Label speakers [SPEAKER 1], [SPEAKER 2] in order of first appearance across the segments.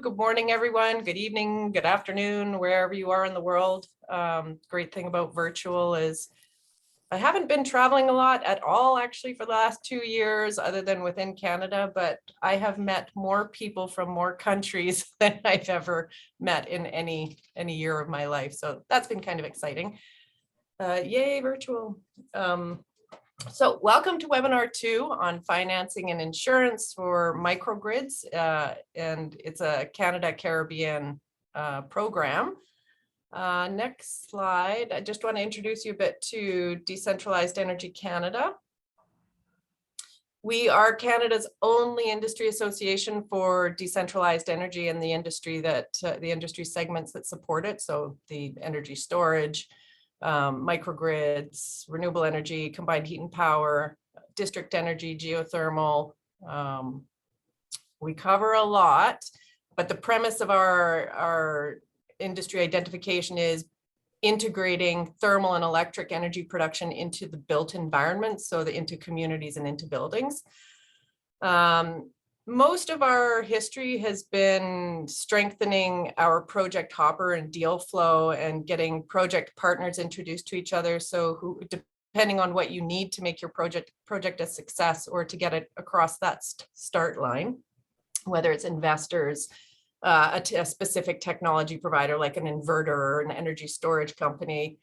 [SPEAKER 1] Good morning, everyone. Good evening, good afternoon, wherever you are in the world. Great thing about virtual is I haven't been traveling a lot at all, actually, for the last 2 years, other than within Canada, but I have met more people from more countries than I've ever met in any year of my life. So that's been kind of exciting. Yay, virtual. So welcome to webinar 2 on financing and insurance for microgrids, and it's a Canada Caribbean program. Next slide. I just want to introduce you a bit to Decentralized Energy Canada. We are Canada's only industry association for decentralized energy and the industry the industry segments that support it. So the energy storage, microgrids, renewable energy, combined heat and power, district energy, geothermal. We cover a lot, but the premise of our industry identification is integrating thermal and electric energy production into the built environment, so into communities and into buildings. Most of our history has been strengthening our project hopper and deal flow and getting project partners introduced to each other. So depending on what you need to make your project a success or to get it across that start line, whether it's investors, a specific technology provider like an inverter or an energy storage company,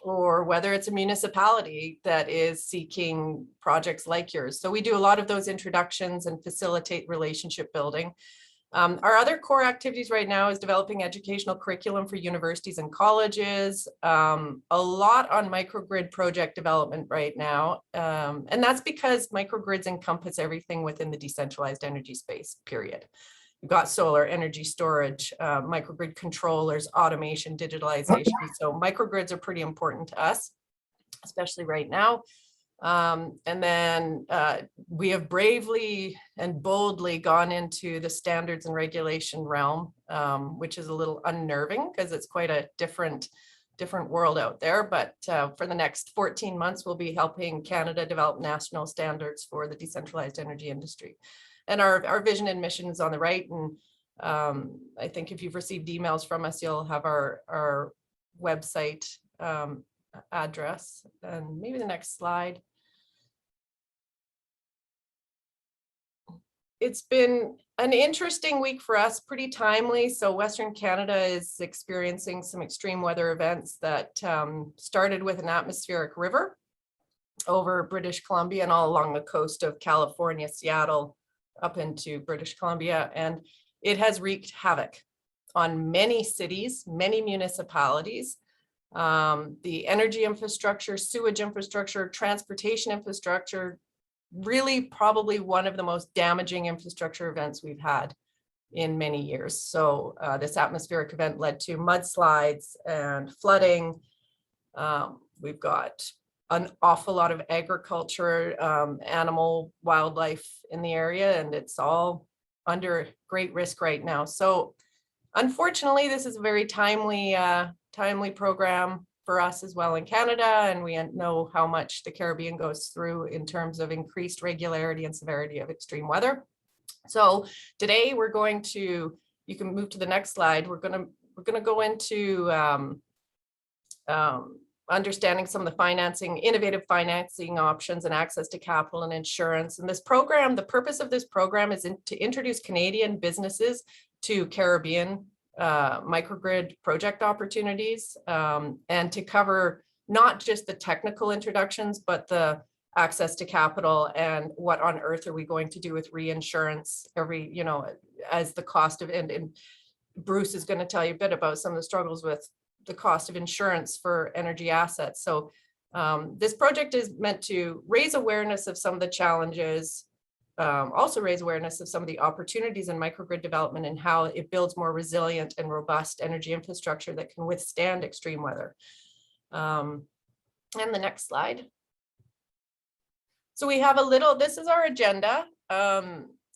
[SPEAKER 1] or whether it's a municipality that is seeking projects like yours. So we do a lot of those introductions and facilitate relationship building. Our other core activities right now is developing educational curriculum for universities and colleges, a lot on microgrid project development right now. And that's because microgrids encompass everything within the decentralized energy space, period. We've got solar, energy storage, microgrid controllers, automation, digitalization. So microgrids are pretty important to us, especially right now. And then we have bravely and boldly gone into the standards and regulation realm, which is a little unnerving because it's quite a different world out there. But for the next 14 months, we'll be helping Canada develop national standards for the decentralized energy industry. And our vision and mission is on the right. And I think if you've received emails from us, you'll have our website address. And maybe the next slide. It's been an interesting week for us, pretty timely. So Western Canada is experiencing some extreme weather events that started with an atmospheric river over British Columbia and all along the coast of California, Seattle, up into British Columbia, and it has wreaked havoc on many cities, many municipalities. The energy infrastructure, sewage infrastructure, transportation infrastructure, really probably one of the most damaging infrastructure events we've had in many years. So this atmospheric event led to mudslides and flooding. We've got an awful lot of agriculture, animal, wildlife in the area, and it's all under great risk right now. So unfortunately, this is a very timely program for us as well in Canada, and we know how much the Caribbean goes through in terms of increased regularity and severity of extreme weather. So today we're going to, you can move to the next slide. We're going to go into understanding some of the innovative financing options and access to capital and insurance. And this program, the purpose of this program is to introduce Canadian businesses to Caribbean microgrid project opportunities, and to cover not just the technical introductions, but the access to capital and what on earth are we going to do with reinsurance as the cost of, and Bruce is going to tell you a bit about some of the struggles with the cost of insurance for energy assets. So this project is meant to raise awareness of some of the challenges, also raise awareness of some of the opportunities in microgrid development and how it builds more resilient and robust energy infrastructure that can withstand extreme weather. And the next slide. So we have this is our agenda.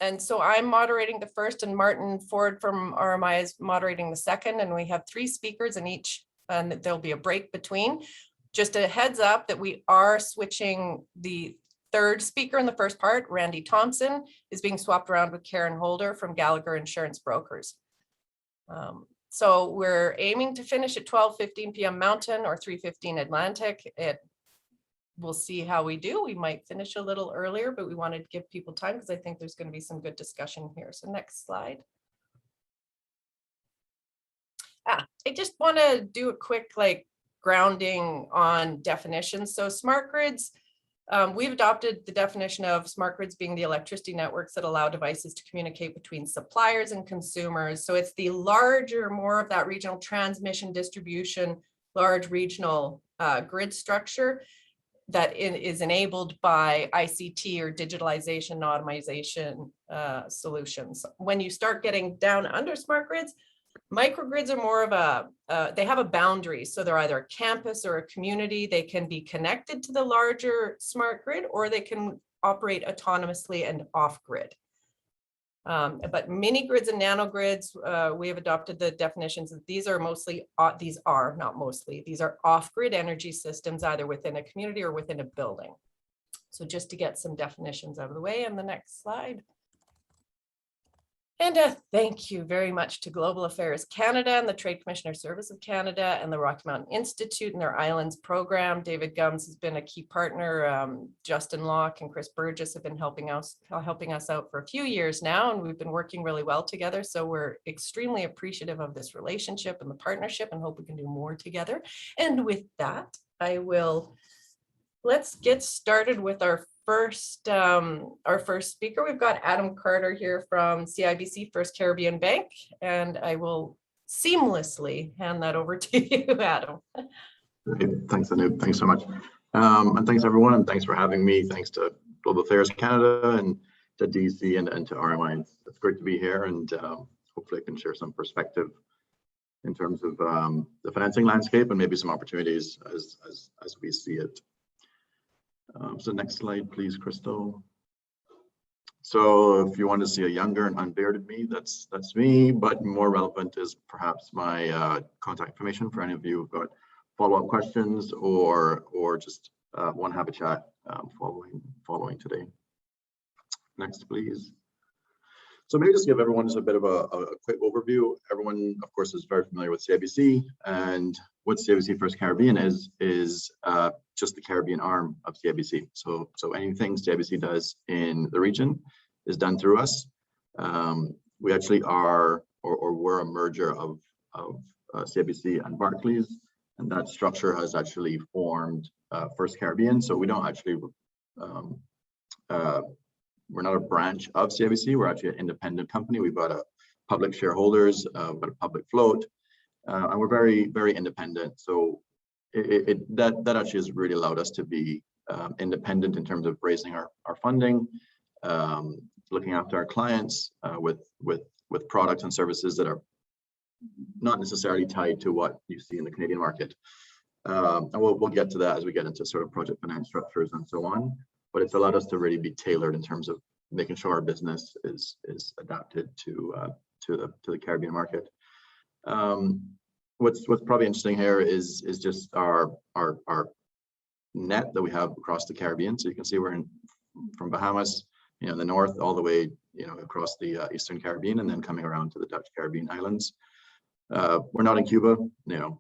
[SPEAKER 1] And so I'm moderating the first, and Martin Ford from Irma is moderating the second, and we have 3 speakers in each, and there'll be a break between. Just a heads up that we are switching the third speaker in the first part, Randy Thompson, is being swapped around with Karen Holder from Gallagher Insurance Brokers. So we're aiming to finish at 12:15 p.m. Mountain or 3:15 Atlantic. We'll see how we do. We might finish a little earlier, but we wanted to give people time because I think there's going to be some good discussion here. So next slide. I just want to do a quick grounding on definitions. So smart grids, we've adopted the definition of smart grids being the electricity networks that allow devices to communicate between suppliers and consumers. So it's the larger, more of that regional transmission distribution, large regional grid structure that is enabled by ICT or digitalization and automation solutions. When you start getting down under smart grids, microgrids are more of they have a boundary. So they're either a campus or a community. They can be connected to the larger smart grid, or they can operate autonomously and off grid. But mini grids and nanogrids, we have adopted the definitions that these are mostly, these are off grid energy systems, either within a community or within a building. So just to get some definitions out of the way, on the next slide. And thank you very much to Global Affairs Canada and the Trade Commissioner Service of Canada and the Rocky Mountain Institute and their Islands program. David Gums has been a key partner. Justin Locke and Chris Burgess have been helping us out for a few years now, and we've been working really well together. So we're extremely appreciative of this relationship and the partnership, and hope we can do more together. And with that, let's get started with our first speaker. We've got Adam Carter here from CIBC First Caribbean Bank, and I will seamlessly hand that over to you, Adam.
[SPEAKER 2] Okay, thanks, Anoop. Thanks so much. And thanks everyone, and thanks for having me. Thanks to Global Affairs Canada and to DC and to Irma. It's great to be here, and hopefully I can share some perspective in terms of the financing landscape and maybe some opportunities as we see it. So next slide, please, Crystal. So if you want to see a younger and unbearded me, that's me, but more relevant is perhaps my contact information for any of you who've got follow-up questions or just want to have a chat following today. Next, please. So maybe just give everyone just a bit of a quick overview. Everyone, of course, is very familiar with CIBC, and what CIBC First Caribbean is just the Caribbean arm of CIBC. So anything CIBC does in the region is done through us. We actually are, or we're a merger of CIBC and Barclays, and that structure has actually formed First Caribbean. So we don't actually, we're not a branch of CIBC. We're actually an independent company. We've got a public shareholders, but a public float, and we're very, very independent. So that actually has really allowed us to be independent in terms of raising our funding, looking after our clients with products and services that are not necessarily tied to what you see in the Canadian market. And we'll get to that as we get into sort of project finance structures and so on. But it's allowed us to really be tailored in terms of making sure our business is adapted to the Caribbean market. What's probably interesting here is just our net that we have across the Caribbean. So you can see we're from Bahamas, in the north, all the way, across the Eastern Caribbean, and then coming around to the Dutch Caribbean islands. We're not in Cuba.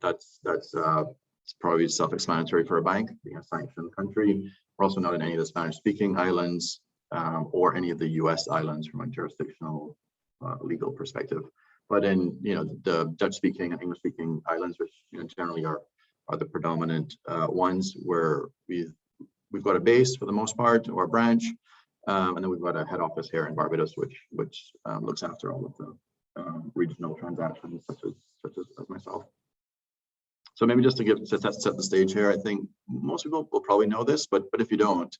[SPEAKER 2] That's it's probably self-explanatory for a bank being a sanctioned country. We're also not in any of the Spanish-speaking islands or any of the U.S. islands from a jurisdictional legal perspective. But in the Dutch-speaking and English-speaking islands, which generally are the predominant ones, where we've got a base for the most part, or a branch, and then we've got a head office here in Barbados, which looks after all of the regional transactions, such as myself. So maybe just to set the stage here, I think most people will probably know this, but if you don't,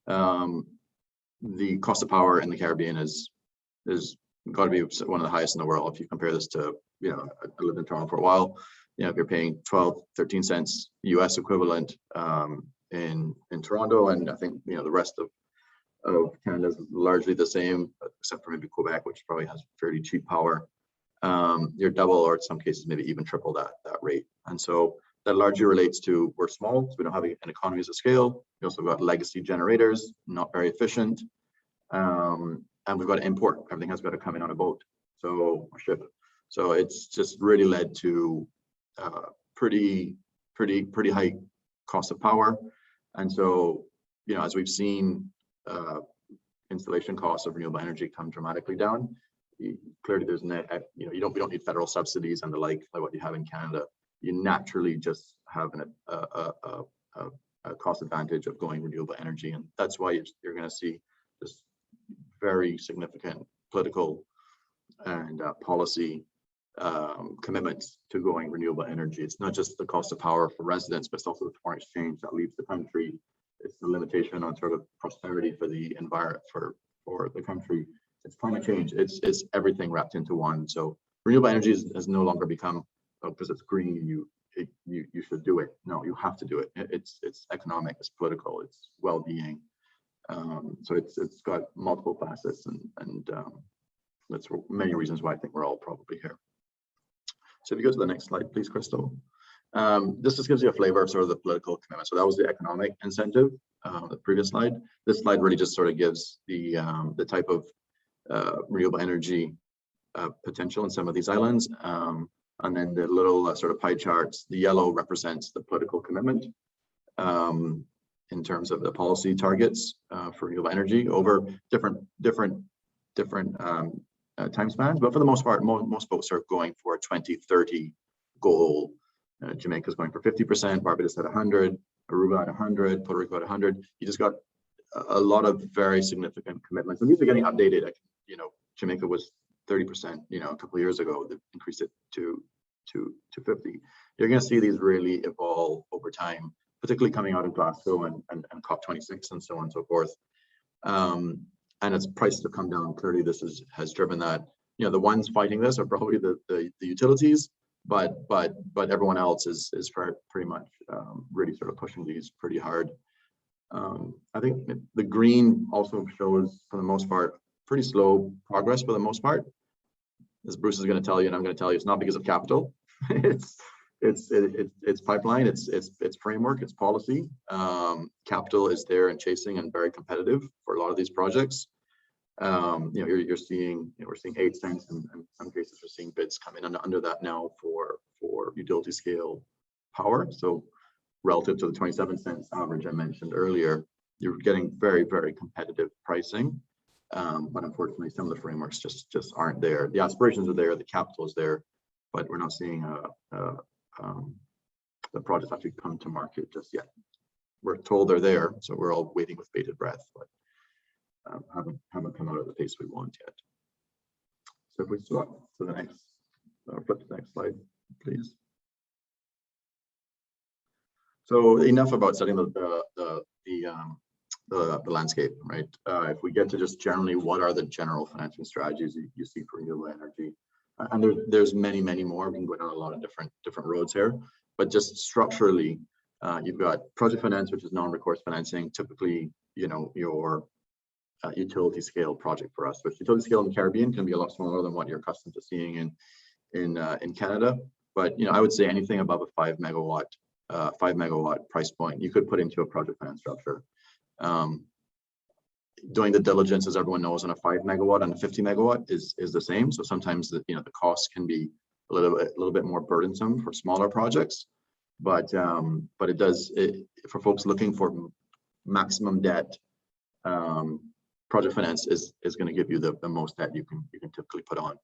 [SPEAKER 2] the cost of power in the Caribbean is got to be one of the highest in the world. If you compare this to, I lived in Toronto for a while, if you're paying 12-13 cents US equivalent in Toronto, and I think the rest of Canada is largely the same, except for maybe Quebec, which probably has fairly cheap power. You're double, or in some cases maybe even triple that rate. And so That largely relates to we're small, so we don't have an economies of scale. We also got legacy generators, not very efficient. And we've got to import. Everything has got to come in on a boat, or ship. So it's just really led to pretty high cost of power. And so, as we've seen installation costs of renewable energy come dramatically down, clearly there's we don't need federal subsidies and the like what you have in Canada. You naturally just have a cost advantage of going renewable energy, and that's why you're going to see this very significant political and policy commitments to going renewable energy. It's not just the cost of power for residents, but it's also the foreign exchange that leaves the country. It's the limitation on sort of prosperity for the environment, for the country. It's climate change. It's everything wrapped into one. So renewable energy has no longer become, because it's green, you should do it. No, you have to do it. It's economic, it's political, it's well-being. So it's got multiple facets, and that's many reasons why I think we're all probably here. So if you go to the next slide, please, Crystal. This just gives you a flavor of sort of the political commitment. So that was the economic incentive, the previous slide. This slide really just sort of gives the type of renewable energy potential in some of these islands. And then the little sort of pie charts, the yellow represents the political commitment in terms of the policy targets for renewable energy over different time spans. But for the most part, most folks are going for a 2030 goal. Jamaica's going for 50%, Barbados at 100, Aruba at 100, Puerto Rico at 100. You just got a lot of very significant commitments, and these are getting updated. Jamaica was 30%, a couple of years ago. They've increased it to 50. You're going to see these really evolve over time, particularly coming out of Glasgow and COP26 and so on and so forth. And as prices have come down, clearly this has driven that. The ones fighting this are probably the utilities, but everyone else is pretty much really sort of pushing these pretty hard. I think the green also shows, for the most part, pretty slow progress for the most part. As Bruce is going to tell you, and I'm going to tell you, it's not because of capital. it's pipeline, it's framework, it's policy. Capital is there and chasing and very competitive for a lot of these projects. You're seeing, we're seeing 8 cents, and in some cases we're seeing bids come in under that now for utility scale power. So relative to the 27 cents average I mentioned earlier, you're getting very, very competitive pricing. But unfortunately, some of the frameworks just aren't there. The aspirations are there, the capital is there, but we're not seeing the projects actually come to market just yet. We're told they're there, so we're all waiting with bated breath, but haven't come out at the pace we want yet. So if we swap to the next, flip to the next slide, please. So enough about setting the landscape, right? If we get to just generally, what are the general financing strategies you see for renewable energy? And there's many more. We can go down a lot of different roads here, but just structurally, you've got project finance, which is non-recourse financing. Typically, your utility scale project for us, which utility scale in the Caribbean can be a lot smaller than what you're accustomed to seeing in Canada. But I would say anything above a 5 megawatt price point, you could put into a project finance structure. Doing the diligence, as everyone knows, on a 5 megawatt and a 50 megawatt is the same. So sometimes the cost can be a little bit more burdensome for smaller projects, but it does for folks looking for maximum debt. Project finance is going to give you the most debt you can typically put on.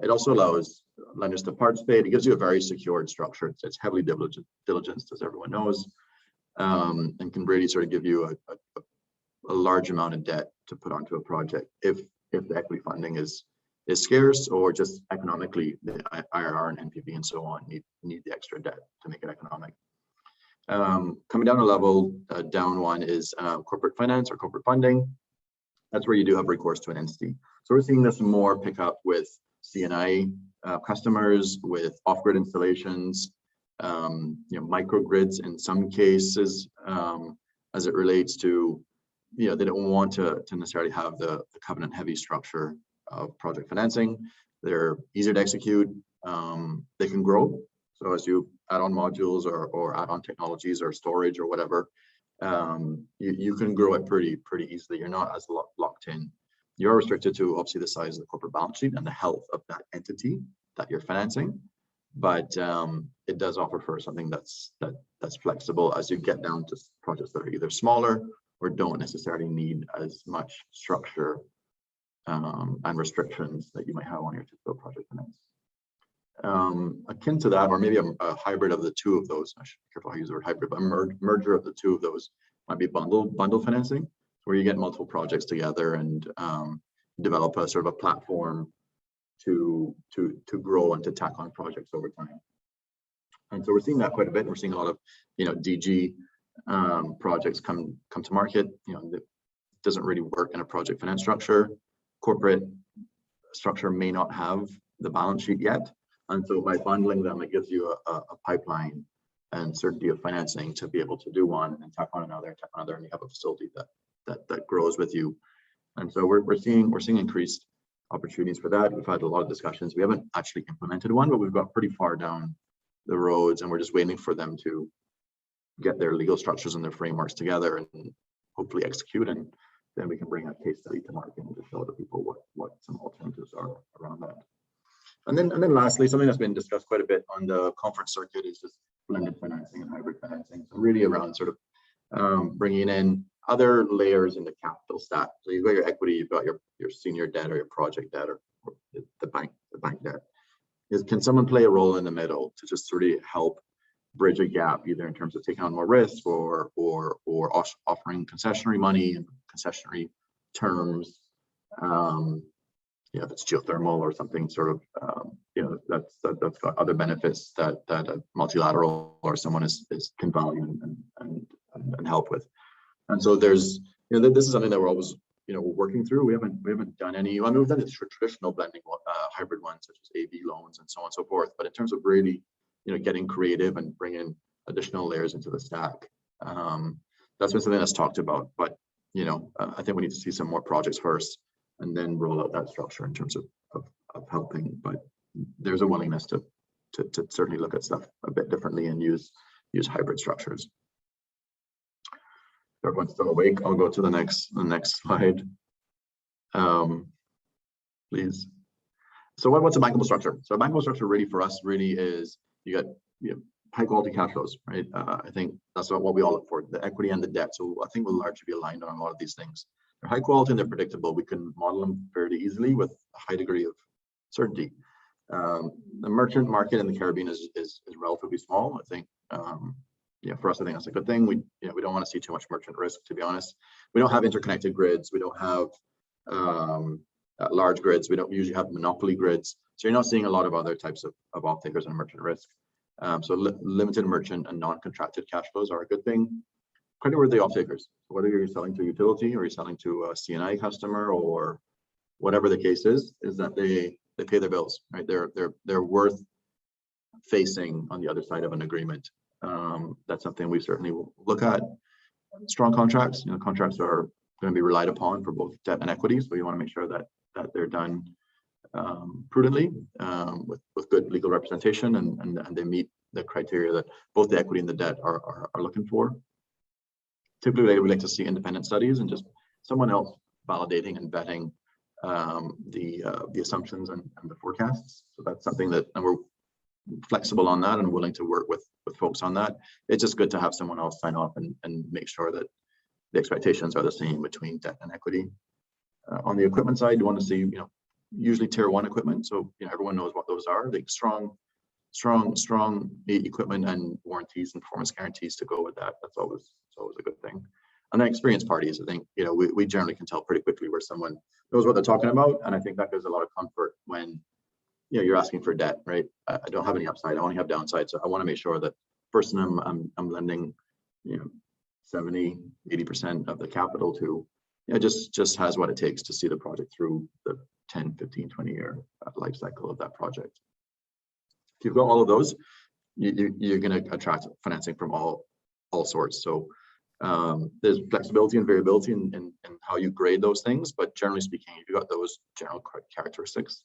[SPEAKER 2] It also allows lenders to participate. It gives you a very secured structure. It's heavily diligenced, as everyone knows, and can really sort of give you a large amount of debt to put onto a project if the equity funding is scarce, or just economically the IRR and NPV and so on need the extra debt to make it economic. Coming down a level, down one is corporate finance or corporate funding. That's where you do have recourse to an entity. So we're seeing this more pick up with C&I customers, with off-grid installations, microgrids in some cases, as it relates to, they don't want to necessarily have the covenant heavy structure of project financing. They're easier to execute. They can grow. So as you add on modules or add on technologies or storage or whatever, you can grow it pretty easily. You're not as locked in. You're restricted to obviously the size of the corporate balance sheet and the health of that entity that you're financing. But it does offer for something that's flexible as you get down to projects that are either smaller or don't necessarily need as much structure and restrictions that you might have on your typical project finance. Akin to that, or maybe a hybrid of the two of those, I should be careful how I use the word hybrid, but a merger of the two of those might be bundle financing, where you get multiple projects together and develop a sort of a platform to grow and to tack on projects over time. And so we're seeing that quite a bit. We're seeing a lot of DG projects come to market. That doesn't really work in a project finance structure. Corporate structure may not have the balance sheet yet, and so by bundling them, it gives you a pipeline and certainty of financing to be able to do one and tack on another, and you have a facility that grows with you. And so we're seeing increased opportunities for that. We've had a lot of discussions. We haven't actually implemented one, but we've got pretty far down the roads, and we're just waiting for them to get their legal structures and their frameworks together and hopefully execute, and then we can bring a case study to market and to show other people what some alternatives are around that. And then lastly, something that's been discussed quite a bit on the conference circuit is just blended financing and hybrid financing. So really around sort of bringing in other layers in the capital stack. So you've got your equity, you've got your senior debt or your project debt or the bank debt. Can someone play a role in the middle to just sort of help bridge a gap, either in terms of taking on more risk or offering concessionary money and concessionary terms? If it's geothermal or something sort of, that's got other benefits that a multilateral or someone can value and help with. And so there's, this is something that we're always, working through. We haven't done any. I mean, we've done the traditional blending hybrid ones such as AB loans and so on and so forth. But in terms of really, getting creative and bringing additional layers into the stack, that's been something that's talked about. But I think we need to see some more projects first, and then roll out that structure in terms of helping. But there's a willingness to certainly look at stuff a bit differently and use hybrid structures. If everyone's still awake, I'll go to the next slide, please. So what's a bankable structure? So a bankable structure really for us is you got high quality cash flows, right? I think that's what we all look for, the equity and the debt. So I think we'll largely be aligned on a lot of these things. They're high quality and they're predictable. We can model them fairly easily with a high degree of certainty. The merchant market in the Caribbean is relatively small. I think, for us, I think that's a good thing. We don't want to see too much merchant risk, to be honest. We don't have interconnected grids. We don't have large grids. We don't usually have monopoly grids. So you're not seeing a lot of other types of off-takers and merchant risk. So limited merchant and non-contracted cash flows are a good thing. Creditworthy off-takers, whether you're selling to a utility or you're selling to a C&I customer or whatever the case is that they pay their bills, right? They're worth facing on the other side of an agreement. That's something we certainly will look at. Strong contracts, contracts are going to be relied upon for both debt and equity, so you want to make sure that they're done prudently with good legal representation and they meet the criteria that both the equity and the debt are looking for. Typically, we like to see independent studies and just someone else validating and vetting the assumptions and the forecasts. So that's something that, and we're flexible on that and willing to work with folks on that. It's just good to have someone else sign off and make sure that the expectations are the same between debt and equity. On the equipment side, you want to see, usually tier 1 equipment. So everyone knows what those are. Like strong equipment and warranties and performance guarantees to go with that. That's always a good thing. And then experienced parties, I think, we generally can tell pretty quickly where someone knows what they're talking about. And I think that gives a lot of comfort when, you're asking for debt, right? I don't have any upside, I only have downside. So I want to make sure that person I'm lending, 70, 80% of the capital to, just has what it takes to see the project through the 10, 15, 20 year life cycle of that project. If you've got all of those, you're going to attract financing from all sorts. So there's flexibility and variability in how you grade those things, but generally speaking, if you've got those general characteristics,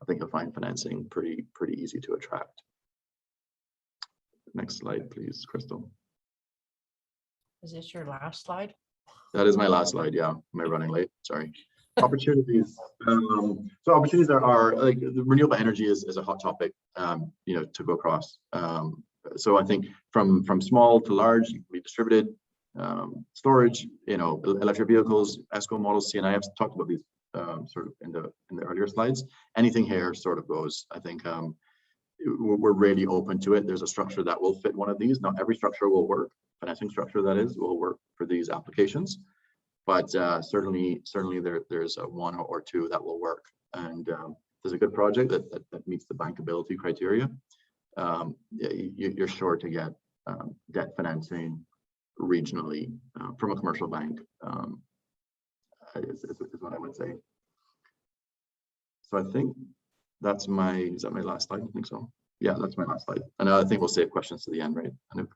[SPEAKER 2] I think you'll find financing pretty easy to attract. Next slide, please, Crystal.
[SPEAKER 1] Is this your last slide?
[SPEAKER 2] That is my last slide. Yeah, am I running late? Sorry. Opportunities. So opportunities are like the renewable energy is a hot topic, to go across. So I think from small to large, it can be distributed storage, electric vehicles, ESCO models, CNI. I've talked about these sort of in the earlier slides. Anything here sort of goes. I think we're really open to it. There's a structure that will fit one of these. Not every structure will work. Financing structure that is will work for these applications, but certainly there's one or two that will work. And there's a good project that meets the bankability criteria. You're sure to get debt financing regionally from a commercial bank, is what I would say. So I think is that my last slide? I think so. Yeah, that's my last slide. And I think we'll save questions to the end, right, Anouk?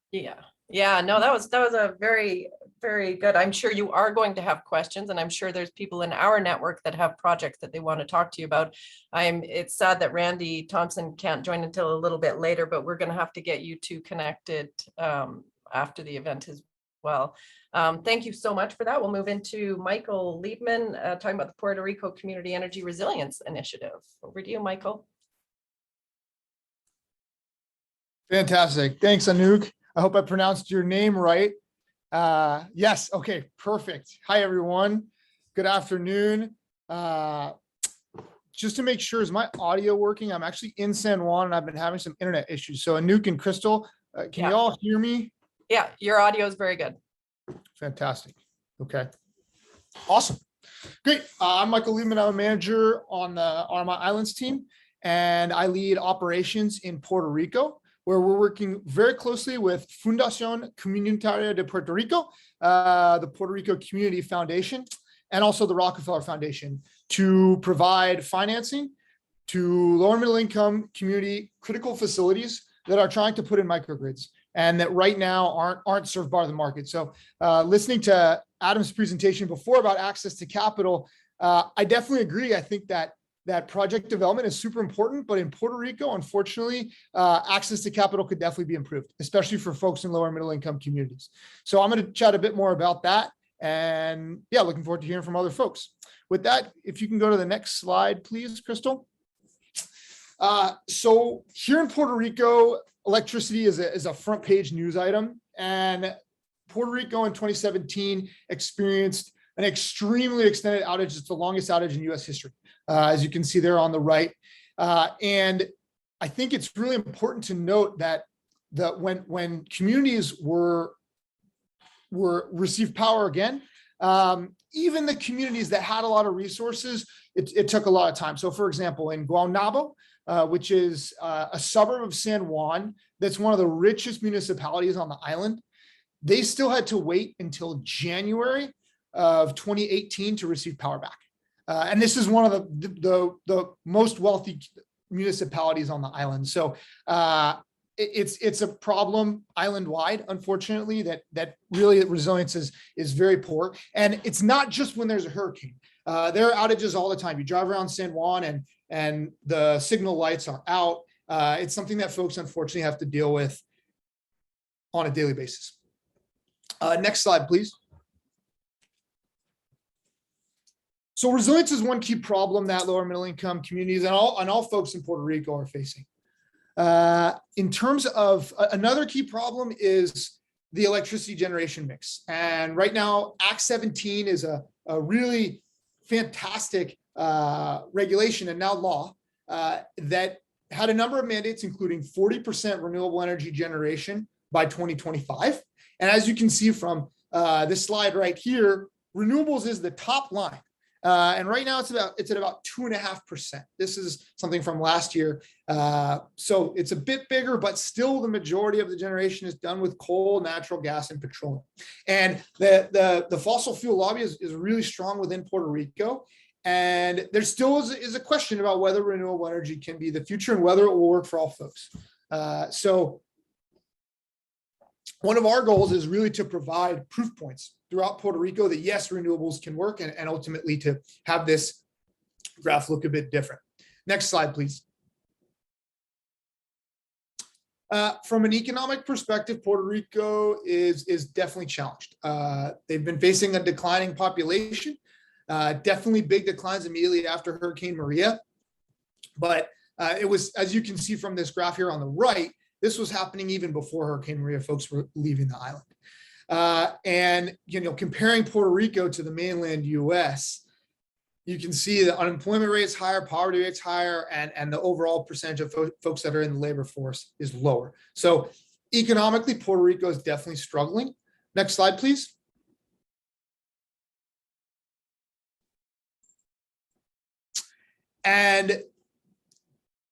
[SPEAKER 1] Yeah, no, that was a very, very good. I'm sure you are going to have questions, and I'm sure there's people in our network that have projects that they want to talk to you about. It's sad that Randy Thompson can't join until a little bit later, but we're going to have to get you two connected after the event as well. Thank you so much for that. We'll move into Michael Liebman talking about the Puerto Rico Community Energy Resilience Initiative. Over to you, Michael.
[SPEAKER 3] Fantastic. Thanks, Anouk. I hope I pronounced your name right. Yes. Okay, perfect. Hi, everyone. Good afternoon. Just to make sure, is my audio working? I'm actually in San Juan and I've been having some internet issues. So Anouk and Crystal, can you all hear me?
[SPEAKER 1] Yeah, your audio is very good.
[SPEAKER 3] Fantastic. Okay. Awesome. Great. I'm Michael Liebman. I'm a manager on the Irma Islands team, and I lead operations in Puerto Rico, where we're working very closely with Fundación Comunitaria de Puerto Rico, the Puerto Rico Community Foundation, and also the Rockefeller Foundation to provide financing to lower middle income community critical facilities that are trying to put in microgrids and that right now aren't served by the market. So listening to Adam's presentation before about access to capital, I definitely agree. I think that project development is super important, but in Puerto Rico, unfortunately, access to capital could definitely be improved, especially for folks in lower middle income communities. So I'm going to chat a bit more about that. And yeah, looking forward to hearing from other folks. With that, if you can go to the next slide, please, Crystal. So here in Puerto Rico, electricity is a front page news item. And Puerto Rico in 2017 experienced an extremely extended outage. It's the longest outage in US history. As you can see there on the right. And I think it's really important to note that when communities received power again, even the communities that had a lot of resources, it took a lot of time. So for example, in Guaynabo, which is a suburb of San Juan, that's one of the richest municipalities on the island, they still had to wait until January of 2018 to receive power back. And this is one of the most wealthy municipalities on the island. So it's a problem island-wide, unfortunately, that really resilience is very poor. And it's not just when there's a hurricane. There are outages all the time. You drive around San Juan and the signal lights are out. It's something that folks unfortunately have to deal with on a daily basis. Next slide, please. So resilience is one key problem that lower middle income communities and all folks in Puerto Rico are facing. In terms of another key problem is the electricity generation mix. And right now, Act 17 is a really fantastic regulation and now law that had a number of mandates, including 40% renewable energy generation by 2025. And as you can see from this slide right here, renewables is the top line. And right now it's at about 2.5%. This is something from last year. So it's a bit bigger, but still the majority of the generation is done with coal, natural gas, and petroleum. And the fossil fuel lobby is really strong within Puerto Rico. And there still is a question about whether renewable energy can be the future and whether it will work for all folks. So one of our goals is really to provide proof points throughout Puerto Rico that yes, renewables can work and ultimately to have this graph look a bit different. Next slide, please. From an economic perspective, Puerto Rico is definitely challenged. They've been facing a declining population, definitely big declines immediately after Hurricane Maria. But it was, as you can see from this graph here on the right, this was happening even before Hurricane Maria. Folks were leaving the island. And, comparing Puerto Rico to the mainland US, you can see the unemployment rate's higher, poverty rate's higher, and the overall percentage of folks that are in the labor force is lower. So economically, Puerto Rico is definitely struggling. Next slide, please. And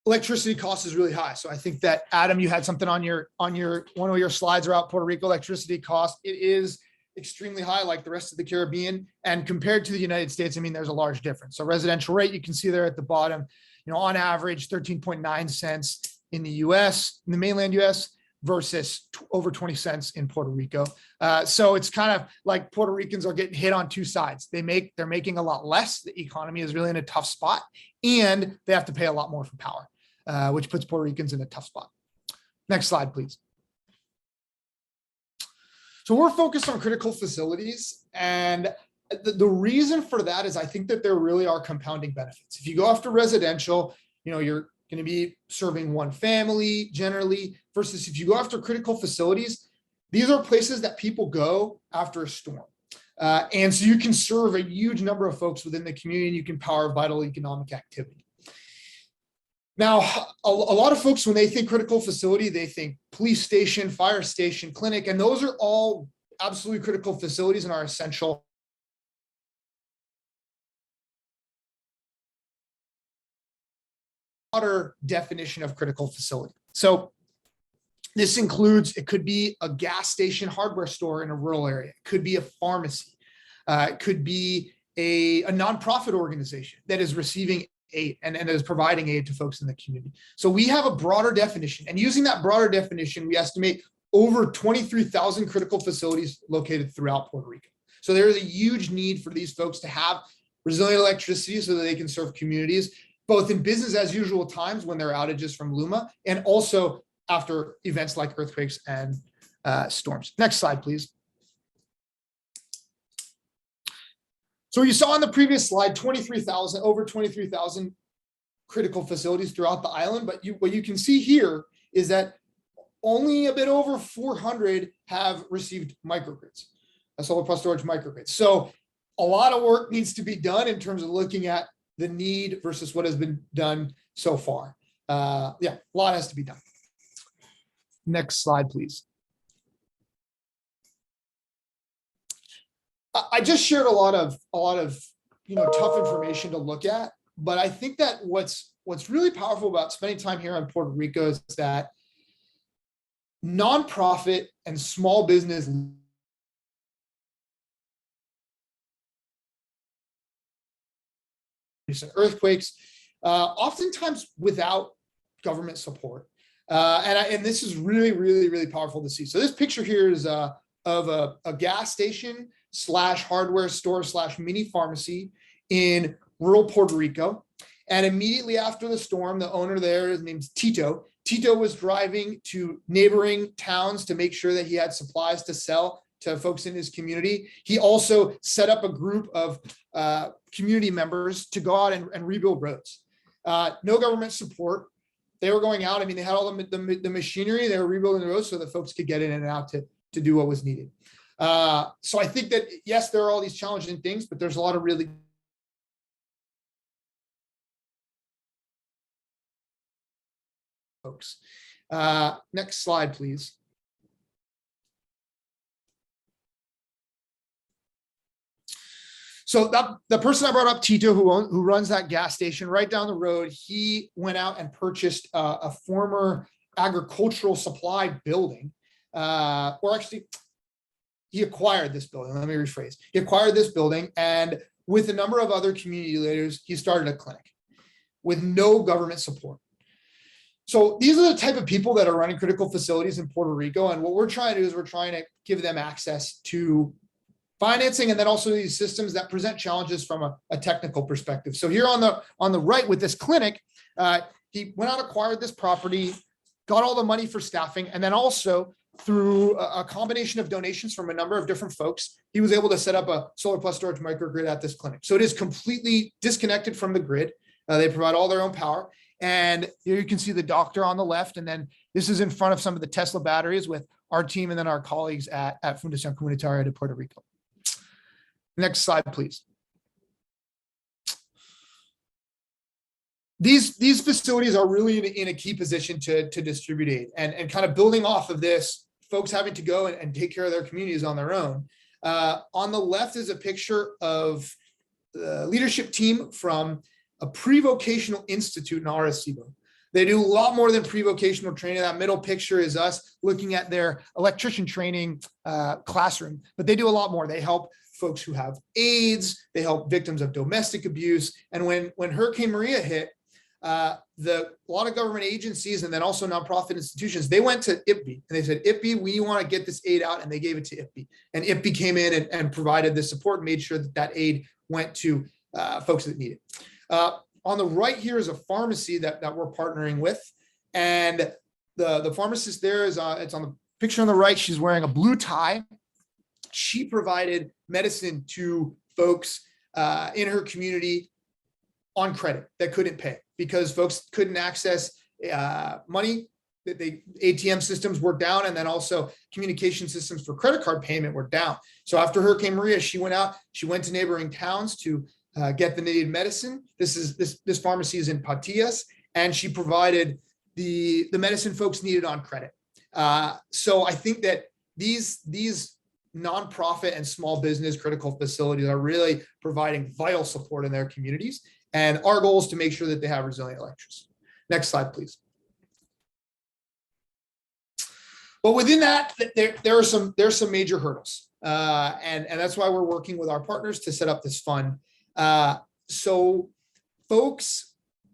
[SPEAKER 3] electricity cost is really high. So I think that, Adam, you had something on your one of your slides about Puerto Rico electricity cost. It is extremely high, like the rest of the Caribbean, and compared to the United States, I mean, there's a large difference. So residential rate, you can see there at the bottom, on average 13.9 cents in the US, in the mainland US, versus over 20 cents in Puerto Rico. So it's kind of like Puerto Ricans are getting hit on two sides. They're making a lot less. The economy is really in a tough spot, and they have to pay a lot more for power, which puts Puerto Ricans in a tough spot. Next slide, please. So we're focused on critical facilities, and the reason for that is I think that there really are compounding benefits. If you go after residential, you're going to be serving one family generally, versus if you go after critical facilities, these are places that people go after a storm. And so you can serve a huge number of folks within the community, and you can power vital economic activity. Now, a lot of folks, when they think critical facility, they think police station, fire station, clinic, and those are all absolutely critical facilities and are essential. Broader definition of critical facility. So this includes, it could be a gas station hardware store in a rural area. It could be a pharmacy. It could be a nonprofit organization that is receiving aid and is providing aid to folks in the community. So we have a broader definition, and using that broader definition, we estimate over 23,000 critical facilities located throughout Puerto Rico. So there is a huge need for these folks to have resilient electricity so that they can serve communities, both in business as usual times when there are outages from LUMA, and also after events like earthquakes and storms. Next slide, please. So you saw on the previous slide, over 23,000 critical facilities throughout the island. But what you can see here is that only a bit over 400 have received microgrids, a solar plus storage microgrid. So a lot of work needs to be done in terms of looking at the need versus what has been done so far. A lot has to be done. Next slide, please. I just shared a lot of tough information to look at, but I think that what's really powerful about spending time here on Puerto Rico is that nonprofit and small business recent earthquakes, oftentimes without government support, and this is really, really, really powerful to see. So this picture here is of a gas station / hardware store / mini pharmacy in rural Puerto Rico. And immediately after the storm, the owner there, his name's Tito. Tito was driving to neighboring towns to make sure that he had supplies to sell to folks in his community. He also set up a group of community members to go out and rebuild roads. No government support. They were going out. I mean, they had all the machinery. They were rebuilding the roads so that folks could get in and out to do what was needed. So I think that, yes, there are all these challenging things, but there's a lot of really folks. Next slide, please. So the person I brought up, Tito, who runs that gas station right down the road, he went out and purchased a former agricultural supply building, or actually, he acquired this building. Let me rephrase. He acquired this building, and with a number of other community leaders, he started a clinic with no government support. So these are the type of people that are running critical facilities in Puerto Rico. And what we're trying to do is we're trying to give them access to financing, and then also these systems that present challenges from a technical perspective. So here on the right with this clinic, he went out and acquired this property, got all the money for staffing, and then also through a combination of donations from a number of different folks, he was able to set up a solar plus storage microgrid at this clinic. So it is completely disconnected from the grid. They provide all their own power. And here you can see the doctor on the left. And then this is in front of some of the Tesla batteries with our team and then our colleagues at Fundación Comunitaria de Puerto Rico. Next slide, please. These facilities are really in a key position to distribute aid, and kind of building off of this, folks having to go and take care of their communities on their own. On the left is a picture of the leadership team from a pre-vocational institute in Arecibo. They do a lot more than pre-vocational training. That middle picture is us looking at their electrician training classroom, but they do a lot more. They help folks who have AIDS, they help victims of domestic abuse. And when Hurricane Maria hit, a lot of government agencies and then also nonprofit institutions, they went to IPBI and they said, IPBI, we want to get this aid out, and they gave it to IPBI. And IPBI came in and provided the support and made sure that that aid went to folks that need it. On the right here is a pharmacy that we're partnering with. And the pharmacist there is, it's on the picture on the right, she's wearing a blue tie. She provided medicine to folks in her community on credit that couldn't pay because folks couldn't access money. The ATM systems were down, and then also communication systems for credit card payment were down. So after Hurricane Maria, she went to neighboring towns to get the needed medicine. This pharmacy is in Patillas, and she provided the medicine folks needed on credit. So I think that these nonprofit and small business critical facilities are really providing vital support in their communities. And our goal is to make sure that they have resilient electricity. Next slide, please. But within that, there are some major hurdles. And that's why we're working with our partners to set up this fund. So folks,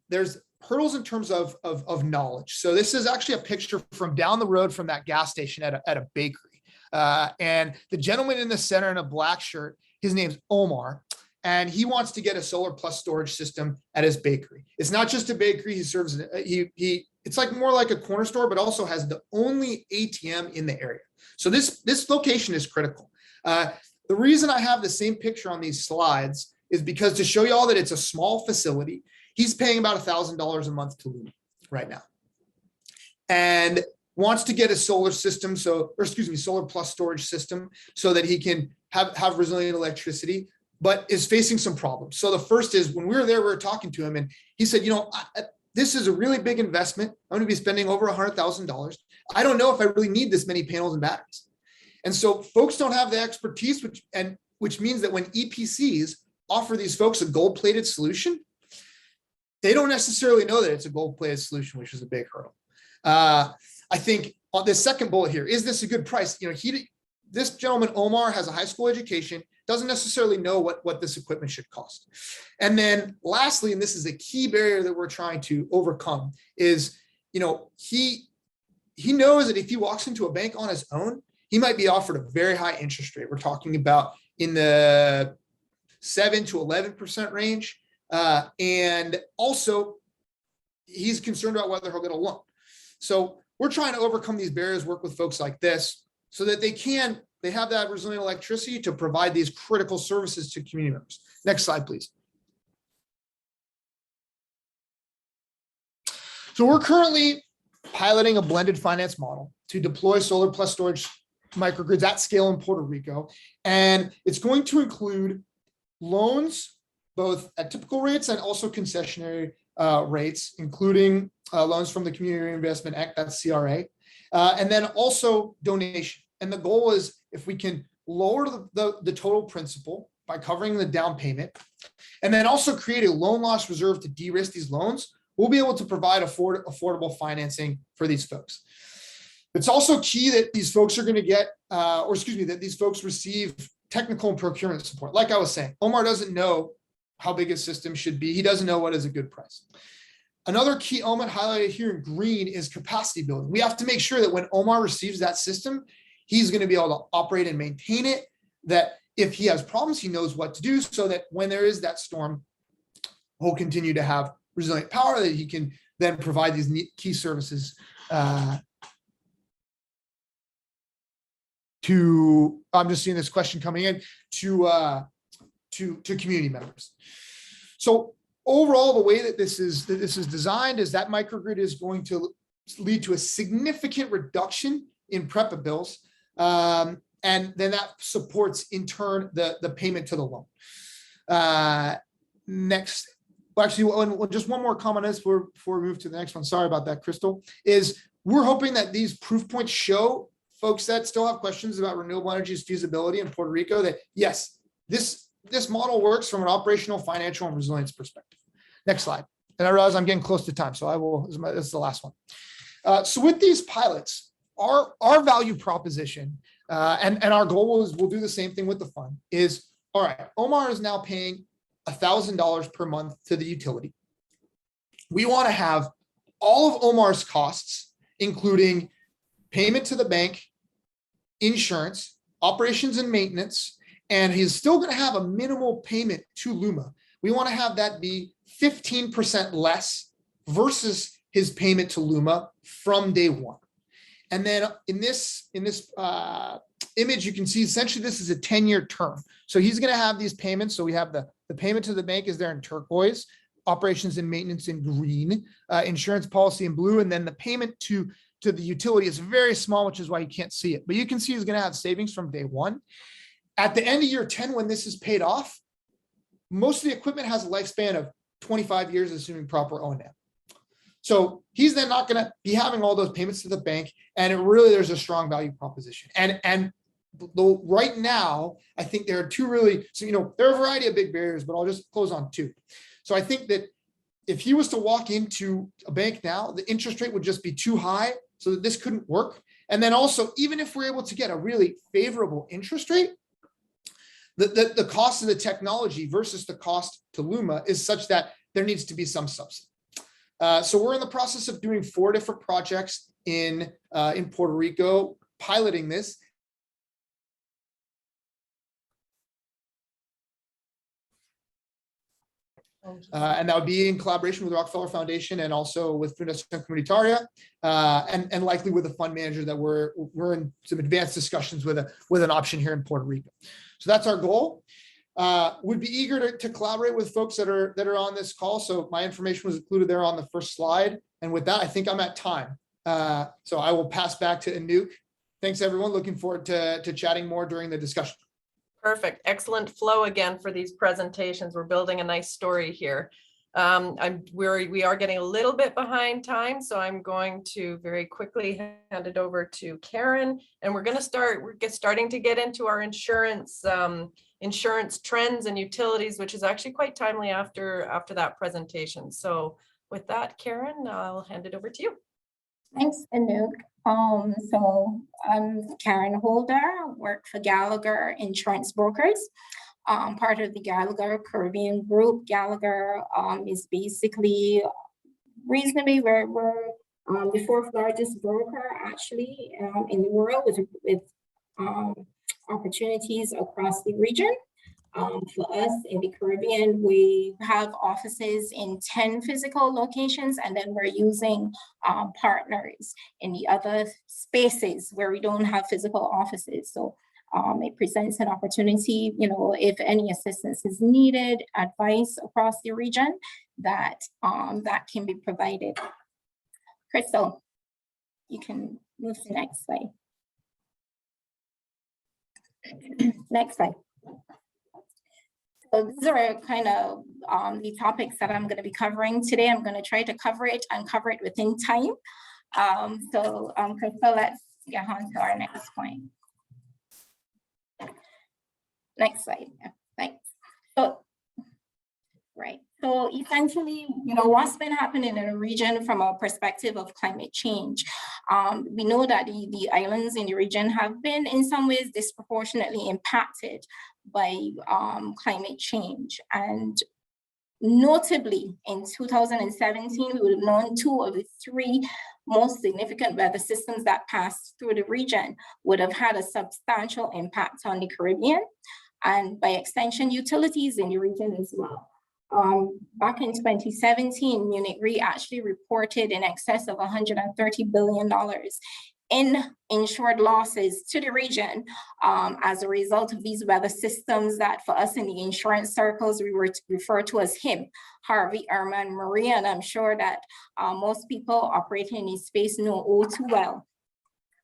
[SPEAKER 3] there's hurdles in terms of knowledge. So this is actually a picture from down the road from that gas station at a bakery. And the gentleman in the center in a black shirt, his name's Omar, and he wants to get a solar plus storage system at his bakery. It's not just a bakery. He serves, it's like more like a corner store, but also has the only ATM in the area. So this location is critical. The reason I have the same picture on these slides is because to show you all that it's a small facility. He's paying about $1,000 a month to Lumi right now, and wants to get a solar system. Solar plus storage system so that he can have resilient electricity, but is facing some problems. So the first is when we were there, we were talking to him and he said, this is a really big investment. I'm going to be spending over $100,000. I don't know if I really need this many panels and batteries. And so folks don't have the expertise, which means that when EPCs offer these folks a gold-plated solution, they don't necessarily know that it's a gold-plated solution, which is a big hurdle. I think on the second bullet here, is this a good price? This gentleman, Omar, has a high school education, doesn't necessarily know what this equipment should cost. And then lastly, and this is a key barrier that we're trying to overcome, is, he knows that if he walks into a bank on his own, he might be offered a very high interest rate. We're talking about in the 7 to 11% range. And also he's concerned about whether he'll get a loan. So we're trying to overcome these barriers, work with folks like this so that they have that resilient electricity to provide these critical services to community members. Next slide, please. So we're currently piloting a blended finance model to deploy solar plus storage microgrids at scale in Puerto Rico. And it's going to include loans, both at typical rates and also concessionary rates, including loans from the Community Reinvestment Act, that's CRA, and then also donation. And the goal is if we can lower the total principal by covering the down payment, and then also create a loan loss reserve to de-risk these loans, we'll be able to provide affordable financing for these folks. It's also key that these folks are going to get, that these folks receive technical and procurement support. Like I was saying, Omar doesn't know how big a system should be. He doesn't know what is a good price. Another key element highlighted here in green is capacity building. We have to make sure that when Omar receives that system, he's going to be able to operate and maintain it, that if he has problems, he knows what to do so that when there is that storm, he'll continue to have resilient power, that he can then provide these key services to, I'm just seeing this question coming in, to community members. So overall, the way that this is designed is that microgrid is going to lead to a significant reduction in PREPA bills. And then that supports in turn the payment to the loan. Next, well, actually, just one more comment on this before we move to the next one. Sorry about that, Crystal. Is we're hoping that these proof points show folks that still have questions about renewable energy's feasibility in Puerto Rico that yes, this model works from an operational, financial, and resilience perspective. Next slide. And I realize I'm getting close to time, so this is the last one. So with these pilots, our value proposition and our goal is we'll do the same thing with the fund is, all right, Omar is now paying $1,000 per month to the utility. We want to have all of Omar's costs, including payment to the bank, insurance, operations and maintenance, and he's still going to have a minimal payment to LUMA. We want to have that be 15% less versus his payment to LUMA from day one. And then in this image, you can see essentially this is a 10-year term. So he's going to have these payments. So we have the payment to the bank is there in turquoise, operations and maintenance in green, insurance policy in blue, and then the payment to the utility is very small, which is why you can't see it. But you can see he's going to have savings from day one. At the end of year 10, when this is paid off, most of the equipment has a lifespan of 25 years, assuming proper O&M. So he's then not going to be having all those payments to the bank, and there's a strong value proposition. And right now, I think there are two really, so there are a variety of big barriers, but I'll just close on two. So I think that if he was to walk into a bank now, the interest rate would just be too high, so that this couldn't work. And then also, even if we're able to get a really favorable interest rate, the cost of the technology versus the cost to LUMA is such that there needs to be some subsidy. So we're in the process of doing 4 different projects in Puerto Rico, piloting this. And that would be in collaboration with the Rockefeller Foundation and also with Fundación Comunitaria, and likely with a fund manager that we're in some advanced discussions with an option here in Puerto Rico. So that's our goal. Would be eager to collaborate with folks that are on this call. So my information was included there on the first slide. And with that, I think I'm at time. So I will pass back to Anouk. Thanks, everyone. Looking forward to chatting more during the discussion.
[SPEAKER 1] Perfect. Excellent flow again for these presentations. We're building a nice story here. We are getting a little bit behind time, so I'm going to very quickly hand it over to Karen, and we're starting to get into our insurance trends and utilities, which is actually quite timely after that presentation. So with that, Karen, I'll hand it over to you.
[SPEAKER 4] Thanks, Anouk. So I'm Karen Holder, work for Gallagher Insurance Brokers. Part of the Gallagher Caribbean Group. Gallagher is basically reasonably, we're the 4th largest broker actually in the world with opportunities across the region. For us in the Caribbean, we have offices in 10 physical locations, and then we're using partners in the other spaces where we don't have physical offices. So it presents an opportunity, if any assistance is needed, advice across the region, that can be provided. Crystal, you can move to the next slide. Next slide. So these are kind of the topics that I'm going to be covering today. I'm going to try to cover it within time. So let's get on to our next point. Next slide. Yeah, thanks. So, right. So essentially, what's been happening in the region from a perspective of climate change. We know that the islands in the region have been in some ways disproportionately impacted by climate change. And notably in 2017, we would have known 2 of the 3 most significant weather systems that passed through the region would have had a substantial impact on the Caribbean, and by extension, utilities in the region as well. Back in 2017, Munich Re actually reported in excess of $130 billion in insured losses to the region as a result of these weather systems that for us in the insurance circles, we were refer to as HIM, Harvey, Irma, and Maria. And I'm sure that most people operating in this space know all too well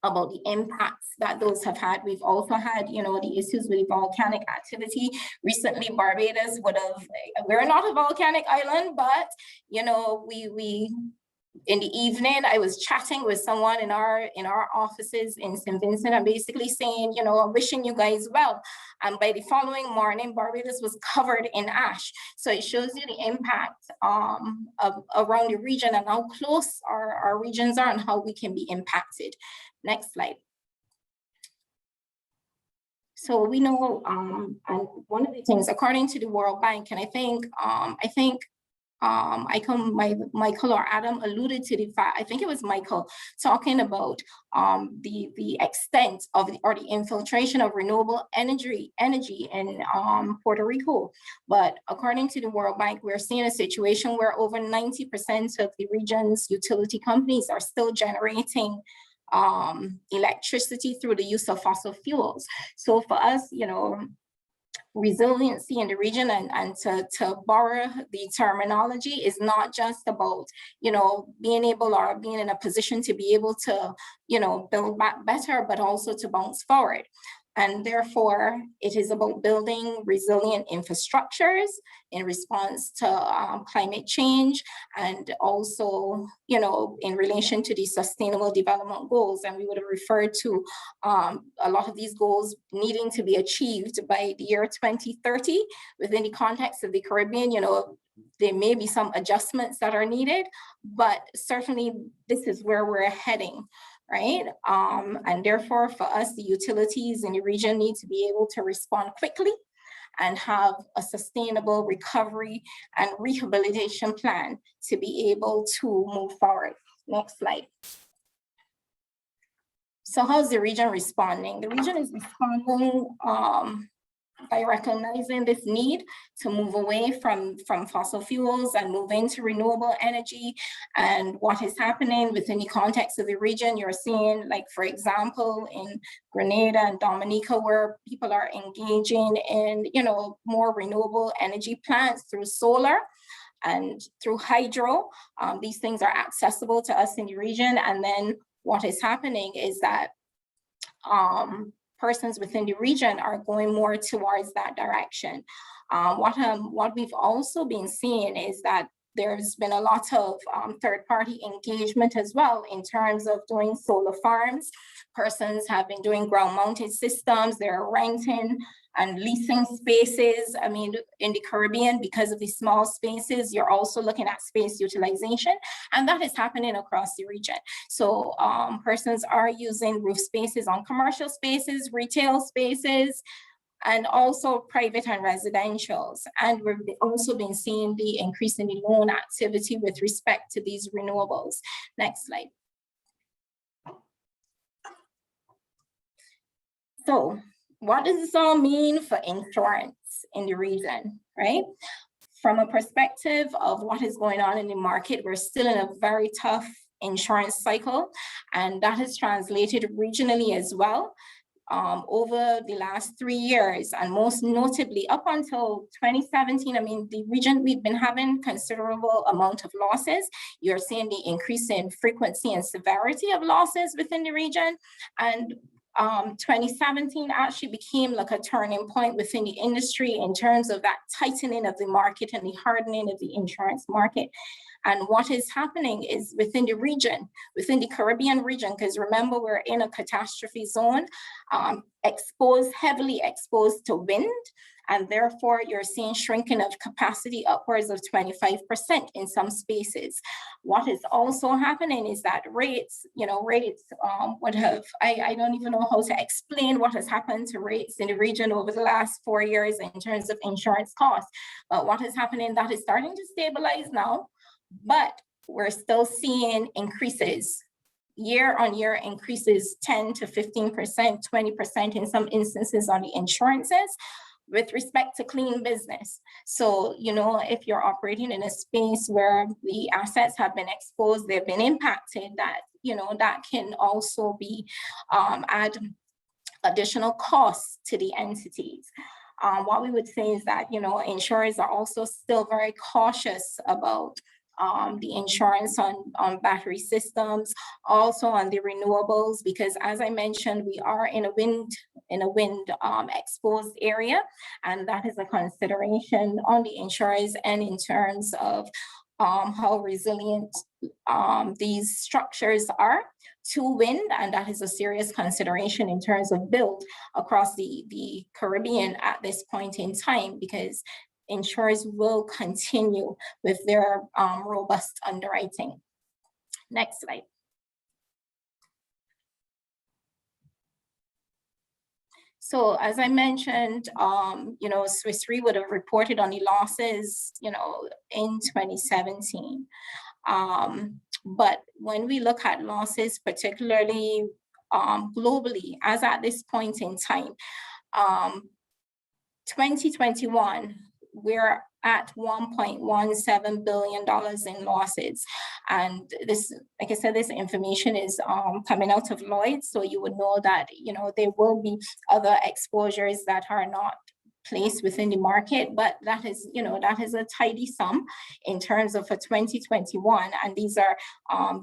[SPEAKER 4] about the impacts that those have had. We've also had, the issues with volcanic activity. Recently, Barbados we're not a volcanic island, but, we in the evening, I was chatting with someone in our offices in St. Vincent and basically saying, I'm wishing you guys well. And by the following morning, Barbados was covered in ash. So it shows you the impact around the region and how close our regions are and how we can be impacted. Next slide. So we know, and one of the things, according to the World Bank, and I think Michael or Adam alluded to the fact, I think it was Michael, talking about the extent of the infiltration of renewable energy in Puerto Rico. But according to the World Bank, we're seeing a situation where over 90% of the region's utility companies are still generating electricity through the use of fossil fuels. So for us, resiliency in the region and to borrow the terminology is not just about, being able or being in a position to be able to, build back better, but also to bounce forward. And therefore, it is about building resilient infrastructures in response to climate change and also, in relation to the sustainable development goals. And we would have referred to a lot of these goals needing to be achieved by the year 2030 within the context of the Caribbean. There may be some adjustments that are needed, but certainly this is where we're heading. Right? And therefore, for us, the utilities in the region need to be able to respond quickly and have a sustainable recovery and rehabilitation plan to be able to move forward. Next slide. So how's the region responding? The region is responding by recognizing this need to move away from fossil fuels and move into renewable energy. And what is happening within the context of the region, you're seeing, like, for example, in Grenada and Dominica, where people are engaging in, more renewable energy plants through solar and through hydro. These things are accessible to us in the region. And then what is happening is that persons within the region are going more towards that direction. What we've also been seeing is that there's been a lot of third-party engagement as well in terms of doing solar farms. Persons have been doing ground-mounted systems. They're renting and leasing spaces. I mean, in the Caribbean, because of the small spaces, you're also looking at space utilization, and that is happening across the region. So persons are using roof spaces on commercial spaces, retail spaces, and also private and residentials. And we've also been seeing the increase in the loan activity with respect to these renewables. Next slide. So what does this all mean for insurance in the region, right? From a perspective of what is going on in the market, we're still in a very tough insurance cycle, and that is translated regionally as well. Over the last 3 years, and most notably up until 2017, I mean, the region, we've been having considerable amount of losses. You're seeing the increase in frequency and severity of losses within the region. And 2017 actually became like a turning point within the industry in terms of that tightening of the market and the hardening of the insurance market. And what is happening is within the region, within the Caribbean region, because remember, we're in a catastrophe zone, heavily exposed to wind, and therefore you're seeing shrinking of capacity upwards of 25% in some spaces. What is also happening is that rates would have, I don't even know how to explain what has happened to rates in the region over the last 4 years in terms of insurance costs. But what is happening, that is starting to stabilize now, but we're still seeing increases, year-on-year increases, 10 to 15%, 20% in some instances on the insurances. with respect to clean business. So, you know, if you're operating in a space where the assets have been exposed, they've been impacted, that, you know, that can also be add additional costs to the entities. What we would say is that, you know, insurers are also still very cautious about the insurance on battery systems, also on the renewables, because as I mentioned, we are in a wind exposed area, and that is a consideration on the insurers and in terms of how resilient these structures are to wind, and that is a serious consideration in terms of build across the Caribbean at this point in time, because insurers will continue with their robust underwriting. Next slide. So as I mentioned, you know, Swiss Re would have reported on the losses, you know, in 2017. But when we look at losses, particularly globally, as at this point in time, 2021, we're at $1.17 billion in losses. And this, like I said, this information is coming out of Lloyd's. So you would know that, you know, there will be other exposures that are not placed within the market, but that is, you know, that is a tidy sum in terms of for 2021. And these are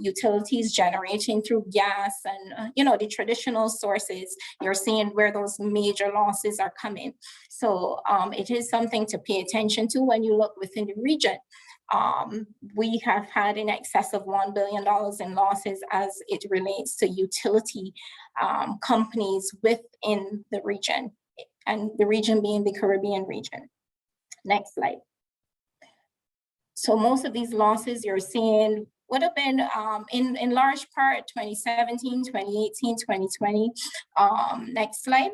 [SPEAKER 4] utilities generating through gas and, you know, the traditional sources. You're seeing where those major losses are coming. So it is something to pay attention to when you look within the region. We have had in excess of $1 billion in losses as it relates to utility companies within the region, and the region being the Caribbean region. Next slide. So most of these losses you're seeing would have been in large part 2017, 2018, 2020. Next slide.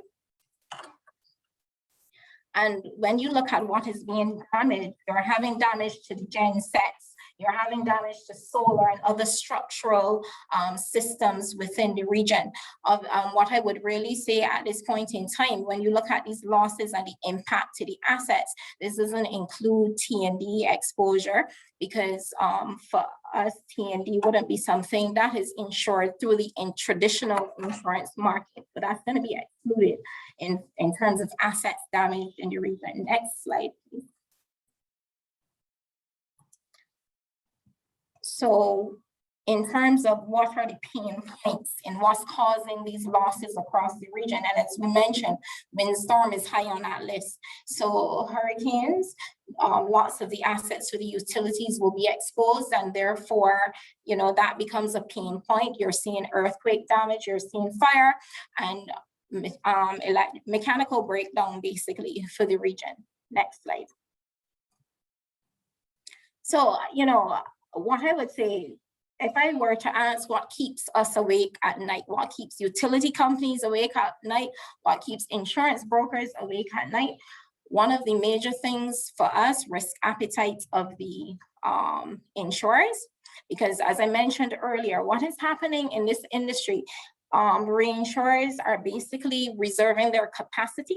[SPEAKER 4] And when you look at what is being damaged, you're having damage to the gen sets, you're having damage to solar and other structural systems within the region. Of what I would really say at this point in time, when you look at these losses and the impact to the assets, this doesn't include T&D exposure, because for us, T&D wouldn't be something that is insured through the traditional insurance market, but that's going to be excluded in terms of assets damaged in the region. Next slide, please. So in terms of what are the pain points and what's causing these losses across the region, and as we mentioned, windstorm is high on that list. So hurricanes, lots of the assets for the utilities will be exposed, and therefore, you know, that becomes a pain point. You're seeing earthquake damage, you're seeing fire, and mechanical breakdown basically for the region. Next slide. So, you know, what I would say, if I were to ask what keeps us awake at night, what keeps utility companies awake at night, what keeps insurance brokers awake at night, one of the major things for us, risk appetite of the insurers, because as I mentioned earlier, what is happening in this industry, reinsurers are basically reserving their capacity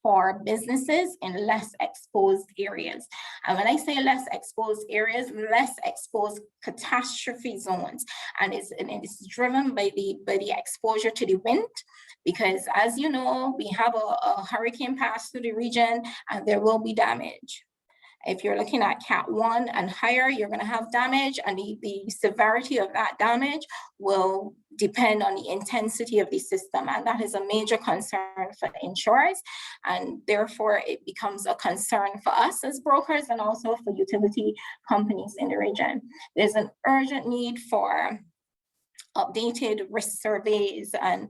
[SPEAKER 4] for businesses in less exposed areas. And when I say less exposed areas, less exposed catastrophe zones. And it's driven by the exposure to the wind, because as you know, we have a hurricane pass through the region and there will be damage. If you're looking at Cat 1 and higher, you're going to have damage, and the severity of that damage will depend on the intensity of the system. And that is a major concern for insurers. And therefore, it becomes a concern for us as brokers and also for utility companies in the region. There's an urgent need for updated risk surveys and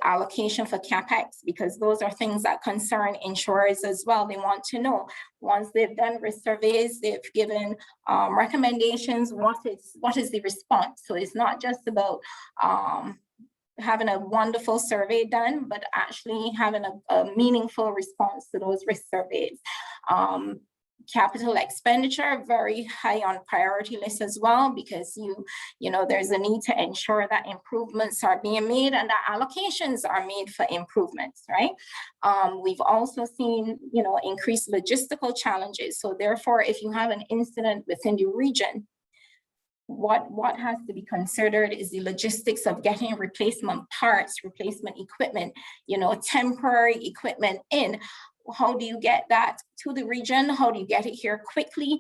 [SPEAKER 4] allocation for CapEx, because those are things that concern insurers as well. They want to know, once they've done risk surveys, they've given recommendations, what is the response? So it's not just about having a wonderful survey done, but actually having a meaningful response to those risk surveys. Capital expenditure, very high on priority list as well, because you know, there's a need to ensure that improvements are being made and that allocations are made for improvements, right? We've also seen, you know, increased logistical challenges. So therefore, if you have an incident within the region, what has to be considered is the logistics of getting replacement parts, replacement equipment, you know, temporary equipment in. How do you get that to the region? How do you get it here quickly,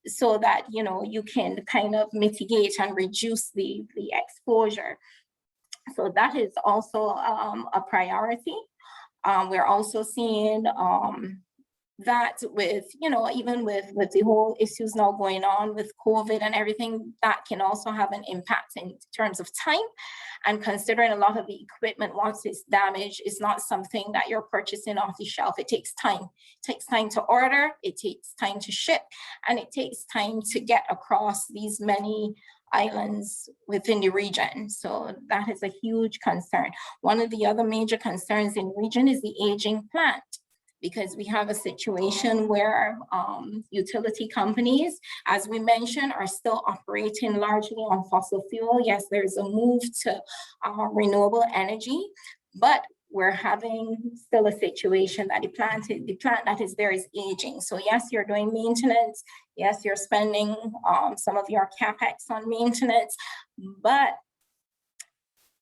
[SPEAKER 4] so that, you know, you can kind of mitigate and reduce the exposure? So that is also a priority. We're also seeing that with, you know, even with the whole issues now going on with COVID and everything, that can also have an impact in terms of time. And considering a lot of the equipment, once it's damaged, is not something that you're purchasing off the shelf. It takes time. It takes time to order, it takes time to ship, and it takes time to get across these many islands within the region. So that is a huge concern. One of the other major concerns in the region is the aging plant, because we have a situation where utility companies, as we mentioned, are still operating largely on fossil fuel. Yes, there's a move to renewable energy, but we're having still a situation that the plant that is there is aging. So yes, you're doing maintenance. Yes, you're spending some of your CapEx on maintenance, but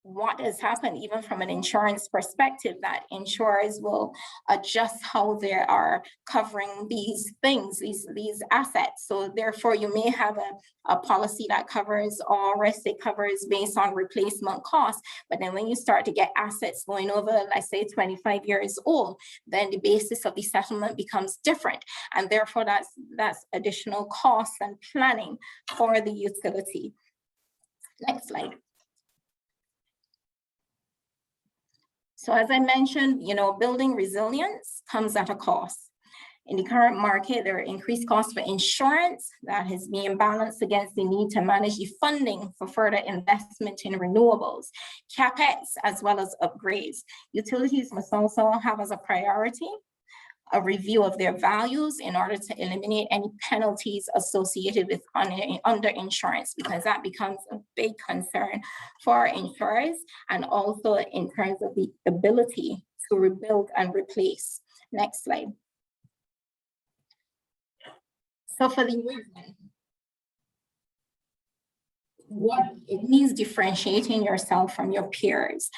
[SPEAKER 4] what has happened, even from an insurance perspective, that insurers will adjust how they are covering these things, these assets. So therefore, you may have a policy that covers all risk, it covers based on replacement costs. But then when you start to get assets going over, let's say 25 years old, then the basis of the settlement becomes different. And therefore, that's additional costs and planning for the utility. Next slide. So as I mentioned, you know, building resilience comes at a cost. In the current market, there are increased costs for insurance that is being balanced against the need to manage the funding for further investment in renewables, CapEx, as well as upgrades. Utilities must also have as a priority a review of their values in order to eliminate any penalties associated with underinsurance, because that becomes a big concern for insurers, and also in terms of the ability to rebuild and replace. Next slide. So for the reason, what it means differentiating yourself from your peers.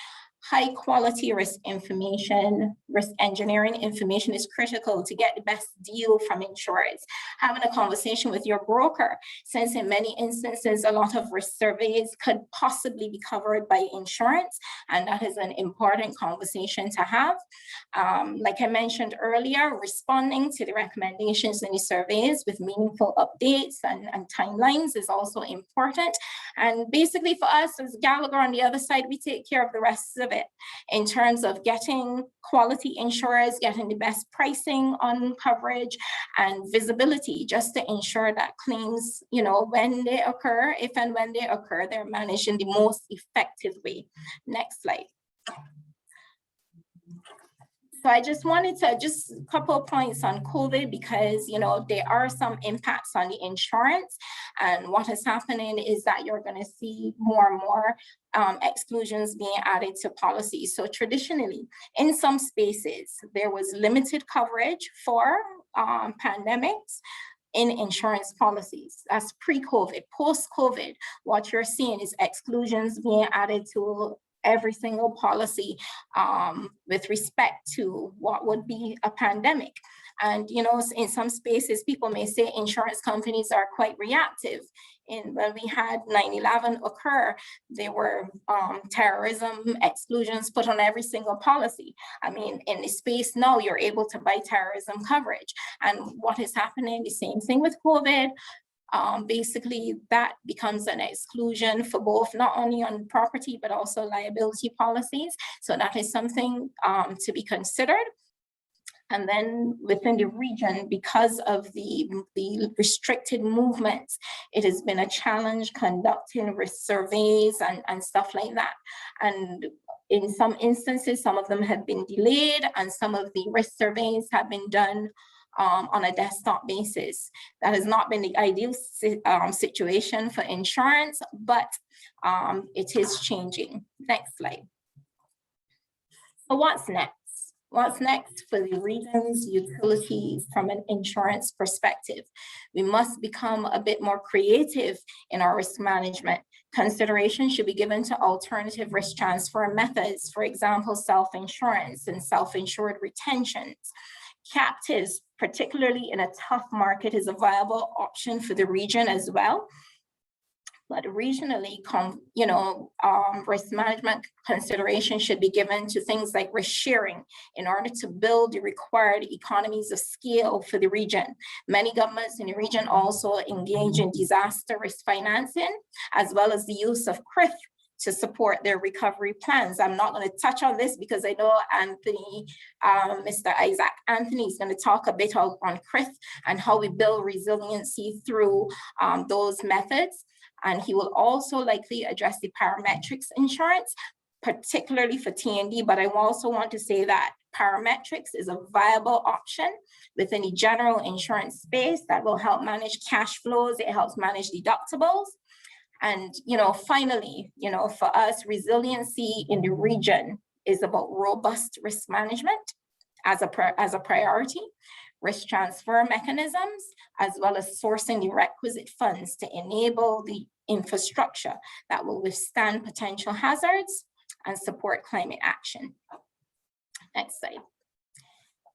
[SPEAKER 4] High quality risk information, risk engineering information is critical to get the best deal from insurers. Having a conversation with your broker, since in many instances, a lot of risk surveys could possibly be covered by insurance, and that is an important conversation to have. Like I mentioned earlier, responding to the recommendations in the surveys with meaningful updates and timelines is also important. And basically for us as Gallagher on the other side, we take care of the rest of it in terms of getting quality insurers, getting the best pricing on coverage and visibility, just to ensure that claims, you know, when they occur, if and when they occur, they're managed in the most effective way. Next slide. So I just wanted to just a couple of points on COVID, because, you know, there are some impacts on the insurance, and what is happening is that you're going to see more and more exclusions being added to policies. So traditionally, in some spaces, there was limited coverage for pandemics in insurance policies. That's pre-COVID. Post-COVID, what you're seeing is exclusions being added to every single policy with respect to what would be a pandemic. And, you know, in some spaces, people may say insurance companies are quite reactive. And when we had 9/11 occur, there were terrorism exclusions put on every single policy. I mean, in the space now, you're able to buy terrorism coverage. And what is happening, the same thing with COVID. Basically, that becomes an exclusion for both, not only on property, but also liability policies. So that is something to be considered. And then within the region, because of the restricted movements, it has been a challenge conducting risk surveys and stuff like that. And in some instances, some of them have been delayed, and some of the risk surveys have been done on a desktop basis. That has not been the ideal situation for insurance, but it is changing. Next slide. So what's next? What's next for the region's utilities from an insurance perspective? We must become a bit more creative in our risk management. Consideration should be given to alternative risk transfer methods, for example, self-insurance and self-insured retentions. Captives, particularly in a tough market, is a viable option for the region as well. But regionally, risk management consideration should be given to things like risk sharing in order to build the required economies of scale for the region. Many governments in the region also engage in disaster risk financing, as well as the use of CRIF to support their recovery plans. I'm not going to touch on this because I know Anthony, Mr. Isaac Anthony is going to talk a bit on CRIF and how we build resiliency through those methods. And he will also likely address the parametrics insurance, particularly for T&D, but I also want to say that parametrics is a viable option within the general insurance space that will help manage cash flows. It helps manage deductibles. And, finally, for us, resiliency in the region is about robust risk management as a priority, risk transfer mechanisms, as well as sourcing the requisite funds to enable the infrastructure that will withstand potential hazards and support climate action. Next slide.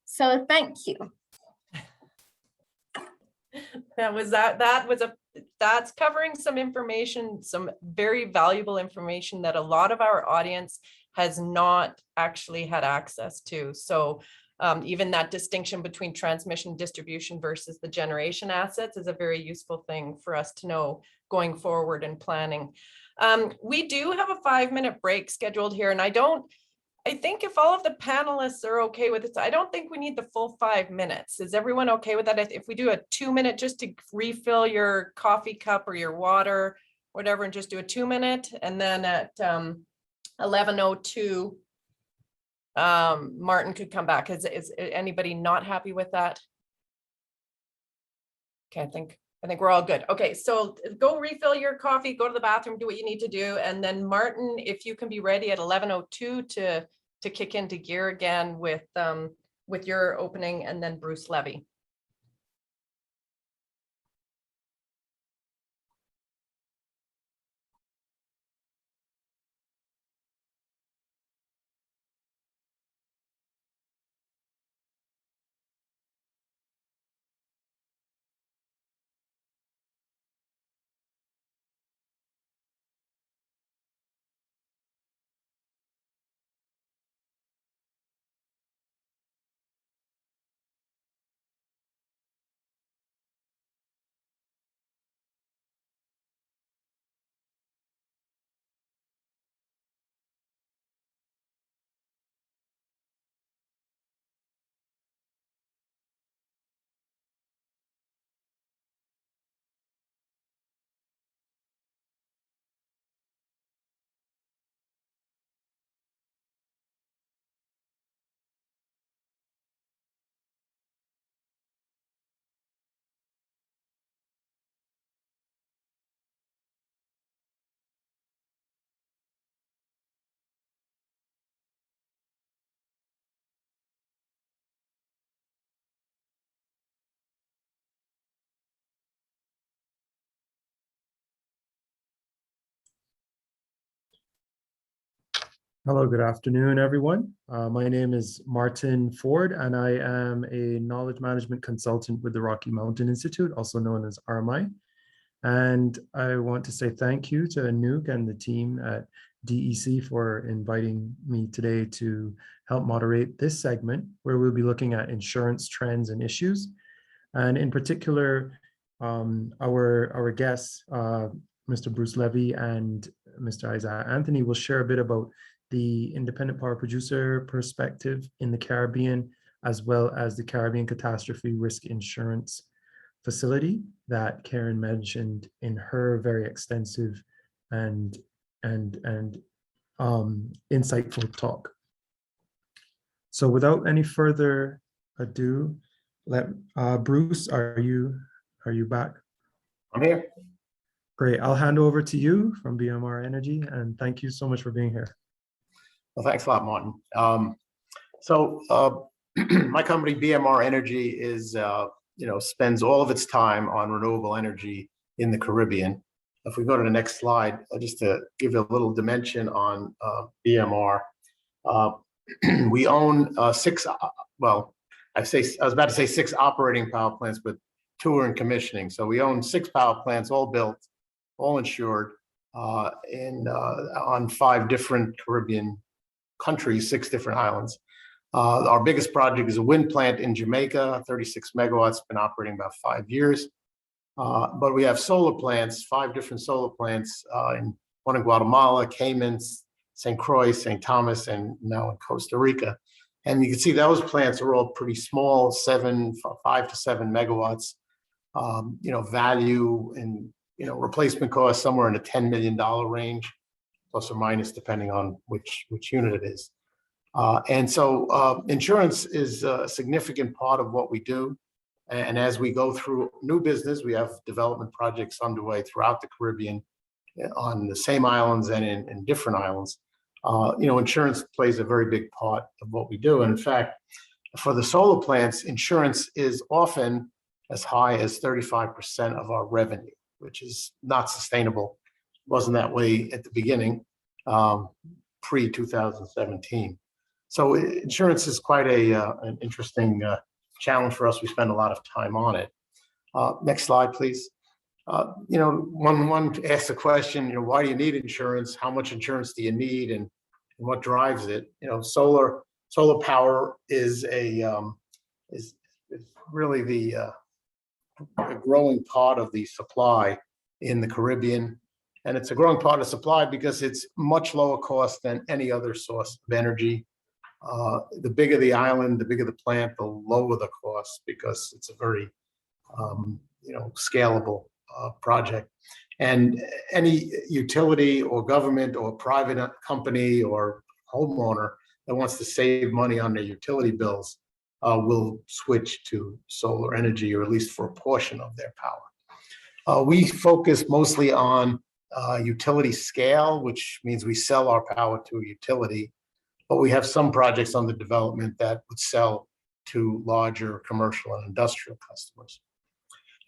[SPEAKER 4] So thank you.
[SPEAKER 1] That's covering some information, some very valuable information that a lot of our audience has not actually had access to. So even that distinction between transmission distribution versus the generation assets is a very useful thing for us to know going forward and planning. We do have a 5-minute break scheduled here, and I think if all of the panelists are okay with it, I don't think we need the full 5 minutes. Is everyone okay with that? If we do a 2-minute just to refill your coffee cup or your water, whatever, and just do a 2-minute, and then at 11:02, Martin could come back. Is anybody not happy with that? Okay, I think we're all good. Okay, so go refill your coffee, go to the bathroom, do what you need to do, and then Martin, if you can be ready at 11:02 to kick into gear again with your opening, and then Bruce Levy.
[SPEAKER 5] Hello, good afternoon, everyone. My name is Martin Ford, and I am a knowledge management consultant with the Rocky Mountain Institute, also known as Irma. And I want to say thank you to Anouk and the team at DEC for inviting me today to help moderate this segment, where we'll be looking at insurance trends and issues. And in particular, our guests, Mr. Bruce Levy and Mr. Isaac Anthony, will share a bit about the independent power producer perspective in the Caribbean, as well as the Caribbean Catastrophe Risk Insurance Facility that Karen mentioned in her very extensive and insightful talk. So without any further ado, Bruce, are you back?
[SPEAKER 6] I'm here.
[SPEAKER 5] Great. I'll hand over to you from BMR Energy, and thank you so much for being here.
[SPEAKER 6] Well, thanks a lot, Martin. My company, BMR Energy, is spends all of its time on renewable energy in the Caribbean. If we go to the next slide, just to give you a little dimension on BMR, we own six. Well, I was about to say 6 operating power plants, but 2 are in commissioning. So we own 6 power plants, all built, all insured, on 5 different Caribbean countries, 6 different islands. Our biggest project is a wind plant in Jamaica, 36 megawatts, been operating about 5 years. But we have solar plants, 5 different solar plants, one in Guatemala, Caymans, St. Croix, St. Thomas, and now in Costa Rica. And you can see those plants are all pretty small, 5 to 7 megawatts. Value and replacement cost somewhere in the $10 million range, plus or minus, depending on which unit it is. And so insurance is a significant part of what we do. And as we go through new business, we have development projects underway throughout the Caribbean on the same islands and in different islands. Insurance plays a very big part of what we do. And in fact, for the solar plants, insurance is often as high as 35% of our revenue, which is not sustainable. It wasn't that way at the beginning, pre-2017. So insurance is quite an interesting challenge for us. We spend a lot of time on it. Next slide, please. One asks the question, why do you need insurance? How much insurance do you need, and what drives it? Solar power is really the growing part of the supply in the Caribbean, and it's a growing part of supply because it's much lower cost than any other source of energy. The bigger the island, the bigger the plant, the lower the cost, because it's a very scalable project. And any utility or government or private company or homeowner that wants to save money on their utility bills will switch to solar energy, or at least for a portion of their power. We focus mostly on utility scale, which means we sell our power to a utility, but we have some projects under development that would sell to larger commercial and industrial customers.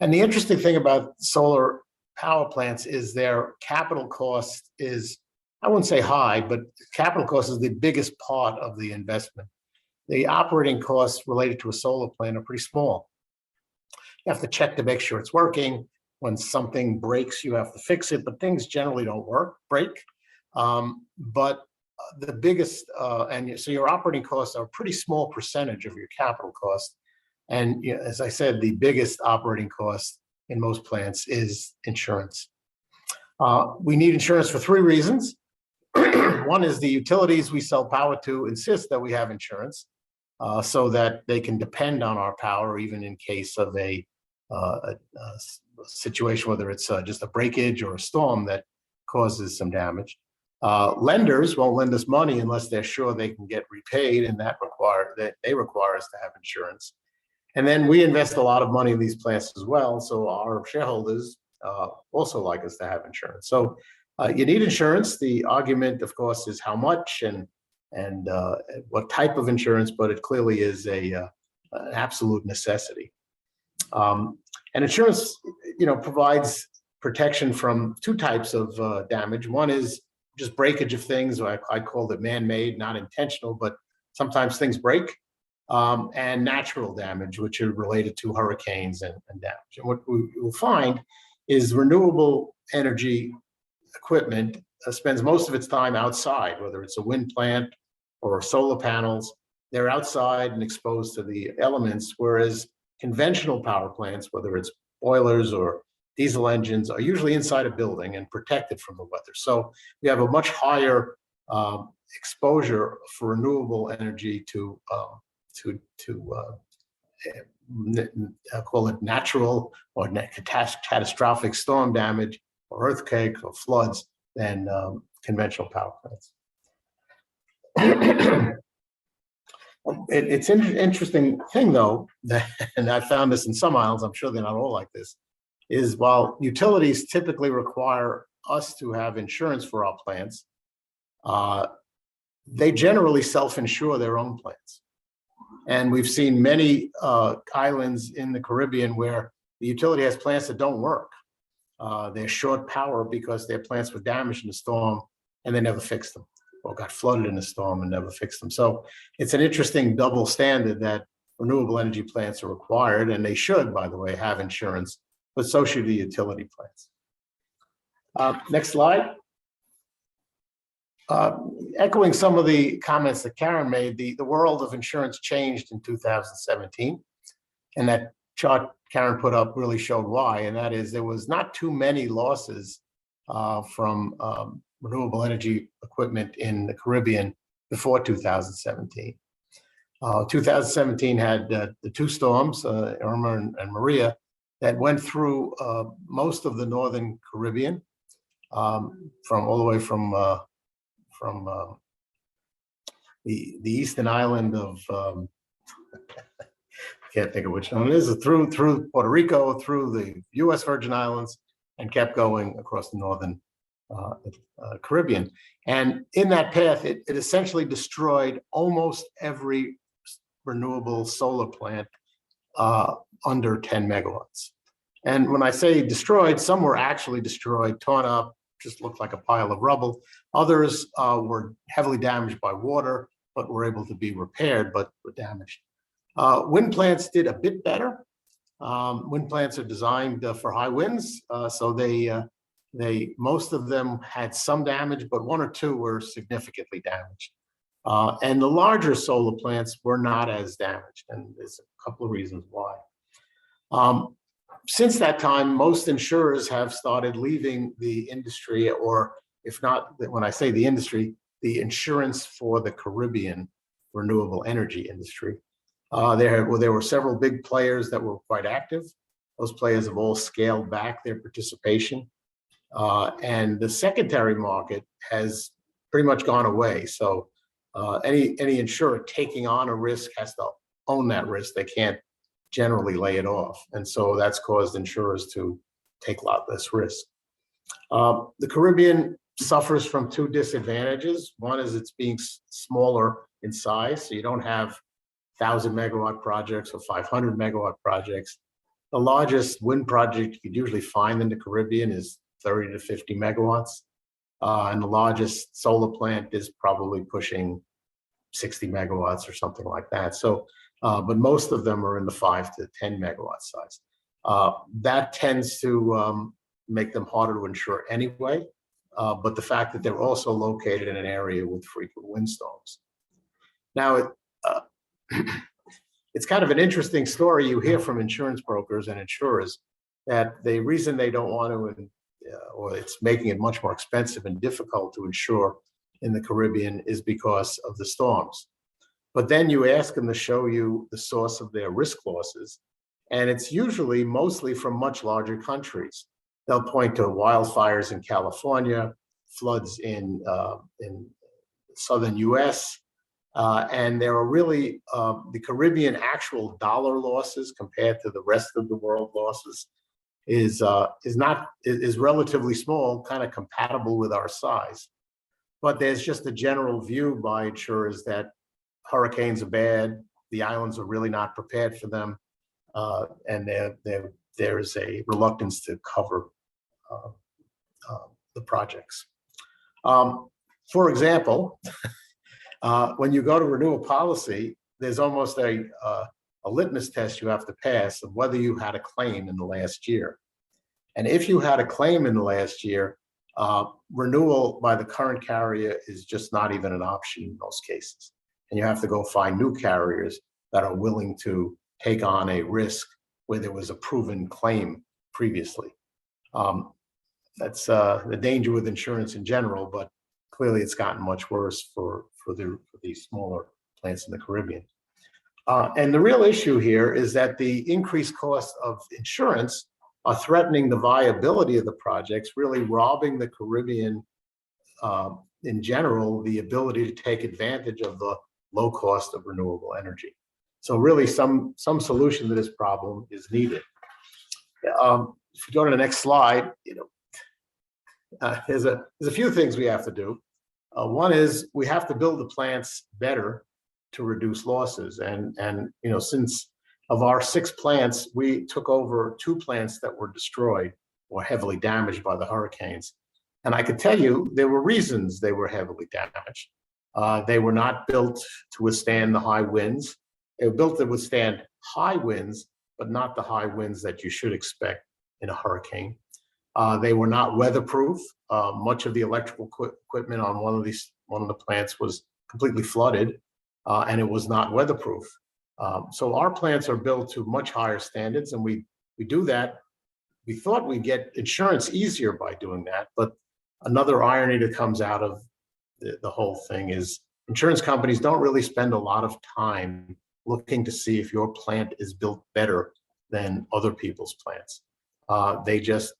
[SPEAKER 6] And the interesting thing about solar power plants is their capital cost is, I wouldn't say high, but capital cost is the biggest part of the investment. The operating costs related to a solar plant are pretty small. You have to check to make sure it's working. When something breaks, you have to fix it, but things generally don't break. But the biggest, so your operating costs are a pretty small percentage of your capital cost. And as I said, the biggest operating cost in most plants is insurance. We need insurance for 3 reasons. One is the utilities we sell power to insist that we have insurance, so that they can depend on our power, even in case of a situation, whether it's just a breakage or a storm that causes some damage. Lenders won't lend us money unless they're sure they can get repaid, and they require us to have insurance. And then we invest a lot of money in these plants as well, so our shareholders also like us to have insurance. So you need insurance. The argument, of course, is how much and what type of insurance, but it clearly is an absolute necessity. And insurance, provides protection from 2 types of damage. One is just breakage of things. I call it man-made, not intentional, but sometimes things break. And natural damage, which are related to hurricanes and damage. And what we will find is renewable energy equipment spends most of its time outside, whether it's a wind plant or solar panels. They're outside and exposed to the elements, whereas conventional power plants, whether it's boilers or diesel engines, are usually inside a building and protected from the weather. So we have a much higher exposure for renewable energy to call it natural or catastrophic storm damage or earthquake or floods than conventional power plants. It's an interesting thing, though, that, and I found this in some islands, I'm sure they're not all like this, is while utilities typically require us to have insurance for our plants, they generally self-insure their own plants. And we've seen many islands in the Caribbean where the utility has plants that don't work. They're short power because their plants were damaged in a storm and they never fixed them, or got flooded in a storm and never fixed them. So it's an interesting double standard that renewable energy plants are required, and they should, by the way, have insurance, but so should the utility plants. Next slide. Echoing some of the comments that Karen made, the world of insurance changed in 2017. And that chart Karen put up really showed why, and that is there was not too many losses from renewable energy equipment in the Caribbean before 2017. 2017 had the two storms, Irma and Maria, that went through most of the northern Caribbean, from all the way from the eastern island of I can't think of which one it is, through Puerto Rico, through the U.S. Virgin Islands, and kept going across the northern Caribbean. And in that path, it essentially destroyed almost every renewable solar plant under 10 megawatts. And when I say destroyed, some were actually destroyed, torn up, just looked like a pile of rubble. Others were heavily damaged by water, but were able to be repaired, but were damaged. Wind plants did a bit better. Wind plants are designed for high winds, so they most of them had some damage, but one or two were significantly damaged. And the larger solar plants were not as damaged, and there's a couple of reasons why. Since that time, most insurers have started leaving the industry, or if not, when I say the industry, the insurance for the Caribbean renewable energy industry. There were several big players that were quite active. Those players have all scaled back their participation. And the secondary market has pretty much gone away. So any insurer taking on a risk has to own that risk. They can't generally lay it off. And so that's caused insurers to take a lot less risk. The Caribbean suffers from two disadvantages. One is it's being smaller in size, so you don't have 1,000 megawatt projects or 500 megawatt projects. The largest wind project you could usually find in the Caribbean is 30 to 50 megawatts. And the largest solar plant is probably pushing 60 megawatts or something like that. So, but most of them are in the 5 to 10 megawatt size. That tends to make them harder to insure anyway. But the fact that they're also located in an area with frequent windstorms. Now, it's kind of an interesting story you hear from insurance brokers and insurers that the reason they don't want to, or it's making it much more expensive and difficult to insure in the Caribbean is because of the storms. But then you ask them to show you the source of their risk losses, and it's usually mostly from much larger countries. They'll point to wildfires in California, floods in southern US, and there are really the Caribbean actual dollar losses compared to the rest of the world losses is relatively small, kind of compatible with our size. But there's just a general view by insurers that hurricanes are bad, the islands are really not prepared for them, and there's a reluctance to cover the projects. For example, when you go to renew a policy, there's almost a litmus test you have to pass of whether you had a claim in the last year. And if you had a claim in the last year, renewal by the current carrier is just not even an option in most cases. And you have to go find new carriers that are willing to take on a risk where there was a proven claim previously. That's the danger with insurance in general, but clearly it's gotten much worse for the smaller plants in the Caribbean. And the real issue here is that the increased cost of insurance are threatening the viability of the projects, really robbing the Caribbean in general the ability to take advantage of the low cost of renewable energy. So really some solution to this problem is needed. If you go to the next slide, there's a few things we have to do. One is we have to build the plants better to reduce losses. And since of our 6 plants, we took over 2 plants that were destroyed or heavily damaged by the hurricanes. And I could tell you there were reasons they were heavily damaged. They were not built to withstand the high winds. They were built to withstand high winds, but not the high winds that you should expect in a hurricane. They were not weatherproof. Much of the electrical equipment on one of the plants was completely flooded, and it was not weatherproof. So our plants are built to much higher standards, and we do that. We thought we'd get insurance easier by doing that, but another irony that comes out of the whole thing is insurance companies don't really spend a lot of time looking to see if your plant is built better than other people's plants. They just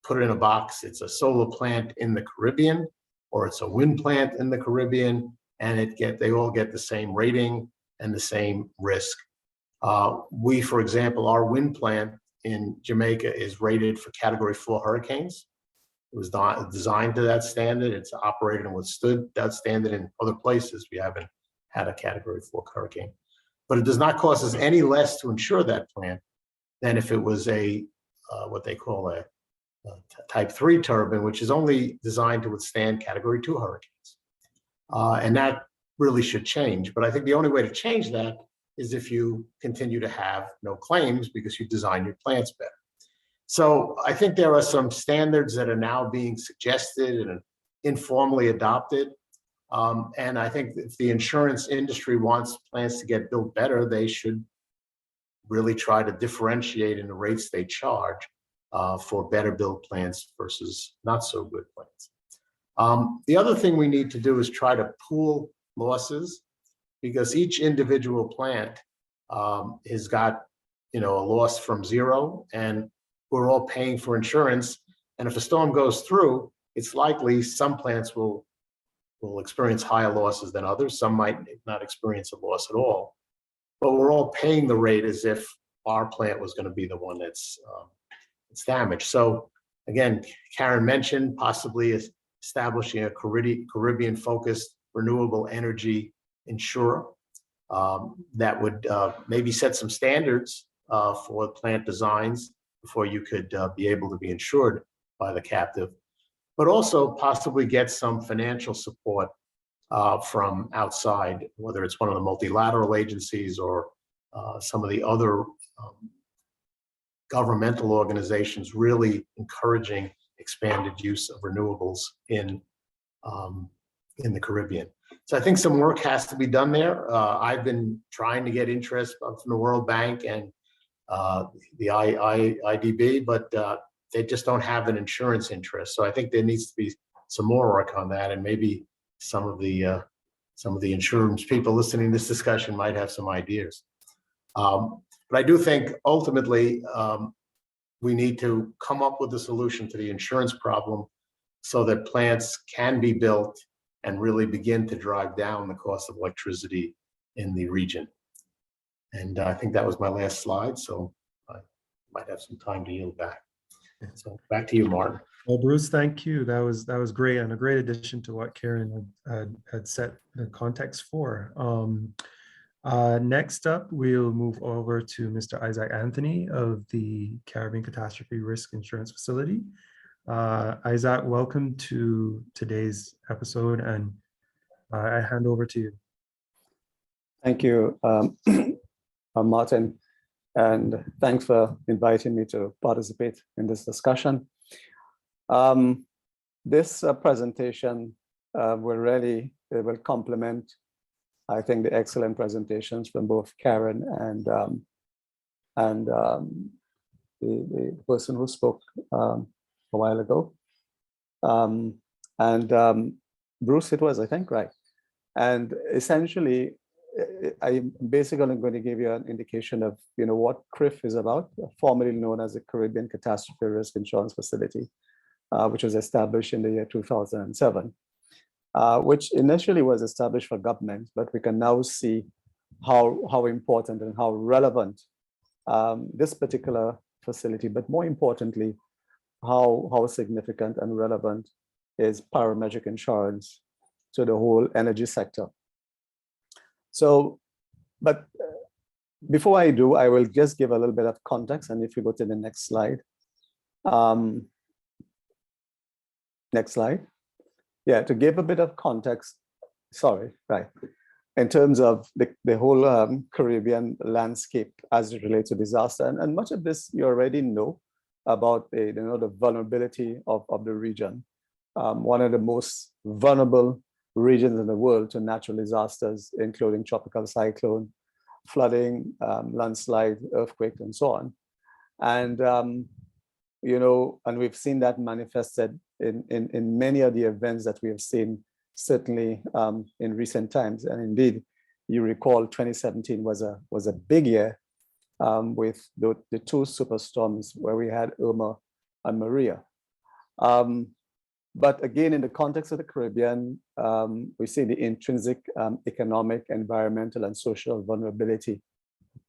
[SPEAKER 6] put it in a box. It's a solar plant in the Caribbean, or it's a wind plant in the Caribbean, and they all get the same rating and the same risk. We, for example, our wind plant in Jamaica is rated for Category 4 hurricanes. It was designed to that standard. It's operated and withstood that standard. In other places, we haven't had a Category 4 hurricane. But it does not cost us any less to insure that plant than if it was what they call a Type 3 turbine, which is only designed to withstand Category 2 hurricanes. And that really should change. But I think the only way to change that is if you continue to have no claims because you design your plants better. So I think there are some standards that are now being suggested and informally adopted. And I think if the insurance industry wants plants to get built better, they should really try to differentiate in the rates they charge for better built plants versus not so good plants. The other thing we need to do is try to pool losses, because each individual plant has got a loss from zero, and we're all paying for insurance. And if a storm goes through, it's likely some plants will experience higher losses than others. Some might not experience a loss at all, but we're all paying the rate as if our plant was going to be the one that's damaged. So again, Karen mentioned possibly establishing a Caribbean-focused renewable energy insurer that would maybe set some standards for plant designs before you could be able to be insured by the captive, but also possibly get some financial support from outside, whether it's one of the multilateral agencies or some of the other governmental organizations really encouraging expanded use of renewables in the Caribbean. So I think some work has to be done there. I've been trying to get interest from the World Bank and the IDB, but they just don't have an insurance interest. So I think there needs to be some more work on that, and maybe some of the insurance people listening to this discussion might have some ideas. But I do think ultimately we need to come up with a solution to the insurance problem so that plants can be built and really begin to drive down the cost of electricity in the region. And I think that was my last slide, so I might have some time to yield back. So back to you, Martin.
[SPEAKER 5] Well, Bruce, thank you. That was great, and a great addition to what Karen had set the context for. Next up, we'll move over to Mr. Isaac Anthony of the Caribbean Catastrophe Risk Insurance Facility. Isaac, welcome to today's episode, and I hand over to you.
[SPEAKER 7] Thank you, Martin, and thanks for inviting me to participate in this discussion. This presentation will complement, I think, the excellent presentations from both Karen and the person who spoke a while ago, and Bruce, it was, I think, right? And essentially, I'm basically going to give you an indication of what CRIF is about, formerly known as the Caribbean Catastrophe Risk Insurance Facility, which was established in the year 2007. which initially was established for government, but we can now see how important and how relevant this particular facility, but more importantly, how significant and relevant is parametric insurance to the whole energy sector. So, but before I do, I will just give a little bit of context. And if you go to the next slide. Next slide. Yeah, to give a bit of context, sorry, right. In terms of the whole Caribbean landscape as it relates to disaster. And much of this you already know about the vulnerability of the region. One of the most vulnerable regions in the world to natural disasters, including tropical cyclone, flooding, landslide, earthquake, and so on. And and we've seen that manifested in many of the events that we have seen, certainly in recent times. And indeed, you recall 2017 was a big year with the two superstorms where we had Irma and Maria. But again, in the context of the Caribbean, we see the intrinsic economic, environmental, and social vulnerability,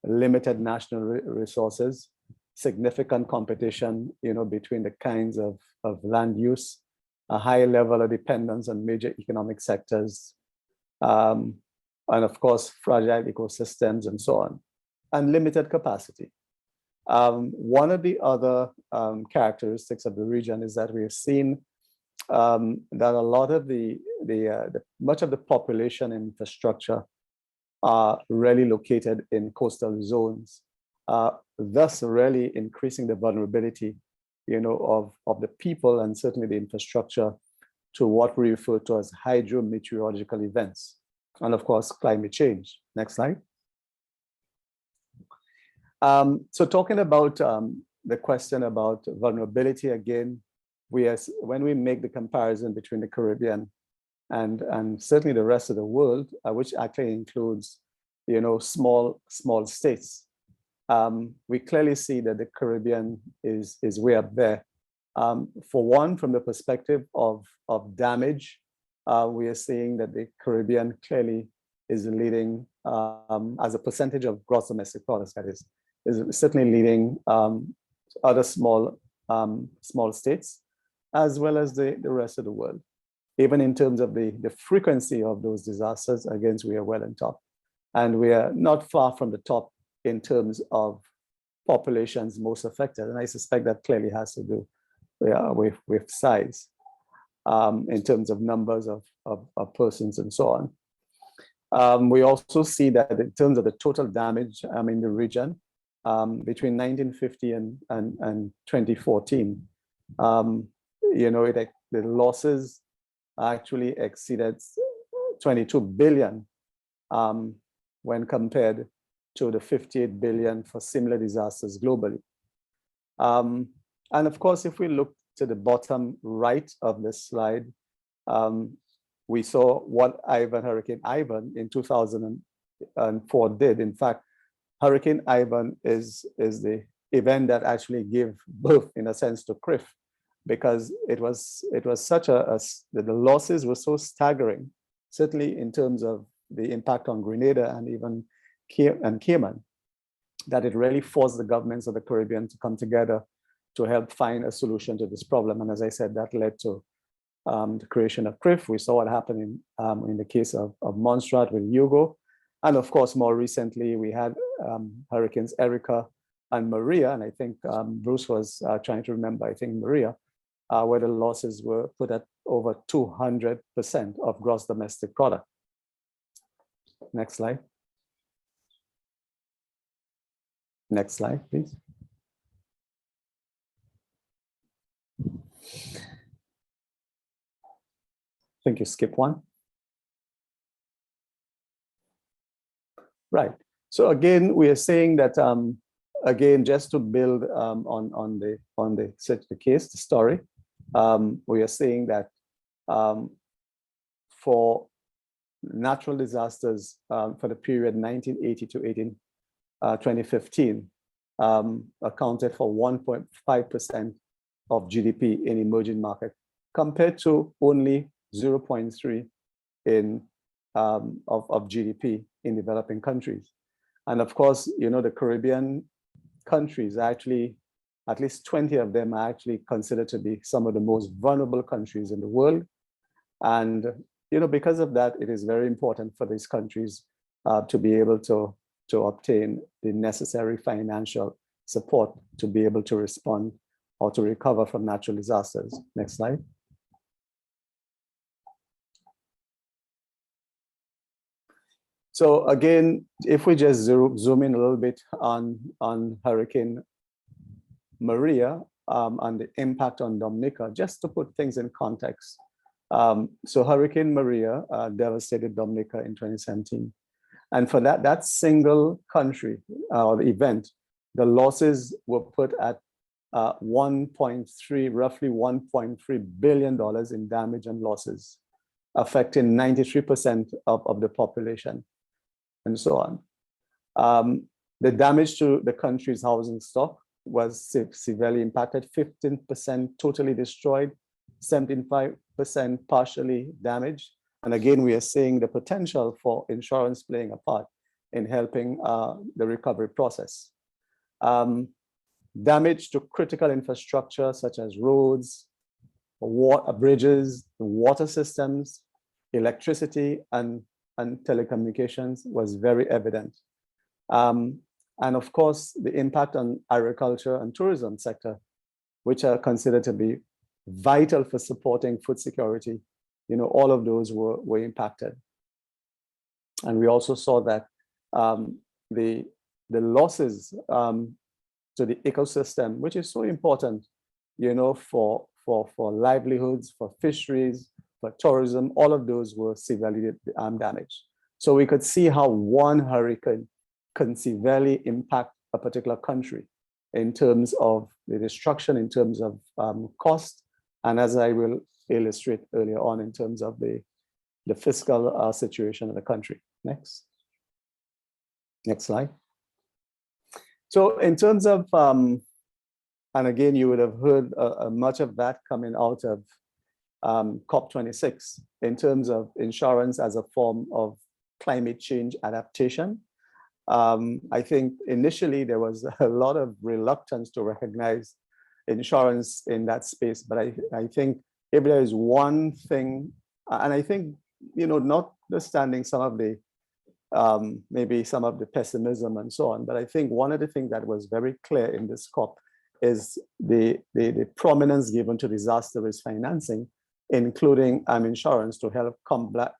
[SPEAKER 7] limited national resources, significant competition, between the kinds of land use, a high level of dependence on major economic sectors, and of course, fragile ecosystems and so on, and limited capacity. One of the other characteristics of the region is that we have seen that a lot of much of the population and infrastructure are really located in coastal zones, thus really increasing the vulnerability, of the people and certainly the infrastructure to what we refer to as hydrometeorological events, and of course, climate change. Next slide. So talking about the question about vulnerability again, when we make the comparison between the Caribbean and certainly the rest of the world, which actually includes, small states, we clearly see that the Caribbean is way up there. For one, from the perspective of damage, we are seeing that the Caribbean clearly is leading as a percentage of gross domestic product, that is certainly leading other small states, as well as the rest of the world. Even in terms of the frequency of those disasters, again, we are well on top. And we are not far from the top in terms of populations most affected. And I suspect that clearly has to do with size in terms of numbers of persons and so on. We also see that in terms of the total damage in the region, between 1950 and 2014, the losses actually exceeded 22 billion when compared to the 58 billion for similar disasters globally. And of course, if we look to the bottom right of this slide, we saw what Hurricane Ivan in 2004 did. In fact, Hurricane Ivan is the event that actually gave birth, in a sense, to CRIF, because it was such the losses were so staggering, certainly in terms of the impact on Grenada and even Cayman, that it really forced the governments of the Caribbean to come together to help find a solution to this problem. And as I said, that led to the creation of CRIF. We saw what happened in the case of Montserrat with Hugo. And of course, more recently, we had Hurricanes Erika and Maria. And I think Bruce was trying to remember, I think Maria, where the losses were put at over 200% of gross domestic product. Next slide. Next slide, please. I think you skip one. Right. So again, we are saying that again, just to build on the case, the story, we are saying that for natural disasters for the period 1980 to 2015 accounted for 1.5% of GDP in emerging markets, compared to only 0.3 of GDP in developing countries. And of course, the Caribbean countries actually, at least 20 of them are actually considered to be some of the most vulnerable countries in the world. And because of that, it is very important for these countries to be able to obtain the necessary financial support to be able to respond or to recover from natural disasters. Next slide. So again, if we just zoom in a little bit on Hurricane Maria and the impact on Dominica, just to put things in context. So Hurricane Maria devastated Dominica in 2017. And for that single country or event, the losses were put at roughly $1.3 billion in damage and losses, affecting 93% of the population, and so on. The damage to the country's housing stock was severely impacted, 15% totally destroyed, 75% partially damaged. And again, we are seeing the potential for insurance playing a part in helping the recovery process. Damage to critical infrastructure such as roads, bridges, water systems, electricity, and telecommunications was very evident. And of course, the impact on agriculture and tourism sector, which are considered to be vital for supporting food security, all of those were impacted. And we also saw that the losses to the ecosystem, which is so important, for livelihoods, for fisheries, for tourism, all of those were severely damaged. So we could see how one hurricane can severely impact a particular country in terms of the destruction, in terms of cost, and as I will illustrate earlier on, in terms of the fiscal situation of the country. Next slide. So in terms of, and again, you would have heard much of that coming out of COP26 in terms of insurance as a form of climate change adaptation. I think initially there was a lot of reluctance to recognize insurance in that space, but I think if there is one thing, and I think, notwithstanding some of the maybe some of the pessimism and so on, but I think one of the things that was very clear in this COP is the prominence given to disaster risk financing, including insurance to help combat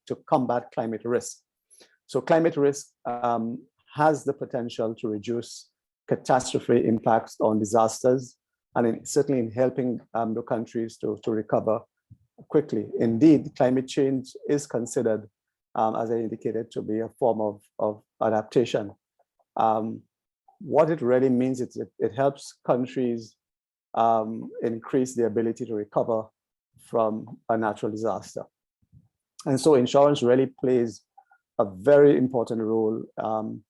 [SPEAKER 7] climate risk. So climate risk has the potential to reduce catastrophe impacts on disasters, and certainly in helping the countries to recover quickly. Indeed, climate change is considered, as I indicated, to be a form of adaptation. What it really means is it helps countries increase the ability to recover from a natural disaster. And so insurance really plays a very important role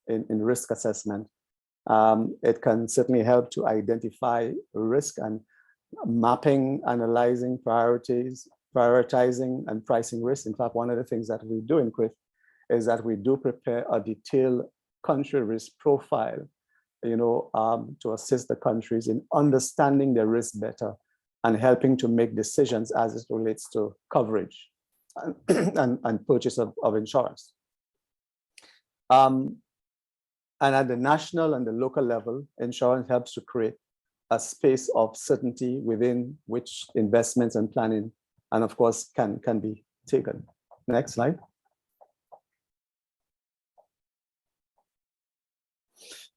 [SPEAKER 7] in risk assessment. It can certainly help to identify risk and mapping, analyzing prioritizing and pricing risk. In fact, one of the things that we do in CRIF is that we do prepare a detailed country risk profile, to assist the countries in understanding their risk better and helping to make decisions as it relates to coverage and purchase of insurance. And at the national and the local level, insurance helps to create a space of certainty within which investments and planning, and of course, can be taken. Next slide.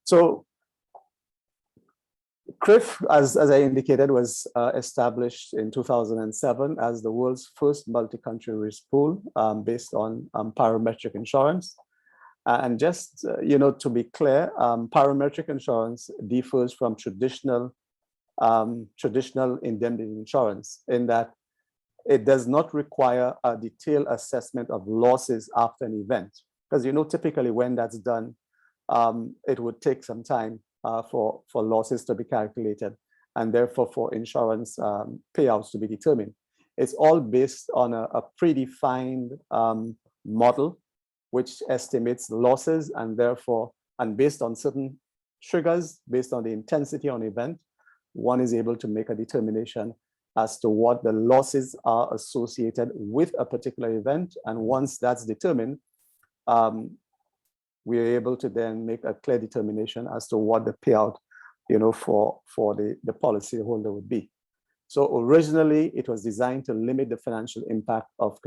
[SPEAKER 7] So CRIF, as I indicated, was established in 2007 as the world's first multi-country risk pool based on parametric insurance. And just to be clear, parametric insurance differs from traditional indemnity insurance in that it does not require a detailed assessment of losses after an event. Because typically when that's done, it would take some time for losses to be calculated and therefore for insurance payouts to be determined. It's all based on a predefined model, which estimates losses, and therefore, and based on certain triggers, based on the intensity on the event, one is able to make a determination as to what the losses are associated with a particular event. And once that's determined, we are able to then make a clear determination as to what the payout, for the policyholder would be. So originally, it was designed to limit the financial impact of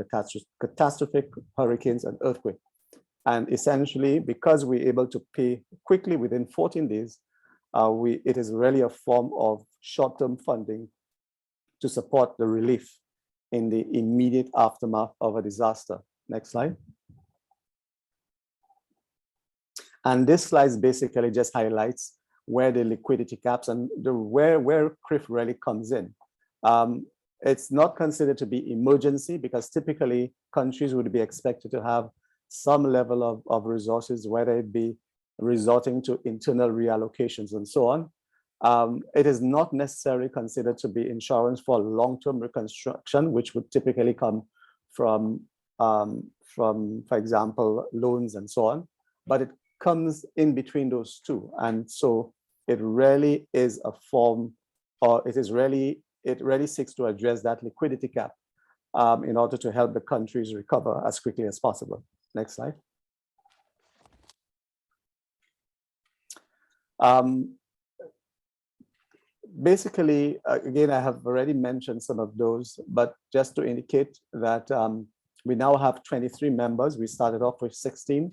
[SPEAKER 7] catastrophic hurricanes and earthquakes. And essentially, because we're able to pay quickly within 14 days, it is really a form of short-term funding to support the relief in the immediate aftermath of a disaster. Next slide. And this slide basically just highlights where the liquidity caps and where CRIF really comes in. It's not considered to be emergency because typically countries would be expected to have some level of resources, whether it be resorting to internal reallocations and so on. It is not necessarily considered to be insurance for long-term reconstruction, which would typically come from, for example, loans and so on, but it comes in between those two. And so it really is a form, or it really seeks to address that liquidity cap in order to help the countries recover as quickly as possible. Next slide. Basically, again, I have already mentioned some of those, but just to indicate that we now have 23 members. We started off with 16.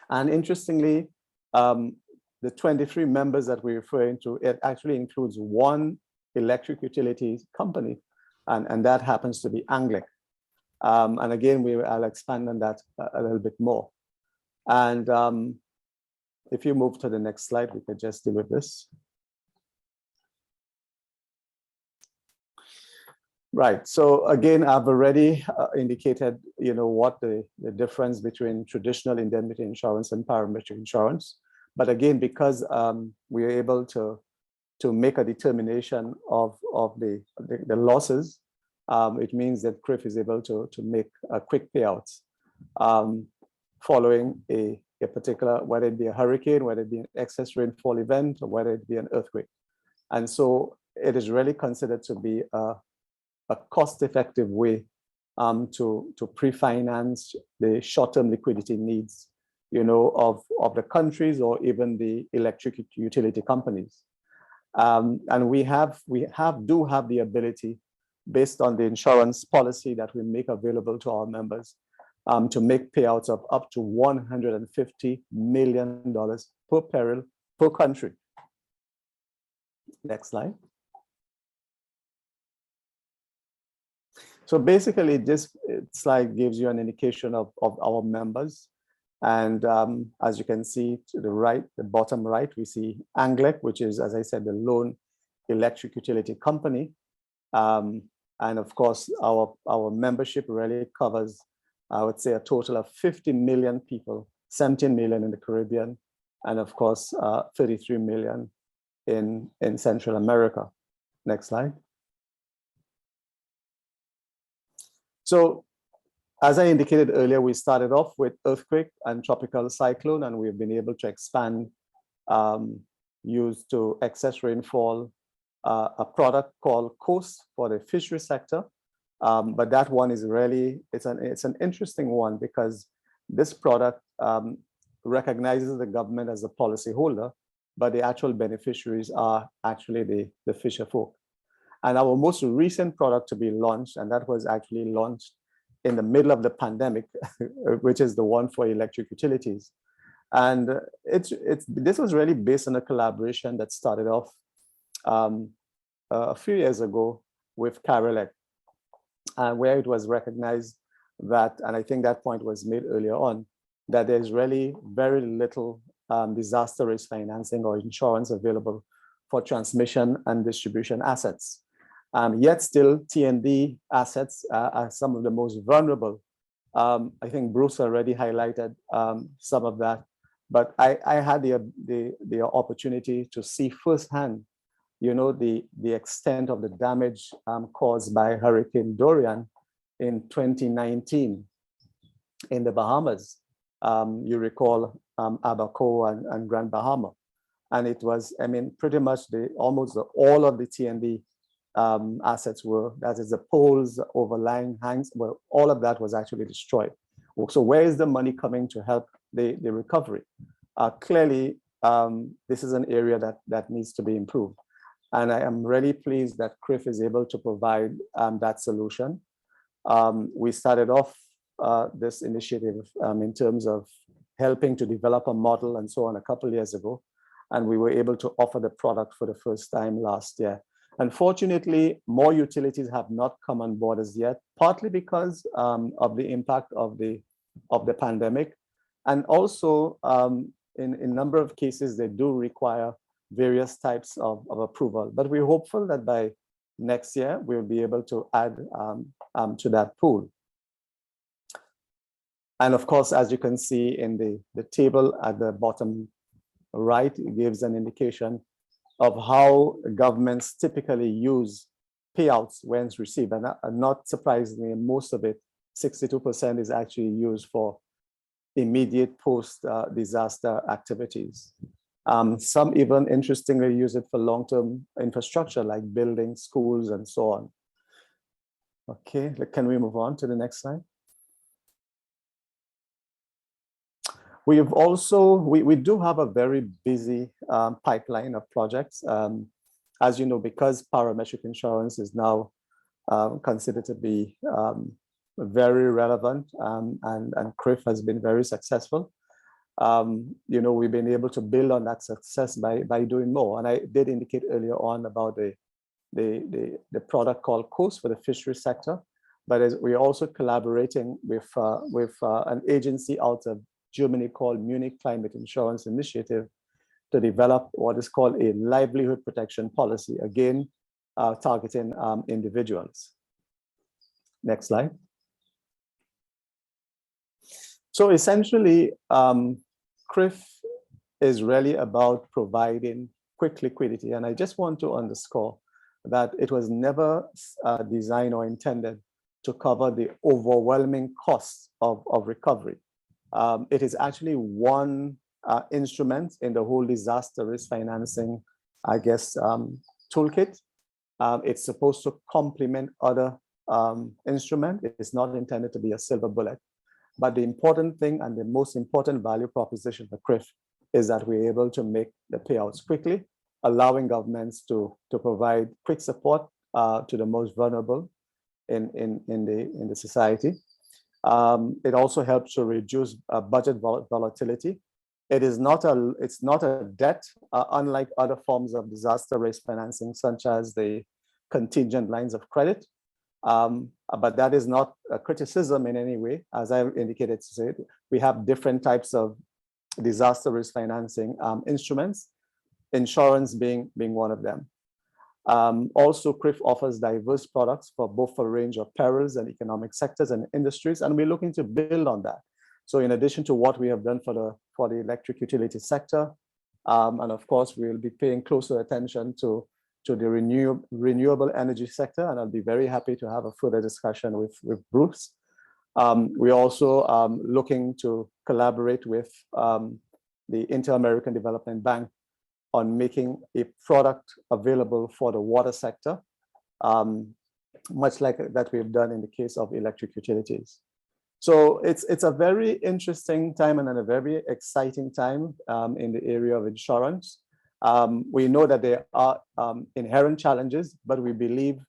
[SPEAKER 7] And interestingly, the 23 members that we're referring to, it actually includes one electric utility company, and that happens to be Anglic. And again, I'll expand on that a little bit more. And if you move to the next slide, we could just deal with this. Right, so again, I've already indicated, what the difference between traditional indemnity insurance and parametric insurance. But again, because we are able to make a determination of the losses, it means that CRIF is able to make quick payouts following a particular, whether it be a hurricane, whether it be an excess rainfall event, or whether it be an earthquake. And so it is really considered to be a cost-effective way to pre-finance the short-term liquidity needs, of the countries or even the electric utility companies. And we do have the ability, based on the insurance policy that we make available to our members, to make payouts of up to $150 million per peril per country. Next slide. So basically, this slide gives you an indication of our members. And as you can see to the right, the bottom right, we see Anglic, which is, as I said, the lone electric utility company. And of course, our membership really covers, I would say, a total of 50 million people, 17 million in the Caribbean, and of course, 33 million in Central America. Next slide. So, as I indicated earlier, we started off with earthquake and tropical cyclone, and we've been able to expand used to excess rainfall, a product called Coast for the fishery sector. But that one is really, it's an interesting one because this product recognizes the government as a policyholder, but the actual beneficiaries are actually the fisher folk. And our most recent product to be launched, and that was actually launched in the middle of the pandemic, which is the one for electric utilities. And this was really based on a collaboration that started off a few years ago with Carolec, where it was recognized that, and I think that point was made earlier on, that there's really very little disaster risk financing or insurance available for transmission and distribution assets. Yet still, T&D assets are some of the most vulnerable. I think Bruce already highlighted some of that, but I had the opportunity to see firsthand, the extent of the damage caused by Hurricane Dorian in 2019. in the Bahamas. You recall Abaco and Grand Bahama. And it was, I mean, pretty much all of the TND assets were, that is the poles, overlying hangs, well, all of that was actually destroyed. So where is the money coming to help the recovery? Clearly, this is an area that needs to be improved. And I am really pleased that CRIF is able to provide that solution. We started off this initiative in terms of helping to develop a model and so on a couple of years ago. And we were able to offer the product for the first time last year. Unfortunately, more utilities have not come on board as yet, partly because of the impact of the pandemic. And also, in a number of cases, they do require various types of approval. But we're hopeful that by next year, we'll be able to add to that pool. And of course, as you can see in the table at the bottom right, it gives an indication of how governments typically use payouts when it's received. And not surprisingly, most of it, 62%, is actually used for immediate post-disaster activities. Some even interestingly use it for long-term infrastructure like building, schools, and so on. Okay, can we move on to the next slide? We have also, we do have a very busy pipeline of projects. As you know, because parametric insurance is now considered to be very relevant, and CRIF has been very successful. You know, we've been able to build on that success by doing more. And I did indicate earlier on about the product called COAST for the fishery sector, but as we're also collaborating with an agency out of Germany called Munich Climate Insurance Initiative to develop what is called a livelihood protection policy, again, targeting individuals. Next slide. So essentially, CRIF is really about providing quick liquidity. And I just want to underscore that it was never designed or intended to cover the overwhelming costs of recovery. It is actually one instrument in the whole disaster risk financing, I guess, toolkit. It's supposed to complement other instruments. It's not intended to be a silver bullet. But the important thing and the most important value proposition for CRIF is that we're able to make the payouts quickly, allowing governments to provide quick support to the most vulnerable in the society. It also helps to reduce budget volatility. It's not a debt, unlike other forms of disaster risk financing, such as the contingent lines of credit. But that is not a criticism in any way. As I indicated, we have different types of disaster risk financing instruments, insurance being one of them. Also, CRIF offers diverse products for both a range of perils and economic sectors and industries, and we're looking to build on that. So in addition to what we have done for the electric utility sector, and of course, we'll be paying closer attention to the renewable energy sector, and I'll be very happy to have a further discussion with Bruce. We're also looking to collaborate with the Inter-American Development Bank on making a product available for the water sector, much like that we've done in the case of electric utilities. So it's a very interesting time and a very exciting time in the area of insurance. We know that there are inherent challenges, but we believe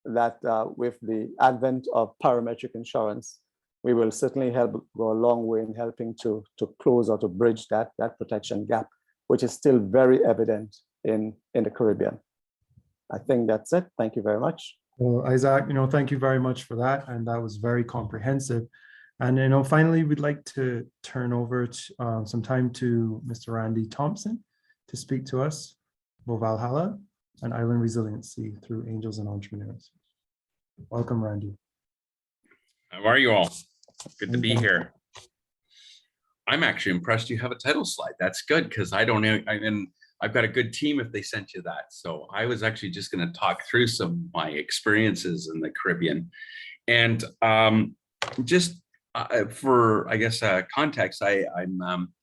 [SPEAKER 7] that with the advent of parametric insurance, we will certainly help go a long way in helping to close or to bridge that protection gap, which is still very evident in the Caribbean. I think that's it. Thank you very much.
[SPEAKER 5] Well, Isaac, thank you very much for that. And that was very comprehensive. And, finally, we'd like to turn over some time to Mr. Randy Thompson to speak to us about Valhalla and island resiliency through angels and entrepreneurs. Welcome, Randy.
[SPEAKER 8] How are you all? Good to be here. I'm actually impressed you have a title slide. That's good, because I don't know, I've got a good team if they sent you that. So I was actually just going to talk through some of my experiences in the Caribbean. And just For, I guess, context, I'm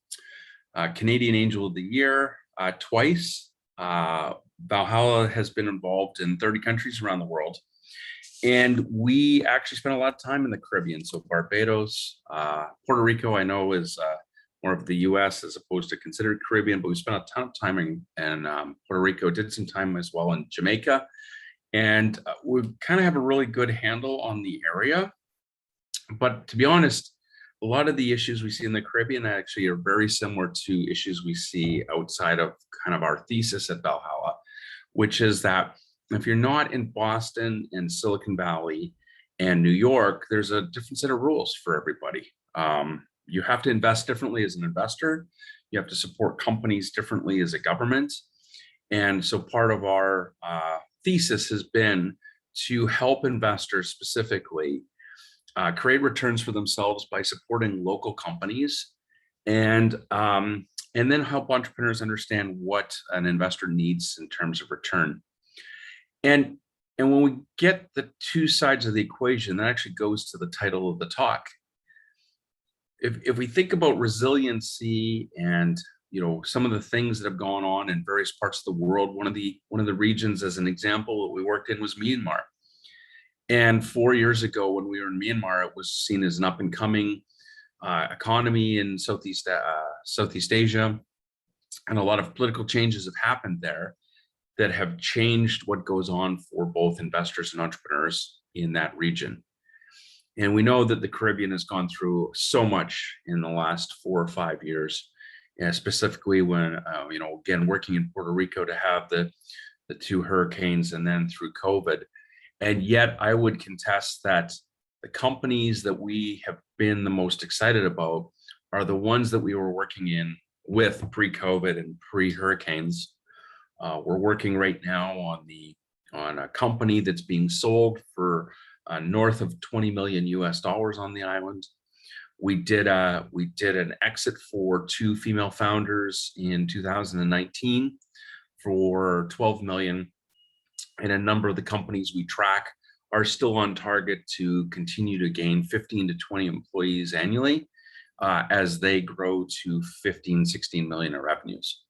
[SPEAKER 8] Canadian Angel of the Year twice. Valhalla has been involved in 30 countries around the world. And we actually spent a lot of time in the Caribbean. So Barbados, Puerto Rico, I know is more of the US as opposed to considered Caribbean, but we spent a ton of time in Puerto Rico, did some time as well in Jamaica. And we kind of have a really good handle on the area. But to be honest, a lot of the issues we see in the Caribbean actually are very similar to issues we see outside of kind of our thesis at Valhalla, which is that if you're not in Boston and Silicon Valley and New York, there's a different set of rules for everybody. You have to invest differently as an investor. You have to support companies differently as a government. And so part of our thesis has been to help investors specifically create returns for themselves by supporting local companies, and then help entrepreneurs understand what an investor needs in terms of return. And when we get the two sides of the equation, that actually goes to the title of the talk. If we think about resiliency and some of the things that have gone on in various parts of the world, one of the regions, as an example, that we worked in was Myanmar. And 4 years ago, when we were in Myanmar, it was seen as an up-and-coming economy in Southeast Asia, and a lot of political changes have happened there that have changed what goes on for both investors and entrepreneurs in that region. And we know that the Caribbean has gone through so much in the last 4 or 5 years, and specifically when again, working in Puerto Rico to have the two hurricanes and then through COVID. And yet I would contest that the companies that we have been the most excited about are the ones that we were working in with pre-COVID and pre-hurricanes. We're working right now on a company that's being sold for north of $20 million US on the island. We did an exit for 2 female founders in 2019 for 12 million. And a number of the companies we track are still on target to continue to gain 15 to 20 employees annually as they grow to 15, 16 million in revenues.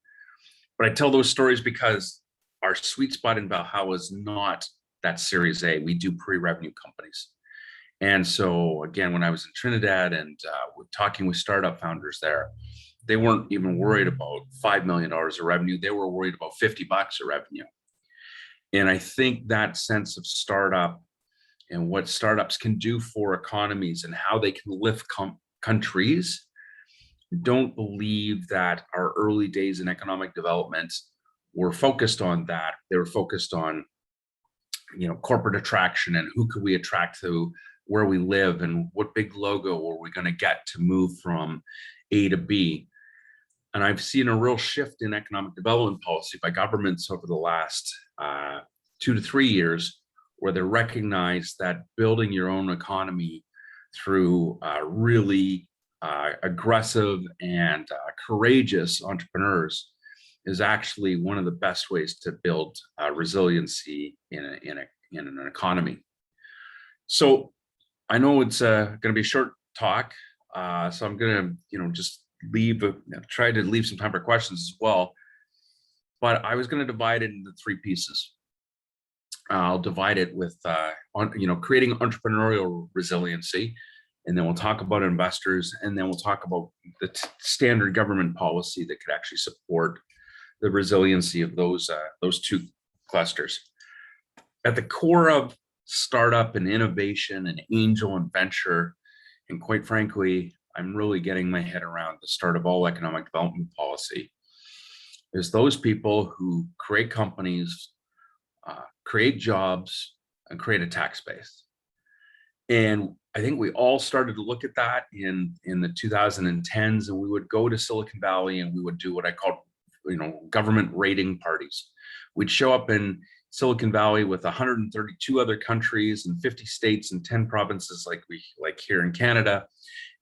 [SPEAKER 8] But I tell those stories because our sweet spot in Valhalla is not that Series A. We do pre-revenue companies. And so again, when I was in Trinidad and talking with startup founders there, they weren't even worried about $5 million of revenue. They were worried about $50 of revenue. And I think that sense of startup and what startups can do for economies and how they can lift countries, don't believe that our early days in economic development were focused on that. They were focused on, corporate attraction and who could we attract to where we live and what big logo were we going to get to move from A to B. And I've seen a real shift in economic development policy by governments over the last 2 to 3 years, where they recognize that building your own economy through really aggressive and courageous entrepreneurs is actually one of the best ways to build resiliency in an economy. So I know it's going to be a short talk, so I'm going to just try to leave some time for questions as well. But I was going to divide it into 3 pieces. I'll divide it with creating entrepreneurial resiliency, and then we'll talk about investors, and then we'll talk about the standard government policy that could actually support the resiliency of those 2 clusters. At the core of startup and innovation and angel and venture, and quite frankly, I'm really getting my head around the start of all economic development policy, is those people who create companies, create jobs, and create a tax base. And I think we all started to look at that in the 2010s, and we would go to Silicon Valley and we would do what I call, government raiding parties. We'd show up in Silicon Valley with 132 other countries and 50 states and 10 provinces like here in Canada.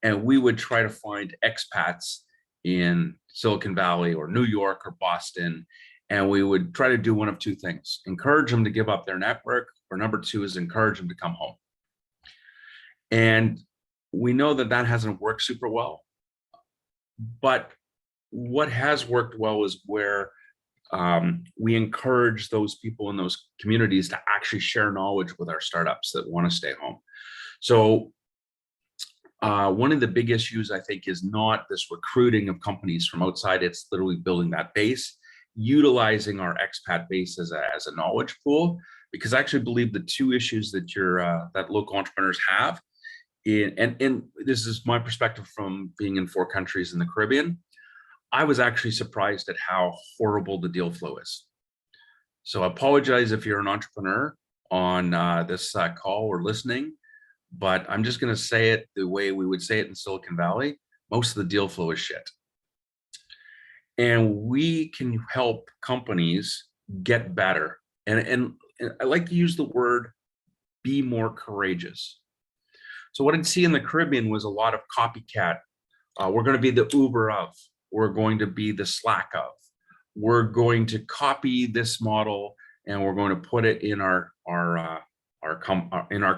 [SPEAKER 8] And we would try to find expats in Silicon Valley or New York or Boston. And we would try to do one of 2 things: encourage them to give up their network, or number 2 is encourage them to come home. And we know that that hasn't worked super well. But what has worked well is where we encourage those people in those communities to actually share knowledge with our startups that want to stay home. So one of the big issues, I think, is not this recruiting of companies from outside. It's literally building that base, utilizing our expat base as a knowledge pool, because I actually believe the two issues that that local entrepreneurs have, and this is my perspective from being in 4 countries in the Caribbean, I was actually surprised at how horrible the deal flow is. So I apologize if you're an entrepreneur on this call or listening, but I'm just going to say it the way we would say it in Silicon Valley. Most of the deal flow is shit. And we can help companies get better. And I like to use the word be more courageous. So what I'd see in the Caribbean was a lot of copycat. We're going to be the Uber of, we're going to be the Slack of, we're going to copy this model and we're going to put it in our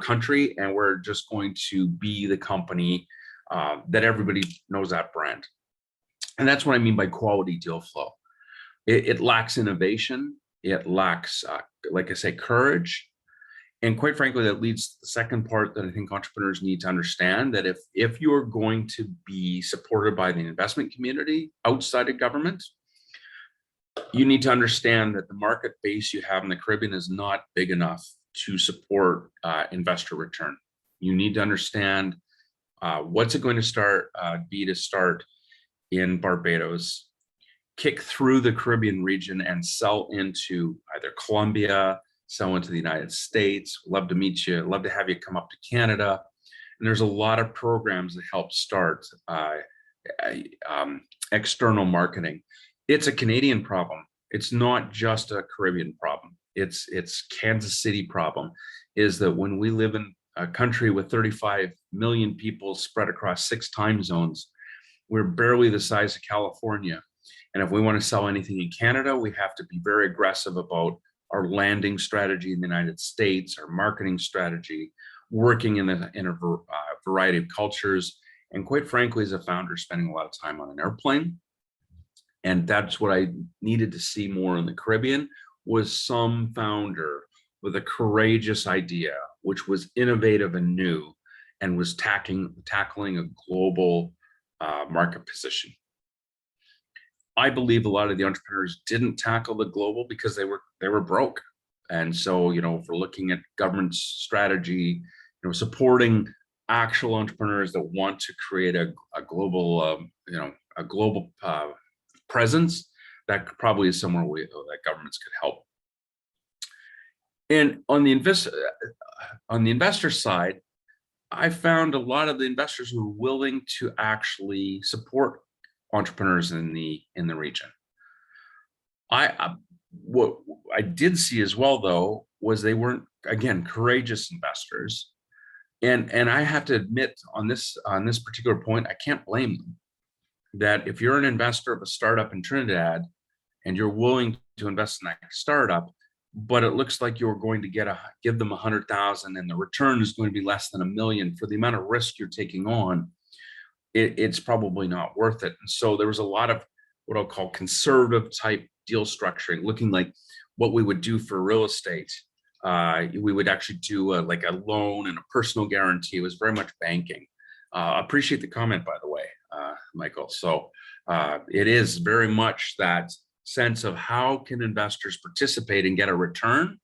[SPEAKER 8] country, and we're just going to be the company that everybody knows that brand. And that's what I mean by quality deal flow. It lacks innovation. It lacks, like I say, courage. And quite frankly, that leads to the second part that I think entrepreneurs need to understand, that if you're going to be supported by the investment community outside of government, you need to understand that the market base you have in the Caribbean is not big enough to support investor return. You need to understand what's it going to be to start in Barbados, kick through the Caribbean region and sell into either Colombia, sell into the United States. Love to meet you. Love to have you come up to Canada. And there's a lot of programs that help start external marketing. It's a Canadian problem. It's not just a Caribbean problem. It's Kansas City problem, is that when we live in a country with 35 million people spread across 6 time zones, we're barely the size of California. And if we want to sell anything in Canada, we have to be very aggressive about our landing strategy in the United States, our marketing strategy, working in a variety of cultures. And quite frankly, as a founder, spending a lot of time on an airplane. And that's what I needed to see more in the Caribbean, was some founder with a courageous idea, which was innovative and new, and was tackling a global market position. I believe a lot of the entrepreneurs didn't tackle the global because they were broke. And so, if we're looking at government strategy, supporting actual entrepreneurs that want to create a global, a global presence, that probably is somewhere that governments could help. And on the investor side, I found a lot of the investors who were willing to actually support entrepreneurs in the region. What I did see as well, though, was they weren't, again, courageous investors. And I have to admit, on this particular point, I can't blame them. That if you're an investor of a startup in Trinidad and you're willing to invest in that startup, but it looks like you're going to give them 100,000 and the return is going to be less than $1 million for the amount of risk you're taking on, it's probably not worth it. And so there was a lot of what I'll call conservative type deal structuring, looking like what we would do for real estate. We would actually do like a loan and a personal guarantee. It was very much banking. Appreciate the comment, by the way, Michael. So it is very much that sense of how can investors participate and get a return?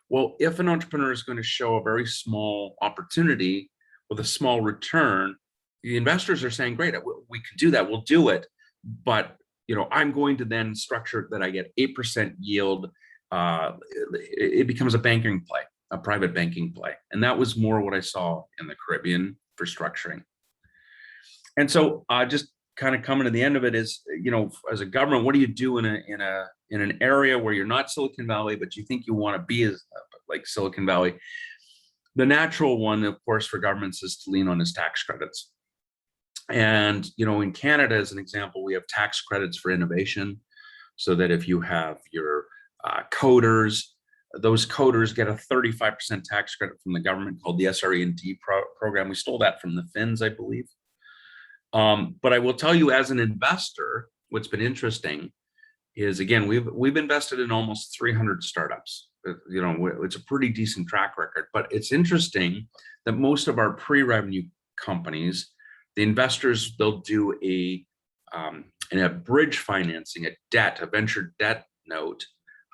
[SPEAKER 8] Well, if an entrepreneur is going to show a very small opportunity with a small return, the investors are saying, great, we can do that, we'll do it. But I'm going to then structure that I get 8% yield. It becomes a banking play, a private banking play. And that was more what I saw in the Caribbean for structuring. And so just kind of coming to the end of it is, as a government, what do you do in an area where you're not Silicon Valley, but you think you want to be as like Silicon Valley? The natural one, of course, for governments is to lean on its tax credits. And, in Canada, as an example, we have tax credits for innovation, so that if you have your coders, those coders get a 35% tax credit from the government called the SRE&D program. We stole that from the Finns, I believe. But I will tell you, as an investor, what's been interesting is, again, we've invested in almost 300 startups. You know, it's a pretty decent track record, but it's interesting that most of our pre-revenue companies, the investors, they'll do a bridge financing, a venture debt note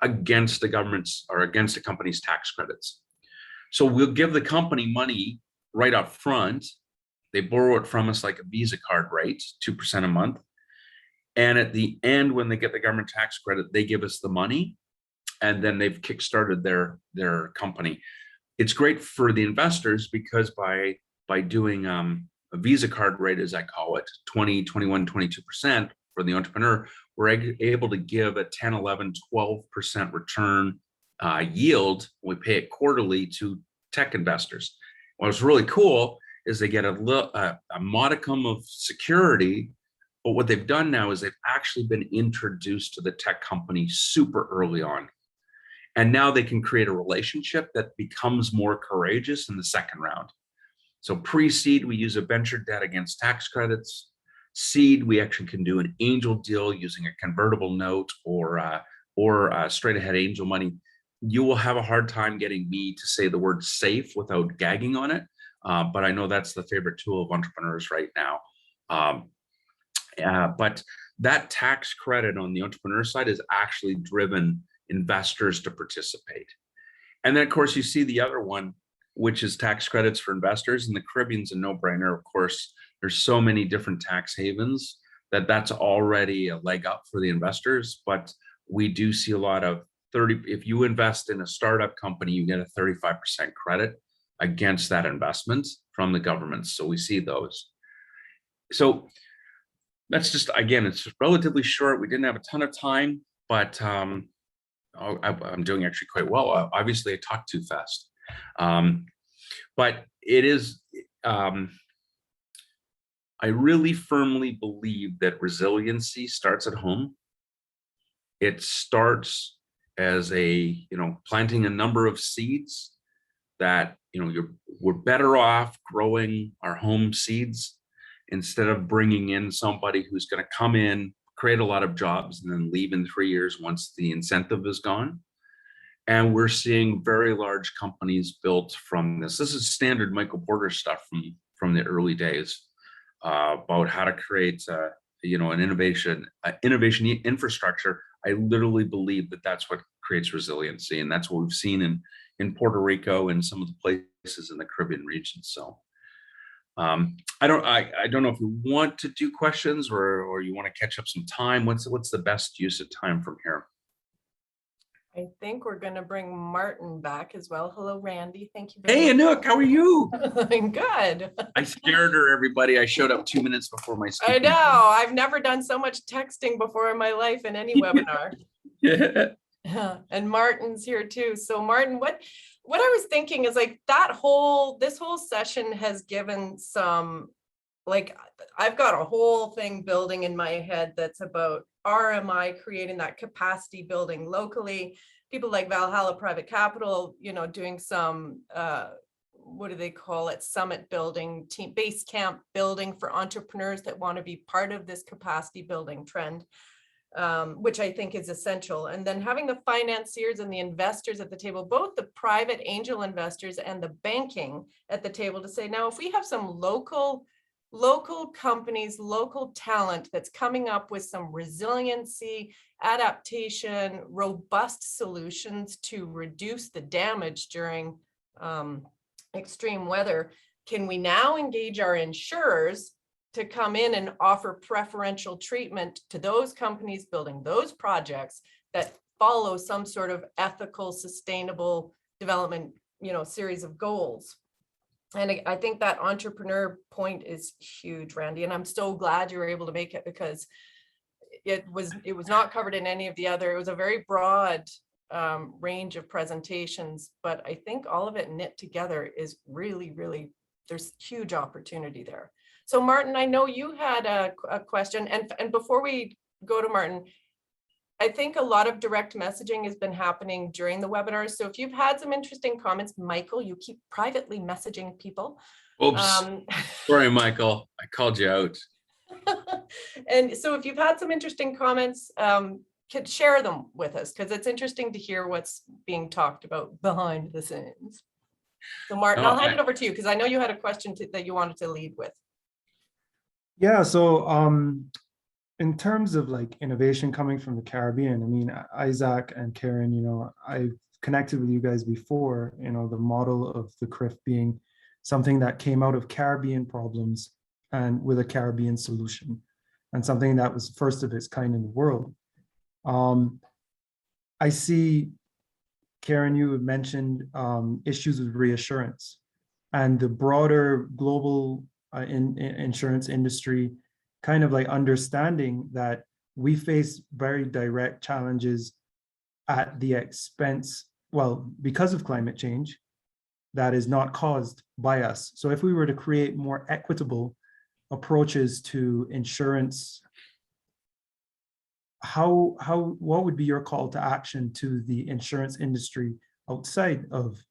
[SPEAKER 8] against the government's or against the company's tax credits. So we'll give the company money right up front. They borrow it from us like a Visa card rate, 2% a month. And at the end, when they get the government tax credit, they give us the money, and then they've kickstarted their company. It's great for the investors because by doing a Visa card rate, as I call it, 20, 21, 22% for the entrepreneur, we're able to give a 10, 11, 12% return yield. We pay it quarterly to tech investors. What's really cool is they get a modicum of security, but what they've done now is they've actually been introduced to the tech company super early on. And now they can create a relationship that becomes more courageous in the second round. So pre-seed, we use a venture debt against tax credits. Seed, we actually can do an angel deal using a convertible note or straight ahead angel money. You will have a hard time getting me to say the word safe without gagging on it. But I know that's the favorite tool of entrepreneurs right now. But that tax credit on the entrepreneur side has actually driven investors to participate. And then, of course, you see the other one, which is tax credits for investors. And the Caribbean's a no-brainer. Of course, there's so many different tax havens that's already a leg up for the investors. But we do see a lot of if you invest in a startup company, you get a 35% credit against that investment from the government. So we see those. So that's just, again, it's relatively short. We didn't have a ton of time, but I'm doing actually quite well. Obviously, I talk too fast. But it is, I really firmly believe that resiliency starts at home. It starts as planting a number of seeds that, we're better off growing our home seeds instead of bringing in somebody who's going to come in, create a lot of jobs, and then leave in 3 years once the incentive is gone. And we're seeing very large companies built from this. This is standard Michael Porter stuff from the early days about how to create, an innovation infrastructure. I literally believe that that's what creates resiliency, and that's what we've seen in Puerto Rico and some of the places in the Caribbean region. So I don't know if you want to do questions or you want to catch up some time. What's the best use of time from here?
[SPEAKER 1] I think we're going to bring Martin back as well. Hello, Randy. Thank you.
[SPEAKER 8] Hey, Anouk, how are you?
[SPEAKER 1] I'm good.
[SPEAKER 8] I scared her, everybody. I showed up 2 minutes before my
[SPEAKER 1] I
[SPEAKER 8] speaking.
[SPEAKER 1] know. I've never done so much texting before in my life in any webinar.
[SPEAKER 8] Yeah.
[SPEAKER 1] And Martin's here too. So Martin, what I was thinking is like this whole session has given some, like, I've got a whole thing building in my head that's about RMI creating that capacity building locally. People like Valhalla Private Capital, doing some, what do they call it? Summit building, team base camp building for entrepreneurs that want to be part of this capacity building trend, which I think is essential. And then having the financiers and the investors at the table, both the private angel investors and the banking at the table to say, now, if we have some local companies, local talent that's coming up with some resiliency, adaptation, robust solutions to reduce the damage during extreme weather, can we now engage our insurers to come in and offer preferential treatment to those companies building those projects that follow some sort of ethical, sustainable development, series of goals? And I think that entrepreneur point is huge, Randy, and I'm so glad you were able to make it, because it was not covered in any of the other. It was a very broad range of presentations, but I think all of it knit together is really, really, there's huge opportunity there. So Martin, I know you had a question, and before we go to Martin, I think a lot of direct messaging has been happening during the webinar. So if you've had some interesting comments, Michael, you keep privately messaging people.
[SPEAKER 8] Oops, sorry, Michael, I called you out.
[SPEAKER 1] And so if you've had some interesting comments, could share them with us, because it's interesting to hear what's being talked about behind the scenes. So Martin, I'll hand it over to you because I know you had a question that you wanted to lead with.
[SPEAKER 5] Yeah, so in terms of like innovation coming from the Caribbean, I mean, Isaac and Karen, you know, I've connected with you guys before, you know, the model of the CRIF being something that came out of Caribbean problems and with a Caribbean solution, and something that was first of its kind in the world. I see, Karen, you had mentioned issues with reassurance and the broader global insurance industry kind of like understanding that we face very direct challenges at the expense, well, because of climate change, that is not caused by us. So if we were to create more equitable approaches to insurance, what would be your call to action to the insurance industry outside of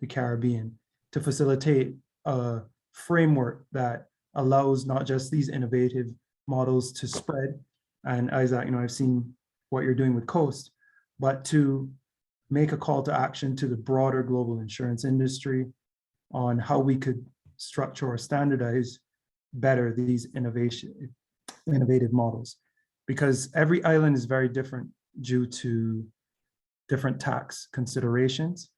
[SPEAKER 5] the Caribbean to facilitate a framework that allows not just these innovative models to spread, and Isaac, you know, I've seen what you're doing with Coast, but to make a call to action to the broader global insurance industry on how we could structure or standardize better these innovative models, because every island is very different due to different tax considerations.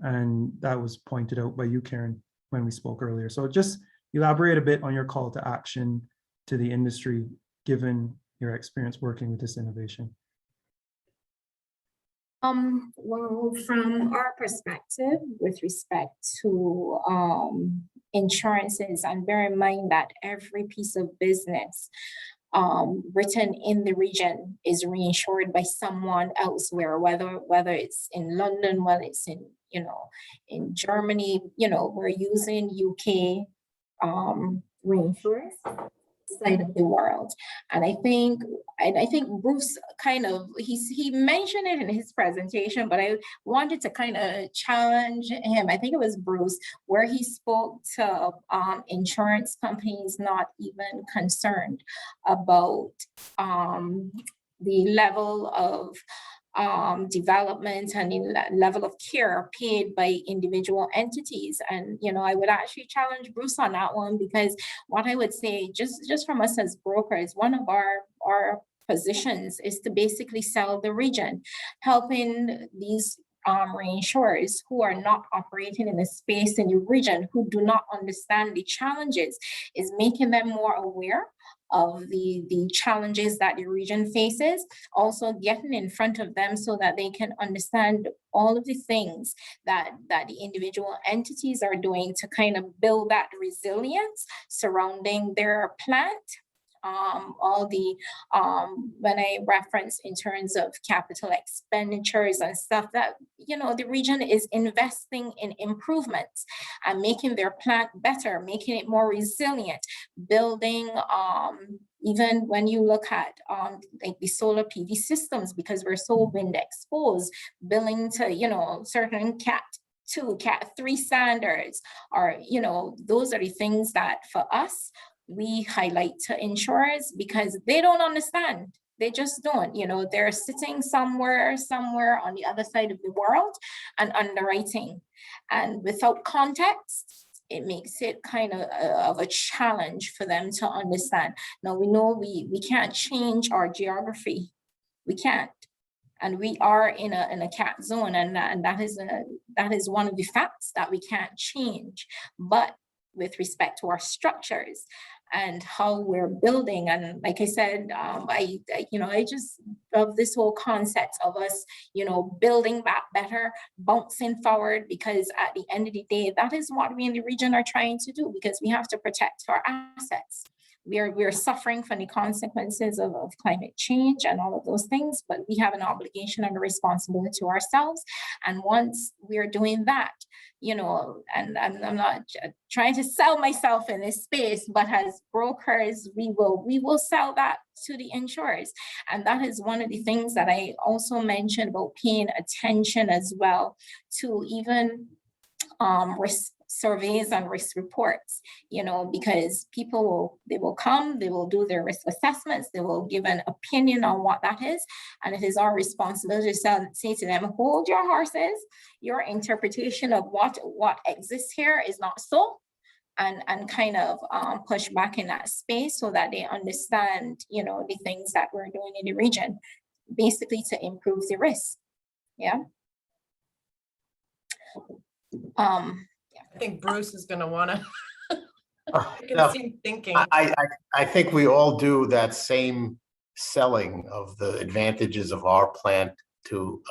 [SPEAKER 5] And that was pointed out by you, Karen, when we spoke earlier. So just elaborate a bit on your call to action to the industry, given your experience working with this innovation.
[SPEAKER 4] Well, from our perspective, with respect to insurances, and bear in mind that every piece of business written in the region is reinsured by someone elsewhere, whether it's in London, whether it's in, you know, in Germany, you know, we're using UK reinsurers side of the world. And I think Bruce kind of, he mentioned it in his presentation, but I wanted to kind of challenge him. I think it was Bruce, where he spoke to insurance companies not even concerned about the level of development and the level of care paid by individual entities. And, you know, I would actually challenge Bruce on that one, because what I would say, just from us as brokers, one of our positions is to basically sell the region, helping these reinsurers who are not operating in a space in the region, who do not understand the challenges, is making them more aware of the challenges that the region faces, also getting in front of them so that they can understand all of the things that the individual entities are doing to kind of build that resilience surrounding their plant. All the when I reference in terms of capital expenditures and stuff, that, you know, the region is investing in improvements and making their plant better, making it more resilient, building even when you look at like the solar PV systems, because we're so wind exposed, building to, you know, certain Cat 2, Cat 3 standards, or, you know, those are the things that for us, we highlight to insurers, because they don't understand. They just don't, you know, they're sitting somewhere on the other side of the world and underwriting. And without context, it makes it kind of a challenge for them to understand. Now, we know we can't change our geography. We can't. And we are in a cat zone, and that is one of the facts that we can't change. But with respect to our structures and how we're building, and like I said, I just love this whole concept of us, you know, building back better, bouncing forward, because at the end of the day, that is what we in the region are trying to do, because we have to protect our assets. we're suffering from the consequences of climate change and all of those things, but we have an obligation and a responsibility to ourselves. And once we're doing that, you know, and I'm not trying to sell myself in this space, but as brokers, we will sell that to the insurers. And that is one of the things that I also mentioned about paying attention as well to even risk surveys and risk reports, you know, because people will come, they will do their risk assessments, they will give an opinion on what that is. And it is our responsibility to say to them, hold your horses, your interpretation of what exists here is not so, and kind of push back in that space so that they understand, you know, the things that we're doing in the region, basically to improve the risk. Yeah.
[SPEAKER 1] I think Bruce is going to want to. I can
[SPEAKER 6] No,
[SPEAKER 1] see him thinking.
[SPEAKER 6] I think we all do that same selling of the advantages of our plant to,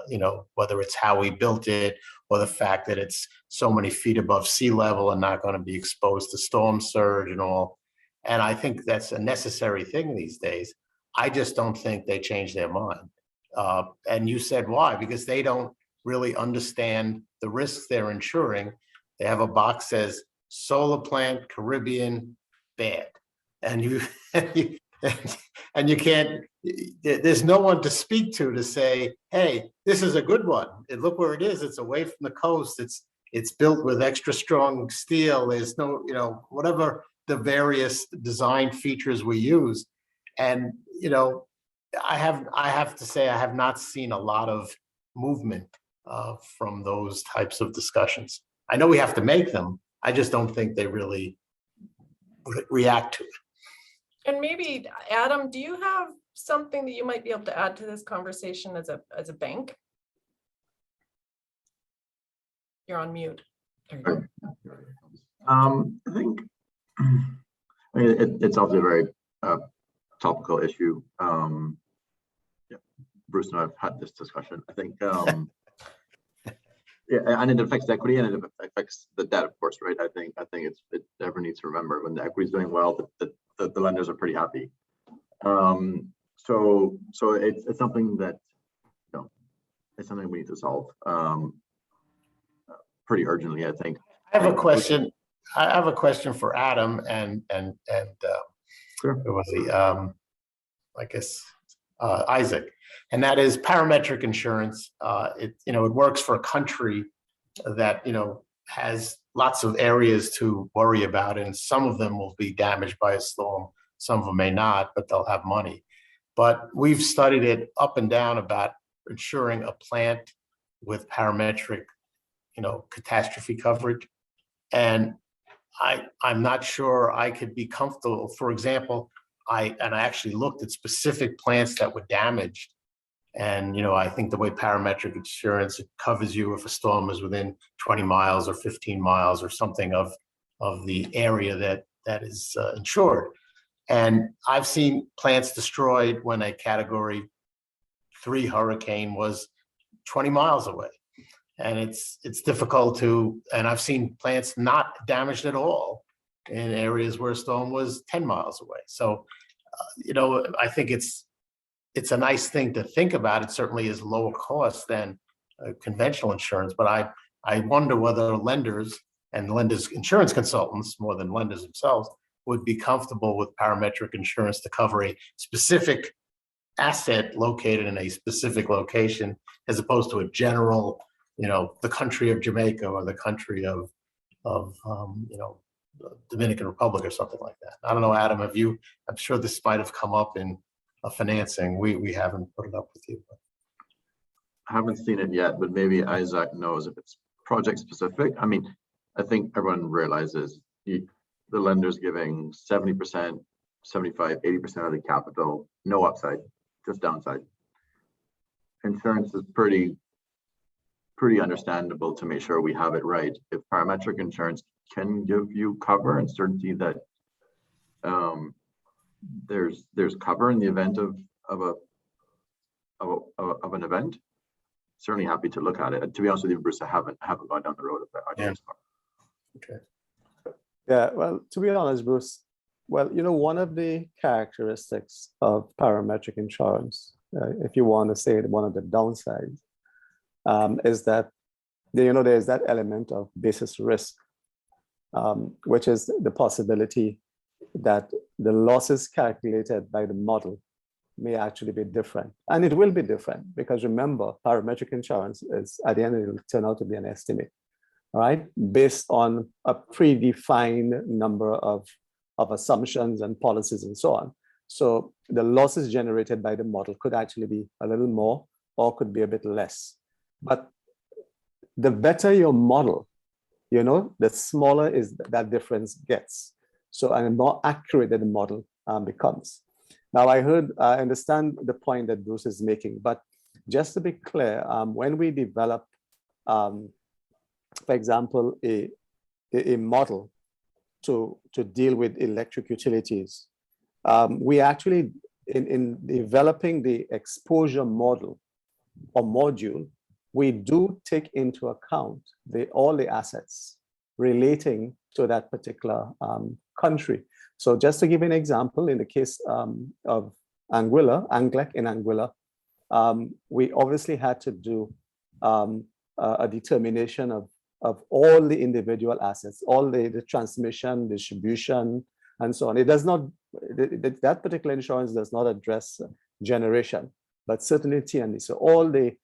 [SPEAKER 6] you know, whether it's how we built it or the fact that it's so many feet above sea level and not going to be exposed to storm surge and all. And I think that's a necessary thing these days. I just don't think they change their mind. And you said why? Because they don't really understand the risks they're insuring. They have a box that says solar plant, Caribbean, bad. And you and you can't, there's no one to speak to say, hey, this is a good one. And look where it is. It's away from the coast. It's built with extra strong steel. There's no, you know, whatever the various design features we use. And, you know, I have to say, I have not seen a lot of movement from those types of discussions. I know we have to make them. I just don't think they really react to it.
[SPEAKER 1] And maybe, Adam, do you have something that you might be able to add to this conversation as a bank? You're on mute. There you go.
[SPEAKER 2] I think it's obviously a very topical issue. Yeah, Bruce and I have had this discussion. I think, yeah, and it affects equity and it affects the debt, of course, right? I think everyone needs to remember when the equity is doing well, the lenders are pretty happy. So it's something that, you know, it's something we need to solve pretty urgently, I think.
[SPEAKER 6] I have a question. I have a question for Adam and
[SPEAKER 2] Sure.
[SPEAKER 6] who was he? I guess Isaac, and that is parametric insurance. It works for a country that has lots of areas to worry about, and some of them will be damaged by a storm, some of them may not, but they'll have money. But we've studied it up and down about insuring a plant with parametric, catastrophe coverage, and I'm not sure I could be comfortable. For example, I actually looked at specific plants that were damaged, and I think the way parametric insurance, it covers you if a storm is within 20 miles or 15 miles or something of the area that is insured. And I've seen plants destroyed when a Category 3 hurricane was 20 miles away. And it's difficult to, and I've seen plants not damaged at all in areas where a storm was 10 miles away. So, I think it's a nice thing to think about. It certainly is lower cost than conventional insurance, but I wonder whether lenders and lenders insurance consultants, more than lenders themselves, would be comfortable with parametric insurance to cover a specific asset located in a specific location, as opposed to a general, the country of Jamaica or the country of Dominican Republic or something like that. I don't know, Adam, I'm sure this might have come up in a financing. We haven't put it up with you. But.
[SPEAKER 2] I haven't seen it yet, but maybe Isaac knows if it's project specific. I mean, I think everyone realizes the lender's giving 70%, 75, 80% of the capital, no upside, just downside. Insurance is pretty understandable to make sure we have it right. If parametric insurance can give you cover and certainty that there's cover in the event of an event, certainly happy to look at it. And to be honest with you, Bruce, I haven't gone down the road of that.
[SPEAKER 6] Yeah. Okay.
[SPEAKER 7] Yeah, well, to be honest, Bruce, Well, one of the characteristics of parametric insurance, if you want to say it, one of the downsides, is that there's that element of basis risk, which is the possibility that the losses calculated by the model may actually be different. And it will be different because remember, parametric insurance is at the end, it will turn out to be an estimate, all right, based on a predefined number of assumptions and policies and so on. So the losses generated by the model could actually be a little more or could be a bit less. But the better your model, the smaller is that difference gets. So, and the more accurate that the model becomes. Now, I understand the point that Bruce is making, but just to be clear, when we develop, for example, a model to deal with electric utilities, we actually, in developing the exposure model or module, we do take into account all the assets relating to that particular country. So just to give you an example, in the case of Anglec in Anguilla, we obviously had to do a determination of all the individual assets, all the transmission, distribution, and so on. It does not, that particular insurance does not address generation, but certainly T&D. So all the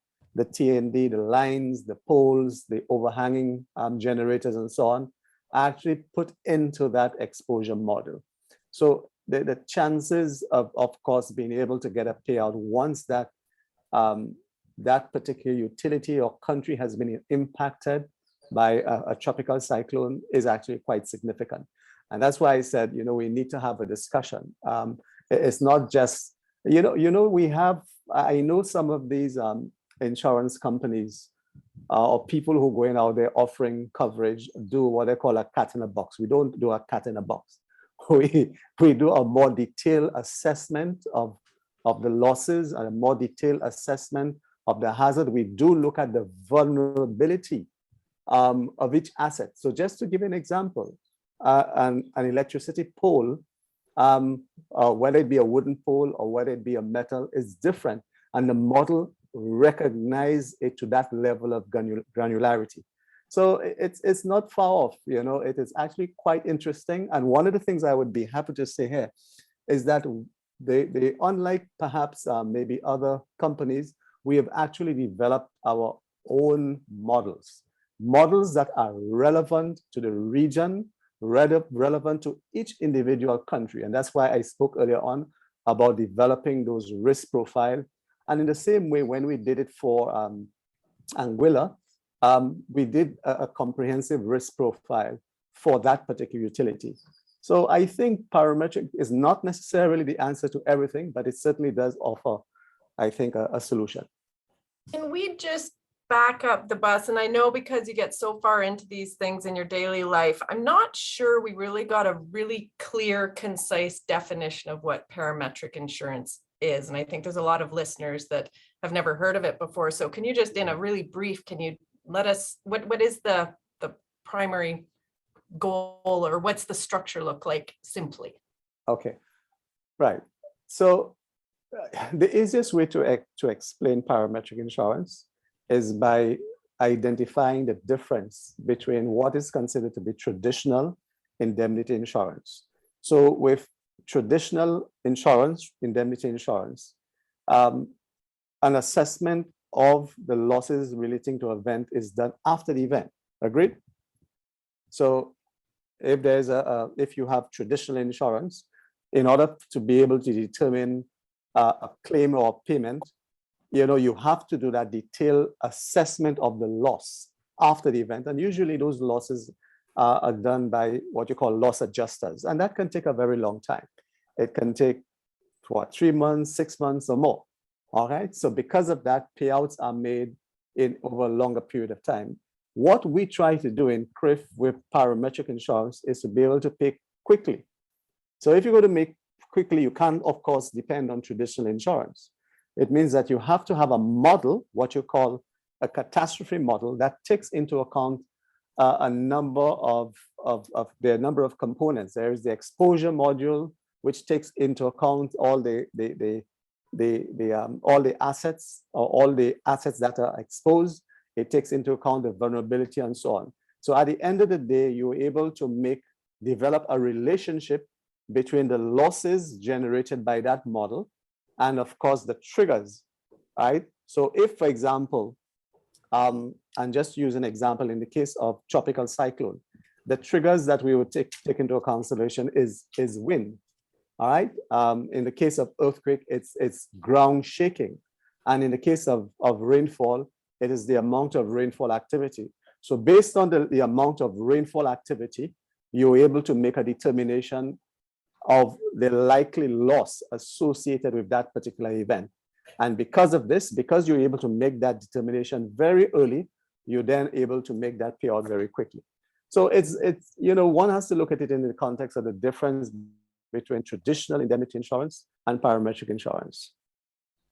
[SPEAKER 7] T&D, the lines, the poles, the overhanging generators, and so on, are actually put into that exposure model. So the chances of course, being able to get a payout once that that particular utility or country has been impacted by a tropical cyclone is actually quite significant. And that's why I said, we need to have a discussion. It's not just, I know some of these insurance companies or people who go in out there offering coverage do what they call a cat in a box. We don't do a cat in a box. We do a more detailed assessment of the losses and a more detailed assessment of the hazard. We do look at the vulnerability of each asset. So just to give an example, an electricity pole, whether it be a wooden pole or whether it be a metal, is different. And the model recognize it to that level of granularity. So it's not far off, it is actually quite interesting. And one of the things I would be happy to say here is that they unlike perhaps maybe other companies, we have actually developed our own models that are relevant to the region, relevant to each individual country. And that's why I spoke earlier on about developing those risk profile. And in the same way, when we did it for Anguilla, we did a comprehensive risk profile for that particular utility. So I think parametric is not necessarily the answer to everything, but it certainly does offer, I think, a solution.
[SPEAKER 1] Can we just back up the bus? And I know because you get so far into these things in your daily life, I'm not sure we really got a really clear, concise definition of what parametric insurance is. And I think there's a lot of listeners that have never heard of it before. So can you just, in a really brief, can you let us, what is the primary goal, or what's the structure look like simply?
[SPEAKER 7] Okay, right. So the easiest way to explain parametric insurance is by identifying the difference between what is considered to be traditional indemnity insurance. So with traditional insurance, indemnity insurance, an assessment of the losses relating to event is done after the event. Agreed? So if there's if you have traditional insurance, in order to be able to determine a claim or payment, you have to do that detailed assessment of the loss after the event. And usually those losses are done by what you call loss adjusters. And that can take a very long time. It can take, 3 months, 6 months or more. All right. So because of that, payouts are made over a longer period of time. What we try to do in CRIF with parametric insurance is to be able to pay quickly. So if you're going to make quickly, you can't, of course, depend on traditional insurance. It means that you have to have a model, what you call a catastrophe model, that takes into account a number of there are a number of components. There is the exposure module, which takes into account all the assets, or all the assets that are exposed. It takes into account the vulnerability and so on. So at the end of the day, you're able to develop a relationship between the losses generated by that model and of course the triggers, right? So if, for example, and just use an example in the case of tropical cyclone, the triggers that we would take into consideration is wind, all right? In the case of earthquake, it's ground shaking. And in the case of rainfall, it is the amount of rainfall activity. So based on the amount of rainfall activity, you're able to make a determination of the likely loss associated with that particular event. And because of this, because you're able to make that determination very early, you're then able to make that payout very quickly. So it's one has to look at it in the context of the difference between traditional indemnity insurance and parametric insurance.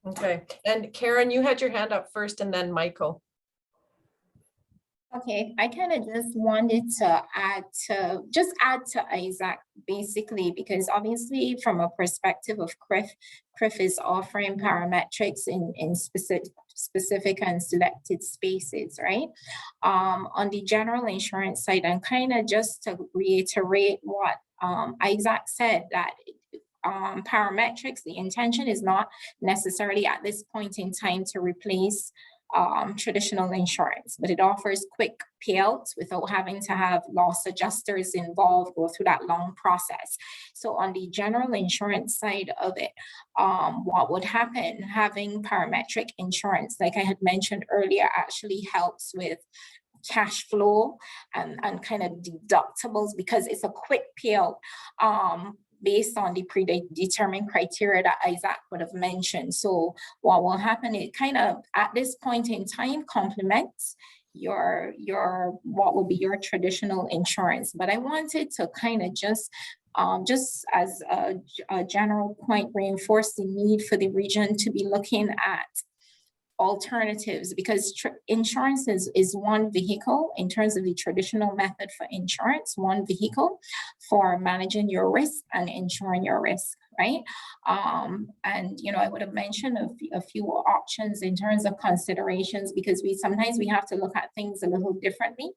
[SPEAKER 1] Okay, and Karen, you had your hand up first and then Michael.
[SPEAKER 4] Okay, I kind of just wanted to add to Isaac basically, because obviously from a perspective of CRIF is offering parametrics in specific and selected spaces, right? On the general insurance side, and kind of just to reiterate what Isaac said, that parametrics, the intention is not necessarily at this point in time to replace traditional insurance, but it offers quick payouts without having to have loss adjusters involved, go through that long process. So on the general insurance side of it, what would happen, having parametric insurance, like I had mentioned earlier, actually helps with cash flow and kind of deductibles, because it's a quick payout based on the predetermined criteria that Isaac would have mentioned. So what will happen, it kind of at this point in time complements your what will be your traditional insurance. But I wanted to kind of just as a general point, reinforce the need for the region to be looking at alternatives, because insurance is one vehicle in terms of the traditional method for insurance, one vehicle for managing your risk and insuring your risk, right? And I would have mentioned a few options in terms of considerations, because sometimes we have to look at things a little differently,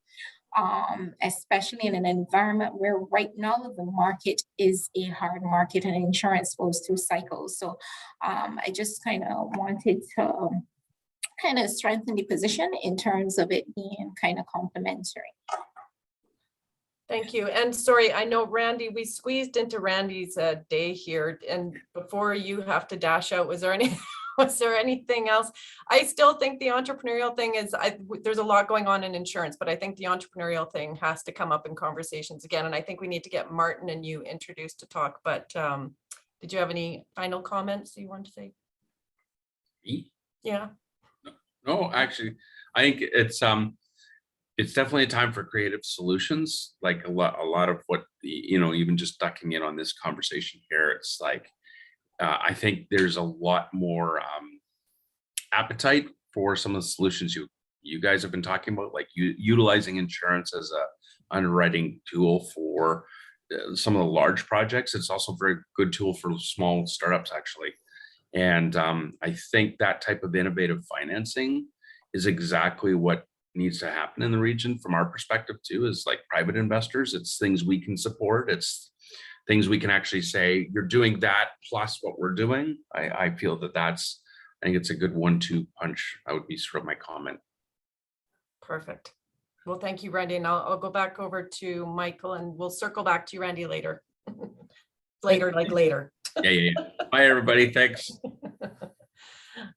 [SPEAKER 4] especially in an environment where right now the market is a hard market and insurance goes through cycles. So I just kind of wanted to kind of strengthen the position in terms of it being kind of complementary.
[SPEAKER 1] Thank you. And sorry, I know Randy, we squeezed into Randy's day here, and before you have to dash out, was there anything else? I still think the entrepreneurial thing is, there's a lot going on in insurance, but I think the entrepreneurial thing has to come up in conversations again. And I think we need to get Martin and you introduced to talk, but did you have any final comments you want to say?
[SPEAKER 8] Me?
[SPEAKER 1] Yeah.
[SPEAKER 8] No, actually, I think it's definitely a time for creative solutions. Like a lot of what even just ducking in on this conversation here, it's like I think there's a lot more appetite for some of the solutions you guys have been talking about, like utilizing insurance as a underwriting tool for some of the large projects. It's also a very good tool for small startups, actually. And I think that type of innovative financing is exactly what needs to happen in the region from our perspective too, is like private investors. It's things we can support. It's things we can actually say, you're doing that plus what we're doing. I feel I think it's a good 1-2 punch. That would be sort of my comment.
[SPEAKER 1] Perfect. Well, thank you, Randy. And I'll go back over to Michael and we'll circle back to you, Randy, later. Later.
[SPEAKER 8] Yeah. Bye, everybody. Thanks.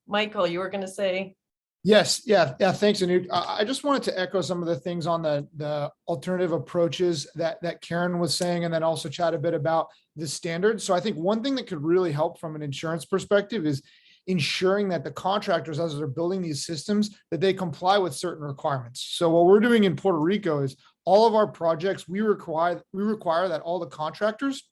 [SPEAKER 1] Michael, you were going to say?
[SPEAKER 3] Yes. Yeah. Thanks, Anu. I just wanted to echo some of the things on the alternative approaches that Karen was saying, and then also chat a bit about the standards. So I think one thing that could really help from an insurance perspective is ensuring that the contractors, as they're building these systems, that they comply with certain requirements. So what we're doing in Puerto Rico is all of our projects, we require that all the contractors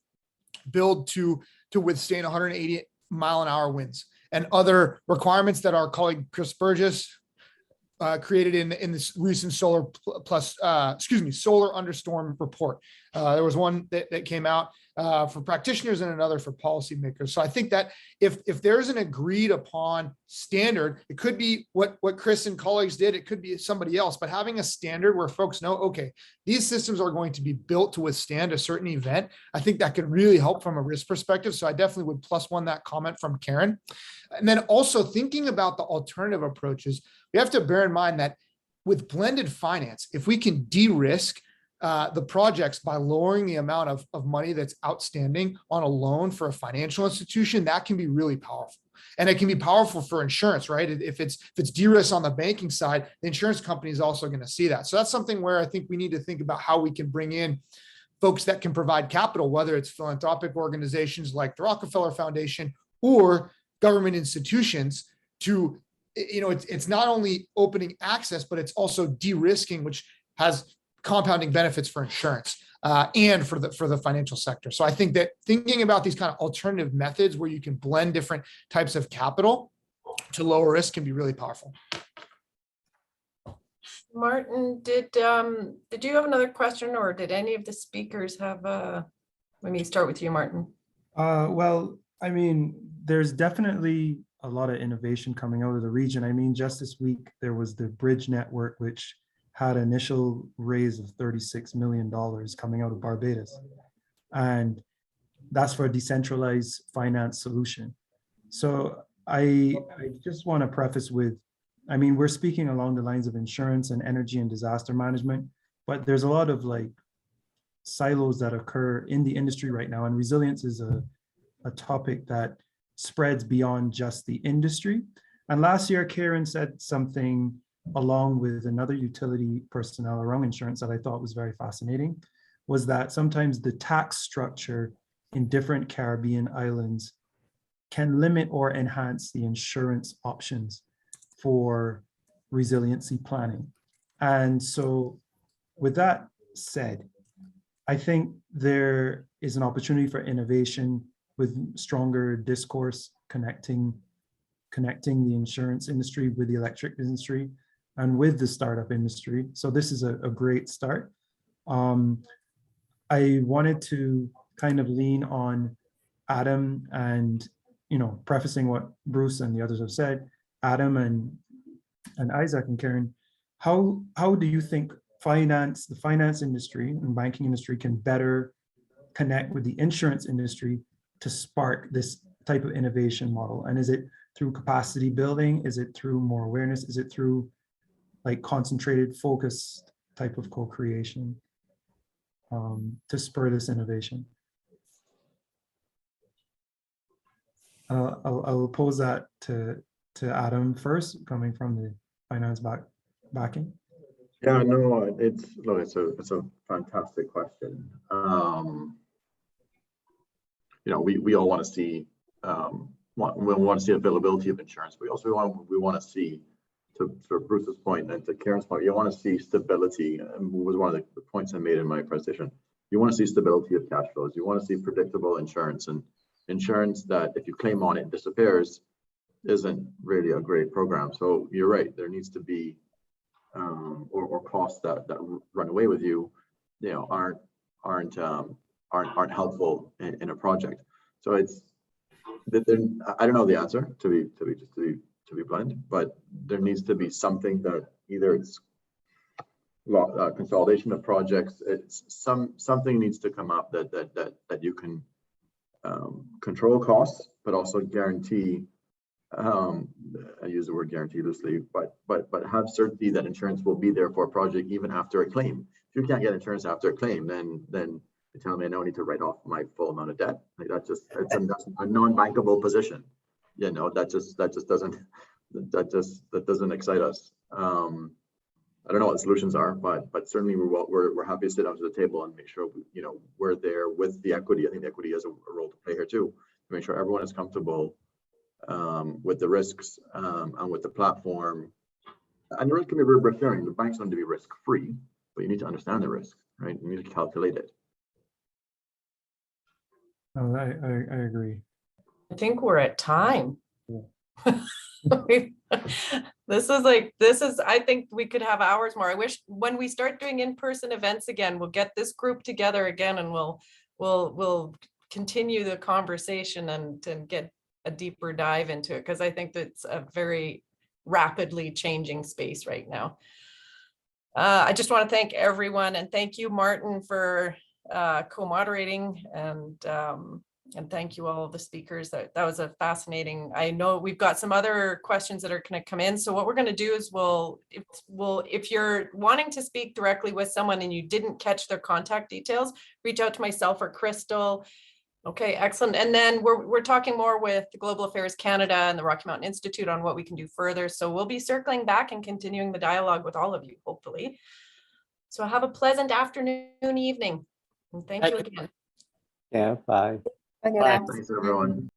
[SPEAKER 3] build to withstand 180-mile-an-hour winds, and other requirements that our colleague Chris Burgess created in this recent solar understorm report. There was one that came out for practitioners and another for policymakers. So I think that if there's an agreed upon standard, it could be what Chris and colleagues did, it could be somebody else, but having a standard where folks know, okay, these systems are going to be built to withstand a certain event, I think that could really help from a risk perspective. So I definitely would +1 that comment from Karen. And then also thinking about the alternative approaches, we have to bear in mind that with blended finance, if we can de-risk the projects by lowering the amount of money that's outstanding on a loan for a financial institution, that can be really powerful. And it can be powerful for insurance, right? If it's de-risk on the banking side, the insurance company is also going to see that. So that's something where I think we need to think about how we can bring in folks that can provide capital, whether it's philanthropic organizations like the Rockefeller Foundation or government institutions to, it's not only opening access, but it's also de-risking, which has compounding benefits for insurance and for the financial sector. So I think that thinking about these kind of alternative methods where you can blend different types of capital to lower risk can be really powerful.
[SPEAKER 1] Martin, did you have another question, or did any of the speakers have let me start with you, Martin.
[SPEAKER 5] Well, I mean, there's definitely a lot of innovation coming out of the region. I mean, just this week, there was the Bridge Network, which had an initial raise of $36 million coming out of Barbados. And that's for a decentralized finance solution. So I just want to preface with, I mean, we're speaking along the lines of insurance and energy and disaster management, but there's a lot of like silos that occur in the industry right now. And resilience is a topic that spreads beyond just the industry. And last year, Karen said something along with another utility personnel around insurance that I thought was very fascinating, was that sometimes the tax structure in different Caribbean islands can limit or enhance the insurance options for resiliency planning. And so with that said, I think there is an opportunity for innovation with stronger discourse connecting the insurance industry with the electric industry and with the startup industry. So this is a great start. I wanted to kind of lean on Adam and, prefacing what Bruce and the others have said, Adam and Isaac and Karen, how do you think the finance industry and banking industry can better connect with the insurance industry to spark this type of innovation model? And is it through capacity building? Is it through more awareness? Is it through like concentrated, focused type of co-creation to spur this innovation? I'll pose that to Adam first, coming from the finance backing.
[SPEAKER 2] Yeah, no, it's a fantastic question. We all want to see we want to see availability of insurance. We want to see, to sort of Bruce's point and to Karen's point, you want to see stability. And was one of the points I made in my presentation. You want to see stability of cash flows. You want to see predictable insurance, and insurance that if you claim on it disappears isn't really a great program. So you're right, there needs to be or costs that run away with you, aren't helpful in a project. So it's I don't know the answer to be blunt, but there needs to be something that either it's consolidation of projects. It's something needs to come up that you can control costs, but also guarantee. I use the word guarantee loosely, but have certainty that insurance will be there for a project even after a claim. If you can't get insurance after a claim, then you tell me I now need to write off my full amount of debt. Like that's a non-bankable position. That doesn't excite us. I don't know what the solutions are, but certainly we're happy to sit down to the table and make sure we're there with the equity. I think the equity has a role to play here too, to make sure everyone is comfortable with the risks and with the platform. And the risk can be risk sharing. The banks want to be risk free, but you need to understand the risk, right? You need to calculate it.
[SPEAKER 5] Oh, I agree.
[SPEAKER 1] I think we're at time.
[SPEAKER 5] Yeah.
[SPEAKER 1] I think we could have hours more. I wish when we start doing in-person events again, we'll get this group together again and we'll continue the conversation and get a deeper dive into it, because I think that's a very rapidly changing space right now. I just want to thank everyone, and thank you, Martin, for co-moderating, and thank you all of the speakers. That was a fascinating. I know we've got some other questions that are going to come in. So what we're going to do is if you're wanting to speak directly with someone and you didn't catch their contact details, reach out to myself or Crystal. Okay, excellent. And then we're talking more with the Global Affairs Canada and the Rocky Mountain Institute on what we can do further. So we'll be circling back and continuing the dialogue with all of you, hopefully. So have a pleasant afternoon, evening. And thank you again.
[SPEAKER 7] Yeah, bye.
[SPEAKER 4] Okay,
[SPEAKER 6] Bye.
[SPEAKER 2] Thanks, everyone.